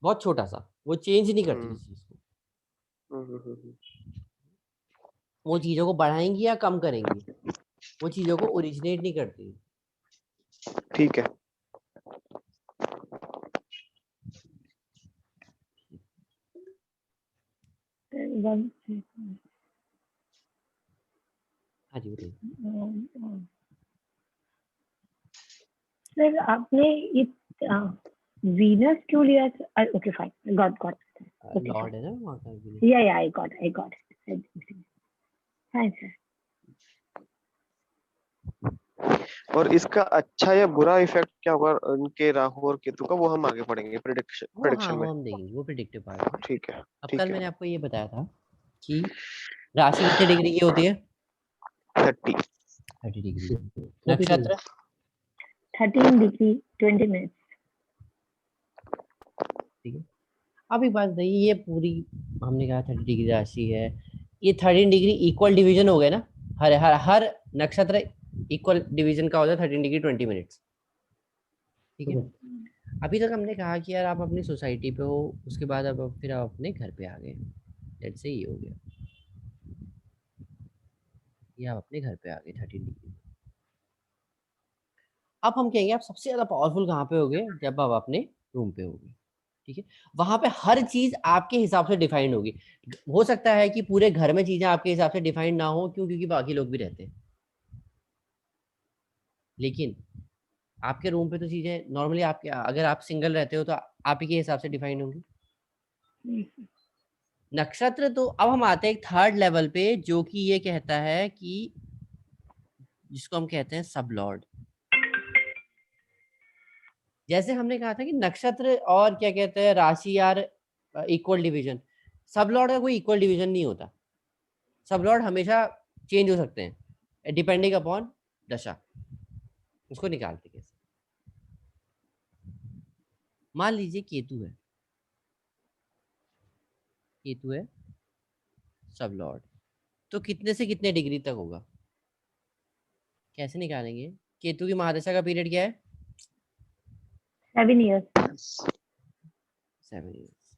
बहुत छोटा सा, वो चेंज नहीं करती हम्म किसी चीज को। हम्म, हम्म, हम्म। वो चीजों को बढ़ाएंगी या कम करेंगी, वो चीजों को ओरिजिनेट नहीं करती। ठीक है। One second. हाँ जी बताइए। सर आपने ये वीनस क्यों लिया? Okay fine, got okay Lord है ना वहाँ का भी। या आई गॉट फाइन सर। और इसका अच्छा या बुरा इफेक्ट क्या होगा उनके राहु और केतु का, वो हम आगे पढ़ेंगे वो हाँ, प्रेडिक्शन वो में। हम देखेंगे, वो प्रिडिक्टिव पार्ट है। ठीक है अब ठीक कल है। मैंने आपको ये बताया था कि राशि कितने डिग्री की होती है? 30 30 डिग्री। 32 नक्षत्र 13 डिग्री 20 मिनट्स। ठीक है। अब एक बात बताइए, ये पूरी हमने कहा 30 डिग्री राशि है, ये 13 डिग्री इक्वल डिवीजन हो गए ना, हर हर हर नक्षत्र इक्वल डिवीजन का होता है 13 डिग्री 20 मिनट्स। ठीक है। अभी तक हमने कहा कि यार आप अपनी सोसाइटी पे हो, उसके बाद अब फिर आप अपने घर पे आ गए, लेट्स से ये हो गया, ये आप अपने घर पे आ गए 13 डिग्री। अब हम कहेंगे आप सबसे ज्यादा पावरफुल कहाँ पे होगे? जब आप अपने रूम पे होगे। ठीक है, वहां पे हर चीज आपके हिसाब से डिफाइंड होगी। हो सकता है कि पूरे घर में चीजें आपके हिसाब से डिफाइंड ना हो, क्यों? क्योंकि बाकी लोग भी रहते हैं, लेकिन आपके रूम पे तो चीजें नॉर्मली आपके, अगर आप सिंगल रहते हो तो आप ही के हिसाब से डिफाइंड होंगी। नक्षत्र, तो अब हम आते हैं एक थर्ड लेवल पे, जो कि ये कहता है कि जिसको हम कहते हैं सब लॉर्ड। जैसे हमने कहा था कि नक्षत्र और क्या कहते हैं राशि यार इक्वल डिवीजन, सब लॉर्ड का कोई इक्वल डिवीजन नहीं होता। सब लॉर्ड हमेशा चेंज हो सकते हैं डिपेंडिंग अपॉन दशा। उसको निकालते कैसे? मान लीजिए केतु है सब लॉर्ड, तो कितने से कितने डिग्री तक होगा? कैसे निकालेंगे? केतु की महादशा का पीरियड क्या है? 7 years। 7 years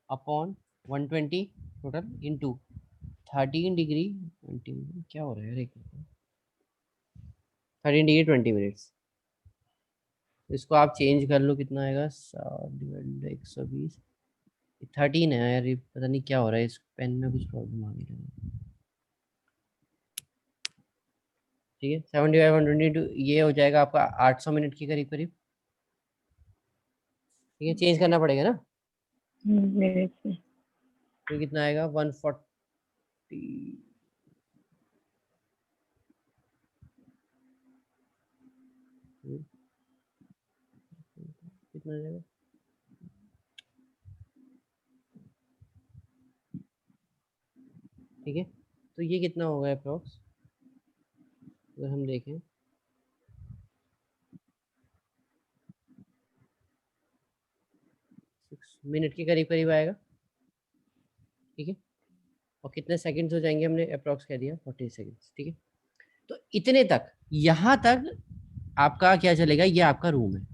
upon 120 total into 13 degree 20 क्या हो रहा है यार, 13 डिग्री 20 मिनट्स। इसको आप चेंज कर लो, कितना आएगा? 7/120। 13 है यार, ये पता नहीं क्या हो रहा है, इस पेन में कुछ प्रॉब्लम आ गई है। ठीक है, 70/122 ये हो जाएगा आपका 800 मिनट के करीब करीब। ठीक है, चेंज करना पड़ेगा ना, मिनट्स में। तो कितना आएगा? 140। कितना आ जाएगा? ठीक है, तो ये कितना होगा अप्रोक्स अगर हम देखें? मिनट के करीब करीब आएगा। ठीक है, और कितने सेकंड्स हो जाएंगे? हमने अप्रोक्स कह दिया 40 सेकंड्स। ठीक है, तो इतने तक, यहाँ तक आपका क्या चलेगा? ये आपका रूम है।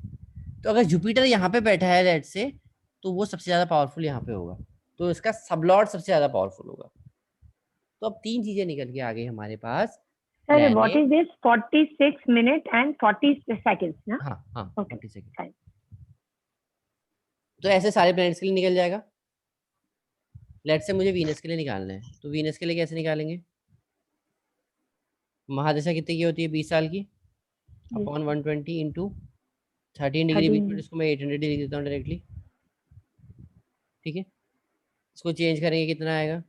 तो अगर जुपिटर यहाँ पे बैठा है लेट से, तो वो सबसे ज्यादा पावरफुल यहाँ पे होगा, तो इसका सबलॉर्ड सबसे ज्यादा पावरफुल होगा। तो अब 3 चीजें निकल के आ गई हमारे पास। Sir what is this 46 minute and 40 seconds ना? हाँ हाँ, Okay, 40 सेकंड। fine. तो ऐसे सारे प्लैनेट्स के लिए निकल जाएगा। लेट से मुझे वीनस के लिए निकालना है, तो वीनस के लिए कैसे निकालेंगे? महादशा कितने की होती है? 20 साल की, अपॉन 120 इंटू 13 डिग्री, बीच में इसको मैं 800 डिग्री देता हूँ डायरेक्टली। ठीक है, इसको चेंज करेंगे कितना आएगा?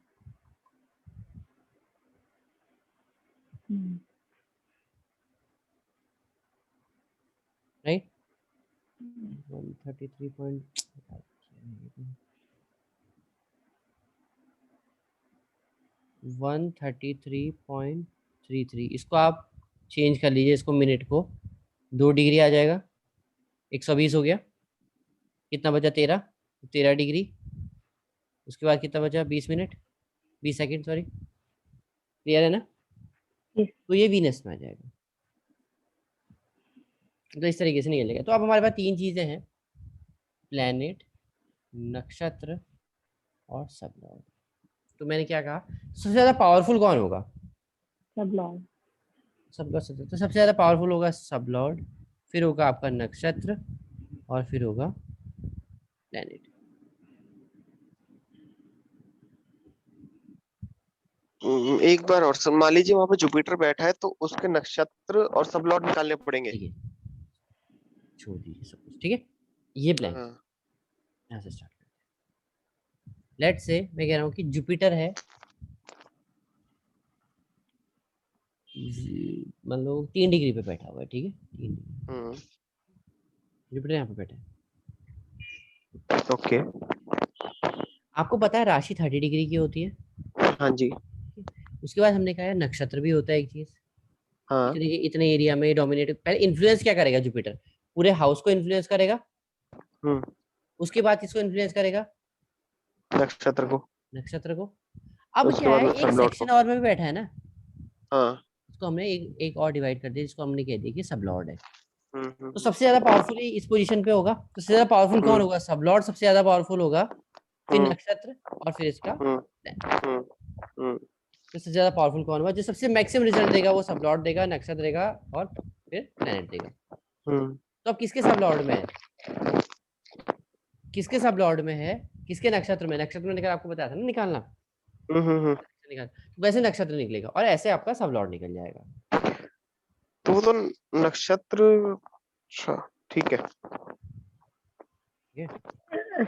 राइट, 133.33, इसको आप चेंज कर लीजिए, इसको मिनट को 2 डिग्री आ जाएगा, 120 हो गया। कितना बचा? 13 डिग्री। उसके बाद कितना बचा? 20 मिनट, 20 सेकंड, सॉरी। क्लियर है ना? Yes. तो ये वीनस में आ जाएगा। तो इस तरीके से निकलेगा। तो अब हमारे पास 3 चीजें हैं, प्लैनेट, नक्षत्र और सबलॉर्ड। तो मैंने क्या कहा, सबसे ज्यादा पावरफुल कौन होगा? सबलॉर्ड। सबलॉर्ड। तो सबसे ज्यादा पावरफुल होगा सबलॉर्ड, फिर होगा आपका नक्षत्र, और फिर होगा प्लैनेट। एक बार और सर, मान लीजिए वहां पे जुपिटर बैठा है तो उसके नक्षत्र और सबलॉर्ड निकालने पड़ेंगे। ठीक है, छोड़ दीजिए सब कुछ। ठीक है, ये प्लान हाँ। यहाँ से स्टार्ट करते हैं। लेट से मैं कह रहा हूँ कि जुपिटर है, मान लो 3 डिग्री पे बैठा हुआ है। ठीक है, 3 डिग्री जुपिटर यहाँ पे बैठा है। ओके। आपको पता है राशि 30 डिग्री की होती है। हाँ जी। उसके बाद हमने कहा है नक्षत्र भी होता है एक चीज। हाँ। इतने एरिया में डोमिनेट, पहले इन्फ्लुएंस क्या करेगा जुपिटर? पूरे हाउस को इन्फ्लुएंस करेगा। उसके बाद किसको इन्फ्लुएंस करेगा? नक्षत्र को। नक्षत्र को। अब उसके क्या है, बाद एक सबलॉर्ड को। सेक्शन और में भी बैठा है ना, हाँ। उसको हमने एक और डिवाइड कर दिया, जिसको हमने कह दिया कि सबलॉर्ड है। हम्म। तो सबसे ज्यादा पावरफुल इस पोजीशन पे होगा। तो सबसे ज्यादा पावरफुल कौन होगा? सबलॉर्ड सबसे ज्यादा पावरफुल होगा, फिर नक्षत्र, और फिर इसका प्लैनेट। तो सबसे ज्यादा पावरफुल कौन होगा? जो सबसे मैक्सिमम रिजल्ट देगा वो सबलॉर्ड देगा, नक्षत्र देगा, और फिर प्लैनेट देगा। तो अब किसके सबलॉर्ड में है? किसके सबलॉर्ड में है? किसके नक्षत्र में? नक्षत्र में निकल, आपको बताया था ना निकालना। निकाल, तो वैसे नक्षत्र निकलेगा, और ऐसे आपका सबलॉर्ड निकल जाएगा। तो वो तो नक्षत्र। अच्छा, ठीक है।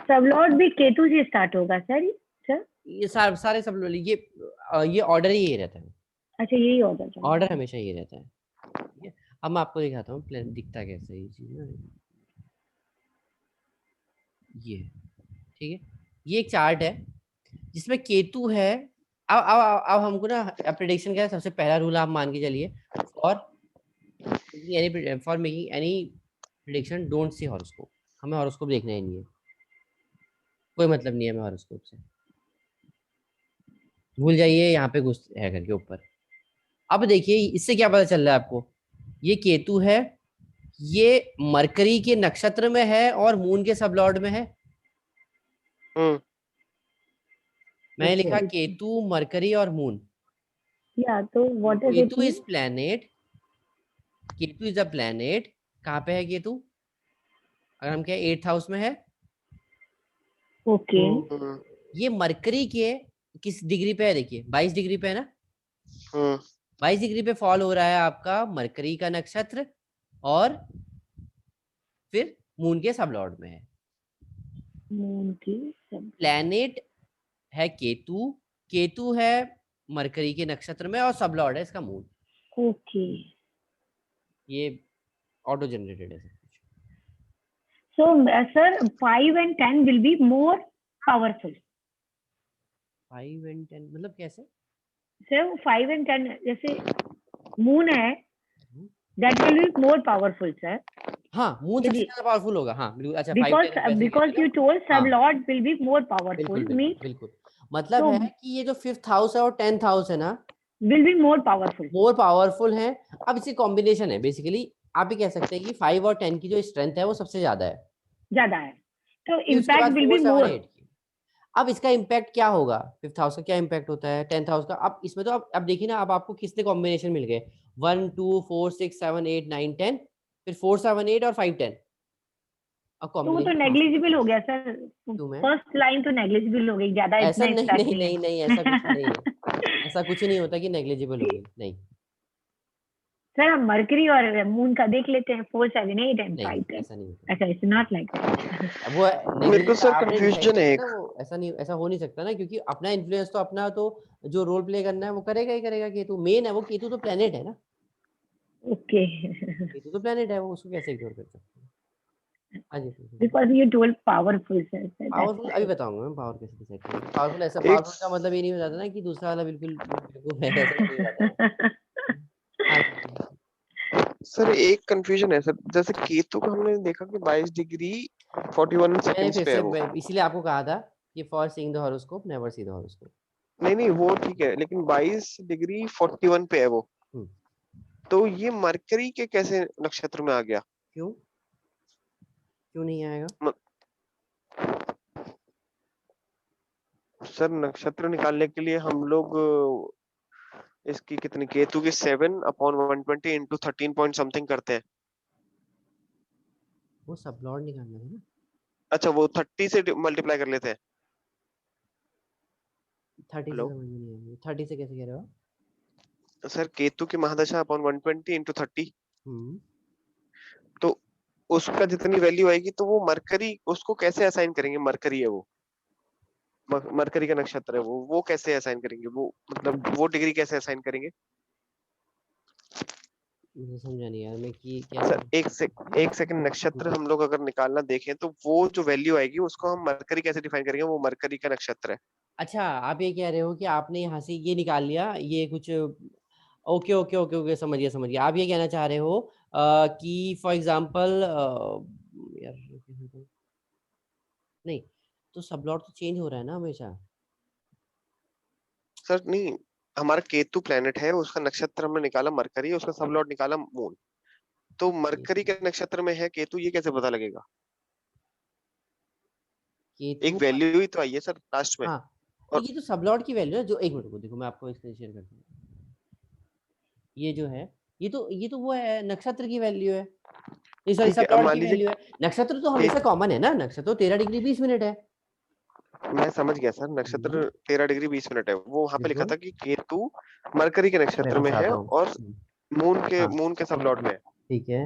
सबलॉर्ड भी केतु से स्टार्ट होगा सर? सर ये सारे सबलॉर्ड, ये ऑर्डर ही ये रहता है। अच्छा, यही ऑर्डर। ऑर्डर हमेशा ये रहता है। ठीक है, अब मैं आपको दिखाता हूँ प्लान दिखता कैसे ये चीज ना। ये ठीक है, ये एक चार्ट है जिसमें केतु है। अब हमको ना प्रेडिक्शन का सबसे पहला रूल आप मान के चलिए, for making any prediction don't see horoscope. हमें हॉरोस्कोप देखना ही नहीं है, कोई मतलब नहीं है हमें हॉरोस्कोप से, भूल जाइए यहाँ पे घुस है करके ऊपर। अब देखिए इससे क्या पता चल रहा है आपको, ये केतु है, ये मरकरी के नक्षत्र में है और मून के सबलॉर्ड में है। मैंने लिखा केतु, मरकरी और मून। या तो what is it? Ketu is planet, Ketu is a planet. कहाँ पे है केतु? अगर हम कहें 8th हाउस में है। ओके। ये मरकरी के किस डिग्री पे है? देखिए 22 डिग्री पे है ना। 22 डिग्री पे फॉल हो रहा है आपका मरकरी का नक्षत्र, और फिर मून के सबलॉर्ड में है। मून की सब प्लैनेट है केतु, केतु है मरकरी के नक्षत्र में, और सबलॉर्ड है इसका मून। ओके। ये ऑटो जनरेटेड है सब कुछ। So, sir, 5 and 10 will be more powerful. 5 and 10 मतलब कैसे? Sir, 5 and 10 जैसे moon है, that will be more powerful, sir. हाँ, मून सबसे यदि ज्यादा पावरफुल होगा। हाँ बिल्कुल। अच्छा 5 because 10 वैसे because कहते you हो। told हाँ sublord will be more powerful बिल्कुल बिल्कुल means बिल्कुल। मतलब तो है कि ये जो 5th हाउस है और 10th हाउस है ना, will be more powerful. More powerful है। अब इसकी कॉम्बिनेशन है बेसिकली, आप ही कह सकते हैं कि 5 और 10 की जो स्ट्रेंथ है वो सबसे ज्यादा है, ज्यादा है, तो फिर उसके impact बाद will 4 be 7 more. 8 की। अब इसका इम्पैक्ट क्या होगा? 5th हाउस का क्या इम्पैक्ट होता है, 10th हाउस का? अब इसमें तो अब देखिए ना, अब आपको कितने कॉम्बिनेशन मिल गए, 1 2 4 6 7 8 9 10, फिर 4 7 8 और 5 10। अब तो वो तो कॉम्बिनेशन नेग्लिजिबल हो गया सर, क्यों मैं फर्स्ट लाइन तो नेग्लिजिबल हो गई, ज्यादा ऐसा इतना नहीं इम्पैक्ट नहीं नहीं नहीं नहीं, ऐसा कुछ नहीं है, है। ऐसा कुछ नहीं होता कि नेग्लिजिबल होगी, नहीं सर हम मरकरी और मून का देख लेते हैं, 4 7 8 एंड नहीं 5 10. ऐसा नहीं होता। अच्छा, इट्स नॉट लाइक दैट. अब वो मेरे को नेग्लिजिबल सर आपने डिसाइड कंफ्यूजन है किया एक। ना, वो ऐसा नहीं, ऐसा हो नहीं सकता ना, क्योंकि अपना इन्फ्लुएंस तो अपना तो जो रोल प्ले करना है वो करेगा ही करेगा। केतु मेन है, वो केतु तो प्लेनेट है ना, ओके. केतु तो प्लेनेट है, वो उसको कैसे इग्नोर कर सकते हैं। हाँ जी because you told powerful sir, that's powerful अभी व्हाई. बताऊंगा मैं पावर कैसे डिसाइड करेंगे। पावरफुल ऐसा, एक पावरफुल का मतलब ये नहीं हो जाता ना कि दूसरा वाला बिल्कुल बिल्कुल है, ऐसा नहीं हो जाता है। हाँ सर एक कंफ्यूजन है सर, जैसे केतु का हमने देखा कि 22 डिग्री 41 मैंने सेकंड्स फिर पे है से वो। इसीलिए आपको कहा था कि for seeing the horoscope never see the horoscope. नहीं नहीं वो ठीक है, लेकिन 22 डिग्री 41 पे है वो, तो ये मरकरी के कैसे नक्षत्र में आ गया? क्यों क्यों नहीं आएगा? सर नक्षत्र निकालने के लिए हम लोग इसकी कितनी, केतु की 7/120 इंटू 13 पॉइंट समथिंग करते हैं। वो सब लॉर्ड निकालना है ना। अच्छा वो 30 से मल्टीप्लाई कर लेते हैं। 30 से हेलो समझ में नहीं आई, 30 से कैसे कह रहे हो? सर, केतु की महादशा अपॉन 120 इंटू 30, हम्म तो उसका जितनी वैल्यू आएगी तो वो मरकरी, उसको कैसे असाइन करेंगे? मरकरी है वो, मरकरी का नक्षत्र है वो कैसे असाइन करेंगे? वो मतलब वो डिग्री कैसे असाइन करेंगे? मुझे समझा नहीं यार, मैं कि सर कैसे। एक सेकंड, नक्षत्र हम लोग अगर निकालना देखें तो वो जो वैल्यू आएगी उसको हम मरकरी कैसे डिफाइन करेंगे? वो मरकरी का नक्षत्र है। अच्छा, आप ये कह रहे हो कि आपने यहाँ से ये निकाल लिया, ये कुछ ओके ओके ओके ओके, समझ गया समझ गया। आप ये कहना चाह रहे हो कि फॉर एग्जांपल यार नहीं, तो सब लॉर्ड तो चेंज हो रहा है ना हमेशा। सर नहीं, हमारा केतु प्लेनेट है, उसका नक्षत्र हमने निकाला मरकरी, उसका सब लॉर्ड निकाला मून, तो मरकरी के नक्षत्र में है केतु, ये कैसे पता लगेगा? एक केतु वैल्यू ही तो आई है सर लास्ट में। हाँ, तो और ये तो सब लॉर्ड की वैल्यू है जो, एक मिनट को देखो मैं आपको स्क्रीन शेयर करता हूँ। ये जो है, ये तो वो है नक्षत्र की वैल्यू है, नहीं सॉरी ठीक है, सब अब लॉर्ड मान की लीजिए वैल्यू है। नक्षत्र तो हमेशा कॉमन है ना, नक्षत्र तो 13 डिग्री 20 मिनट है। मैं समझ गया सर, नक्षत्र 13 डिग्री 20 मिनट है, वो वहां पे लिखा बिल्कुल, था कि केतु मरकरी के मैं नक्षत्र में है बताता हूँ। और हाँ मून के सब लॉर्ड में है। ठीक है।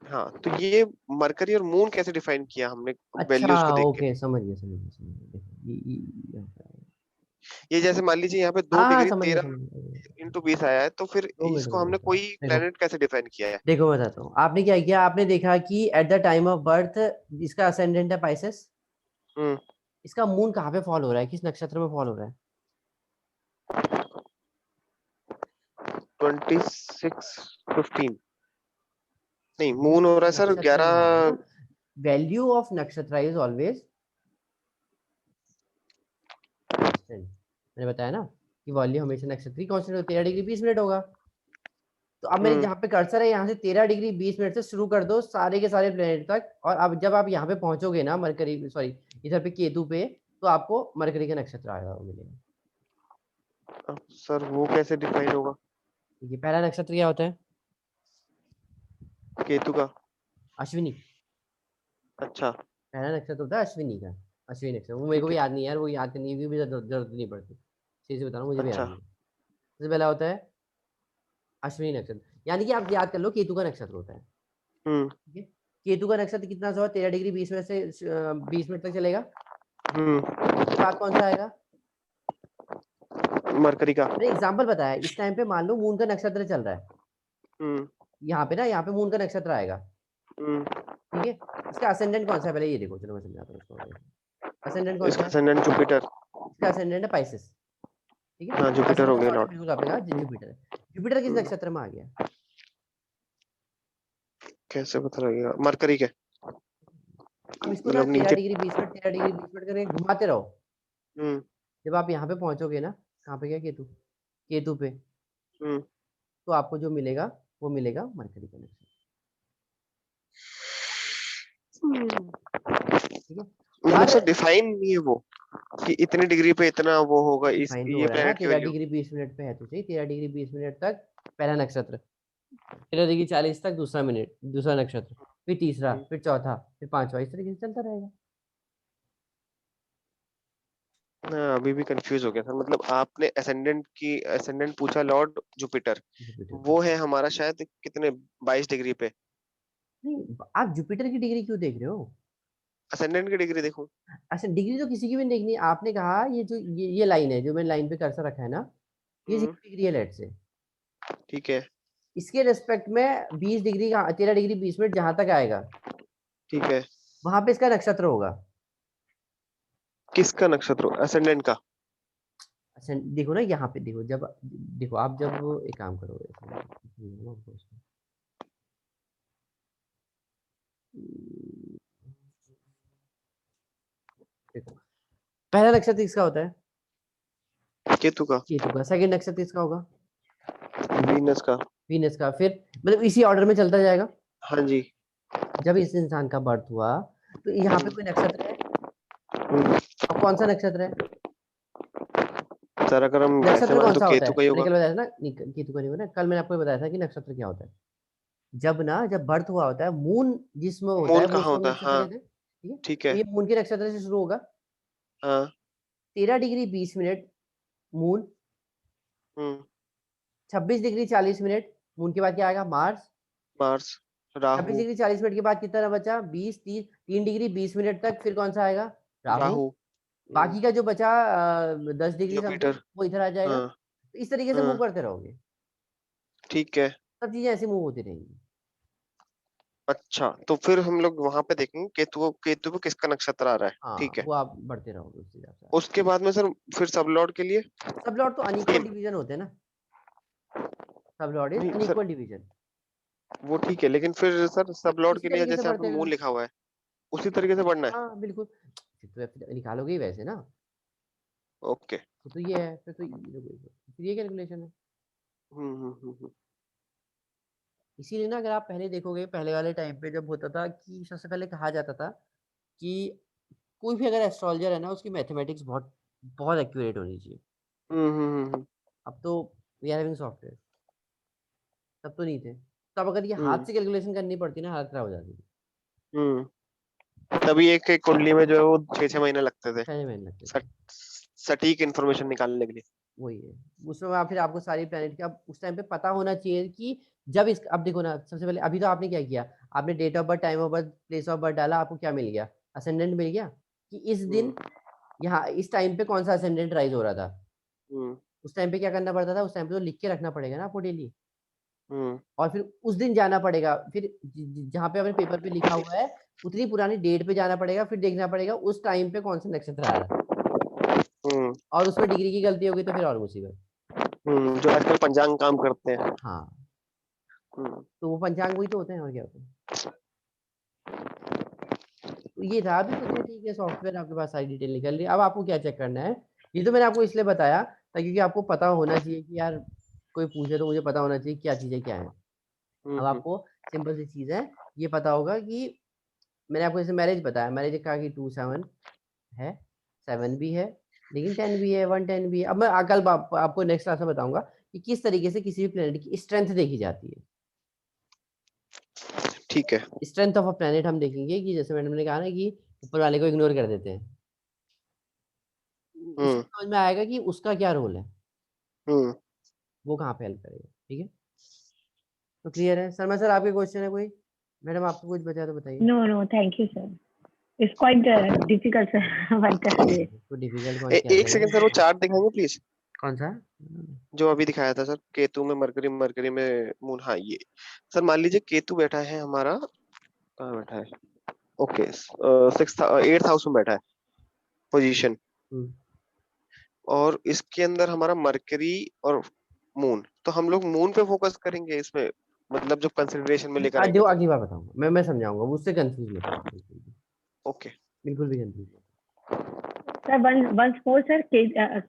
हाँ, तो ये मरकरी और मून कैसे डिफाइन किया हमने अच्छा वैल्यूज को देख के? ओके, समझ गया समझ गया समझ गया, देखो यहाँ पे आया। ये जैसे मान लीजिए यहाँ पे 2 हाँ डिग्री समझ गया 13 समझ गया। इंटू 20 आया है, तो फिर 2 मिनट इसको में हमने बताता हूँ। कोई देखो प्लेनेट कैसे डिफाइन किया है? देखो मैं बताता हूँ, आपने क्या किया, आपने देखा कि at the time of birth इसका असेंडेंट है पाइसेस, हम्म इसका मून कहाँ पे फॉल हो रहा है, किस नक्षत्र में फॉल हो रहा है? 26/15 नहीं, मून हो रहा है सर नक्षत्र में है ना, 11। वैल्यू ऑफ नक्षत्र इज ऑलवेज, मैंने बताया ना कि वॉल्यूम हमेशा नक्षत्र की कांस्टेंट 13 डिग्री 20 मिनट होगा। तो अब मेरे जहाँ पे कर्सर है यहाँ से 13 डिग्री 20 मिनट से शुरू कर दो सारे के सारे प्लेनेट तक, और अब जब आप यहाँ पे पहुंचोगे ना मरकरी सॉरी इधर पे केतु पे, तो आपको मरकरी का नक्षत्र आएगा मिलेगा। सर वो कैसे डिफाइन होगा? ये पहला नक्षत्र क्या होता है? केतु का? अश्विनी। अच्छा पहला नक्षत्र होता है अश्विनी का, अश्विनी नक्षत्र, वो मेरे को ठीक भी है। याद नहीं यार, वो याद करने की भी जरूरत नहीं पड़ती, सही से बता रहा हूँ, मुझे भी याद अच्छा नहीं है। सबसे पहला होता है अश्विनी नक्षत्र, यानी कि आप याद कर लो केतु का नक्षत्र होता है। ठीक है, केतु का नक्षत्र कितना सा 13 डिग्री 20 मिनट से 20 मिनट तक चलेगा। उसके बाद कौन सा आएगा? मरकरी का। मैंने एग्जांपल बताया, इस टाइम पे मान लो मून का नक्षत्र चल रहा है, यहाँ पे ना, यहाँ पे मून का नक्षत्र आएगा, हम्म, ठीक है। इसका असेंडेंट कौन सा है, पहले ये देखो, चलो मैं समझाता हूँ इसको। असेंडेंट कौन सा इसका है? ascendant Jupiter. इसका असेंडेंट है पाइसेस, ठीक है। हाँ, जुपिटर हो असेंडेंट गया कौन सा, लॉर्ड। बिल्कुल आपने कहा जुपिटर है। जुपिटर किस नक्षत्र में आ गया? कैसे पता लगेगा? मरकरी के, अब इसको ना मतलब 13 नीचे। डिग्री 20 मिनट 13 डिग्री 20 मिनट करके घुमाते रहो। हम्म, जब आप यहाँ पे पहुंचोगे ना, कहाँ पे गया, केतु, केतु पे, हम्म, तो आपको जो मिलेगा वो मिलेगा मरकरी का नक्षत्र, ठीक है। मतलब हर सर डिफाइन नहीं है वो कि इतनी डिग्री पे इतना वो होगा, इस डिफाइन तो हो ये रहा है ना, प्लेनेट की 13 वैल्यू। डिग्री 20 मिनट पे है तो सही, 13 डिग्री 20 मिनट तक पहला नक्षत्र, 13 डिग्री 40 तक दूसरा मिनट, दूसरा नक्षत्र, फिर तीसरा, फिर चौथा, फिर पांचवा, इस तरीके से चलता रहेगा। हाँ, अभी भी कंफ्यूज हो गया था। मतलब आपने असेंडेंट पूछा लॉर्ड जुपिटर, जुपिटर वो है हमारा शायद कितने 22 डिग्री पे। नहीं, आप जुपिटर की डिग्री क्यों देख रहे हो? असेंडेंट की डिग्री देखूं? अच्छा, डिग्री तो किसी की भी नहीं देखनी है। आपने कहा ये जो ये लाइन है, जो मैंने लाइन पे कर्सर रखा है ना, ये 0 हम्म, डिग्री है लेट से, ठीक है, इसके रेस्पेक्ट में 20 डिग्री का 13 डिग्री 20 मिनट जहां तक आएगा, ठीक है। वहां पे इसका नक्षत्र होगा। किसका नक्षत्र? असेंडेंट का? अच्छा देखो ना, यहाँ पे देखो, जब देखो आप जब एक काम करोगे, देखो पहला नक्षत्र किसका होता है? केतु का। केतु का। सेकंड नक्षत्र किसका होगा? वीनस का। वीनस का। फिर मतलब इसी ऑर्डर में चलता जाएगा। हाँ जी। जब इस इंसान का बर्थ हुआ तो यहाँ पे कोई नक्षत्र है, हम्म, और कौन सा नक्षत्र है? सर अगर हम ऐसे नक्षत्र मान कौन तो सा होता केतु है, का ही मैंने होगा। कल बताया था ना, नहीं, केतु का नहीं होता। कल मैंने आपको बताया था कि नक्षत्र क्या होता है। जब ना, जब बर्थ हुआ होता है, मून जिसमें होता है मून वो कहाँ उसको होता है? नक्षत्र हाँ, कहते हैं, ठीक है। ठीक तो है। ये मून के नक्षत्र से शुरू होगा, हाँ। 13 डिग्री 20 मिनट मून, हम्म, 26 डिग्री 40 मिनट मून के बाद क्या आएगा, Mars. Mars, 26 Rahu. Degree 40 minute के बाद कितना बचा, 20 30 3 डिग्री 20 मिनट तक, फिर कौन सा आएगा, राहु। राहु। बाकी का जो बचा 10 डिग्री समथिंग, जुपिटर। वो इधर आ जाएगा। हाँ, तो इस तरीके से मूव हाँ, करते रहोगे, ठीक है। सब चीजें ऐसे मूव होती रहेंगी। अच्छा, तो फिर हम लोग वहां पे देखेंगे केतु पे किसका नक्षत्र आ रहा है, ठीक हाँ, है। वो आप बढ़ते रहोगे उस हिसाब से उसके आगे। बाद में सर फिर सब लॉर्ड के लिए सब लॉट तो अनइक्वल सेम? डिवीजन होते हैं ना, सब लॉट इज नहीं सर, अनइक्वल डिवीजन। वो ठीक है, लेकिन फिर सर सब लॉर्ड इसी के लिए तरीके से जैसे यहाँ पे बढ़ते मून गए। लिखा हुआ है, उसी तरीके से बढ़ना है। हाँ बिल्कुल, फिर तो निकालोगे ही वैसे ना, ओके। तो ये है, फिर ये कैलकुलेशन है। इसीलिए ना, अगर आप पहले देखोगे, पहले वाले टाइम पे जब होता था कि सबसे पहले कहा जाता था कि कोई भी अगर एस्ट्रोलॉजर है ना, उसकी मैथमेटिक्स बहुत बहुत एक्यूरेट होनी चाहिए। अब तो वी आर हैविंग सॉफ्टवेयर, तब तो नहीं थे। तब अगर ये हाथ हम्म, से कैलकुलेशन करनी पड़ती ना, हालत खराब हो जाती थी। हम्म। तभी एक एक कुंडली में जो है वो 6-6 महीने लगते थे 6 महीने लगते थे। सट- सटीक इंफॉर्मेशन निकालने के लिए। वही है, उसमें आप फिर आपको सारी प्लेनेट की अब उस टाइम पे पता होना चाहिए कि जब इस, अब देखो ना, सबसे पहले अभी तो आपने क्या किया, आपने date of birth, time of birth, place of birth डाला, आपको क्या मिल गया, असेंडेंट मिल गया, कि इस दिन हम्म, यहाँ इस टाइम पे कौन सा असेंडेंट राइज हो रहा था। हम्म, उस टाइम पे क्या करना पड़ता था, उस टाइम पे तो लिख के रखना पड़ेगा ना आपको डेली, हम्म, और फिर उस दिन जाना पड़ेगा, फिर जहाँ पे अपने पेपर पे लिखा हुआ है उतनी पुरानी डेट पे जाना पड़ेगा, फिर देखना पड़ेगा उस टाइम पे कौन सा नक्षत्र आ रहा है, हम्म, और उसमें डिग्री की गलती होगी तो फिर और मुसीबत। जो आजकल पंचांग काम करते हैं। हाँ, हम्म, तो वो पंचांग वही तो होते हैं, और क्या होते हैं। तो ये था, अभी तो चलिए ठीक है, सॉफ्टवेयर आपके पास सारी डिटेल निकल रही है। अब आपको क्या चेक करना है, ये तो मैंने आपको इसलिए बताया ताकि, क्योंकि आपको पता होना चाहिए कि यार कोई पूछे तो मुझे पता होना चाहिए क्या चीज़ें क्या है। अब हम्म, आपको सिंपल सी चीज़ है, ये पता होगा कि मैंने आपको जैसे मैरिज बताया, मैरिज कहा कि 2 7 है, 7 भी है, लेकिन 10 भी है, 1 10 भी है। अब मैं कल आपको नेक्स्ट क्लास में बताऊंगा कि किस तरीके से किसी भी प्लेनेट की स्ट्रेंथ देखी जाती है। ठीक है। स्ट्रेंथ ऑफ अ प्लेनेट हम देखेंगे कि जैसे मैंने कहा ना कि ऊपर वाले को इग्नोर कर देते हैं, इससे हम्म, समझ में आएगा कि उसका क्या रोल है, हम्म। वो कहाँ पे हेल्प करेगा, ठीक है। तो क्लियर है शर्मा सर, आपके क्वेश्चन है कोई? मैडम आपको कुछ बचा तो बताइए। No, no, thank you, sir. It's quite difficult, sir. But तो डिफिकल्ट कौन क्या एक है? सेकंड सर, वो चार्ट दिखाएंगे प्लीज? कौन सा? जो अभी दिखाया था सर, केतु में मरकरी, मरकरी में मून। हाँ ये सर, मान लीजिए केतु बैठा है हमारा, कहाँ बैठा है, ओके, 8th हाउस में बैठा है पोजीशन, हम्म। और इसके अंदर हमारा मरकरी और मून, तो हम लोग मून पे फोकस करेंगे इसमें, मतलब जो कंसिडरेशन में लेकर आएंगे जो तो। अगली बार बताऊंगा, मैं समझाऊंगा, उससे कंफ्यूज मत हो बिल्कुल भी, ओके। बिल्कुल भी कंफ्यूज मत Sir, once more, sir.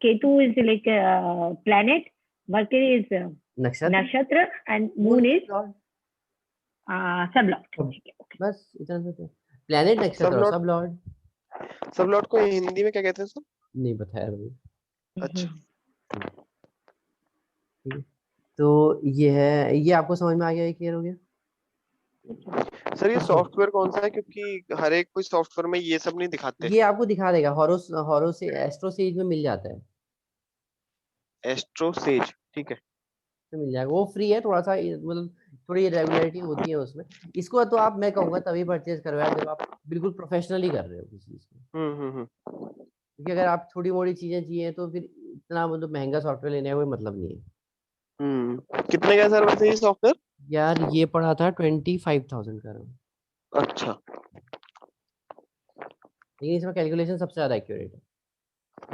Ketu is like planet. Mercury is हो। नक्षत्र, nakshatra, and moon moon is Lord, sublord. बस इतना सा। प्लेनेट, सब नक्षत्र और लॉर्ड, सब लॉर्ड सब लॉर्ड को हिंदी में क्या कहते हैं सर? नहीं बताया भाई। अच्छा, ठीक है, तो ये है, ये आपको समझ में आ गया, क्लियर हो गया? सर ये अब देखो, सॉफ्टवेयर कौन सा है, क्योंकि हर एक कोई सॉफ्टवेयर में ये सब नहीं दिखाते। ये आपको दिखा देगा, हॉरोस हॉरो से एस्ट्रो सेज में मिल जाता है, एस्ट्रो सेज, ठीक है। तो मिल जाएगा, वो फ्री है, थोड़ा सा मतलब थोड़ी इरेगुलरिटी होती है उसमें। इसको तो आप, मैं कहूंगा तभी परचेज करवाया जब आप बिल्कुल प्रोफेशनली कर रहे हो किसी चीज को, हम्म। क्योंकि अगर आप छोटी मोटी चीजें चाहिए तो फिर इतना मतलब महंगा सॉफ्टवेयर लेने का कोई मतलब नहीं है। कितने का है सर वैसे ये सॉफ्टवेयर? यार ये पड़ा था 25,000 का, अच्छा। लेकिन इसमें कैलकुलेशन सबसे ज्यादा एक्यूरेट है।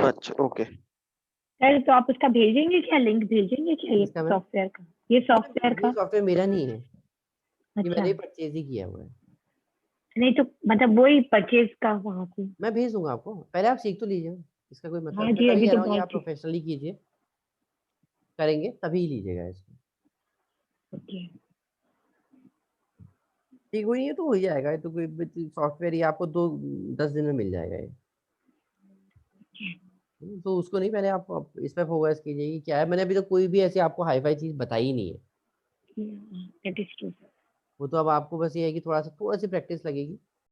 अच्छा, ओके। सर, तो आप उसका भेजेंगे क्या, लिंक भेजेंगे क्या, ये इसका मैं, सॉफ्टवेयर का, ये सॉफ्टवेयर ये का? सॉफ्टवेयर मेरा नहीं है, ये अच्छा, मैंने ही परचेज ही किया हुआ है। नहीं तो मतलब वही परचेज का वहाँ से। मैं भेज दूंगा आपको, पहले आप सीख तो लीजिए, इसका कोई मतलब, हाँ मैं जी, तभी अभी कह तो रहा हूँ ये बहुत आप ठीक। प्रोफेशनली कीजिए, करेंगे तभी लीजिएगा इसको। ओके। ठीक हुई है तो हो ही जाएगा, ये तो कोई सॉफ्टवेयर ही आपको 2-10 दिन में मिल जाएगा ये। तो उसको नहीं, पहले आप इस पे फोकस कीजिए कि क्या है। मैंने अभी तो कोई भी ऐसी आपको हाई फाई चीज बताई ही नहीं है, दैट इज ट्रू। वो तो अब आपको बस ये है कि थोड़ा सी प्रैक्टिस लगेगी,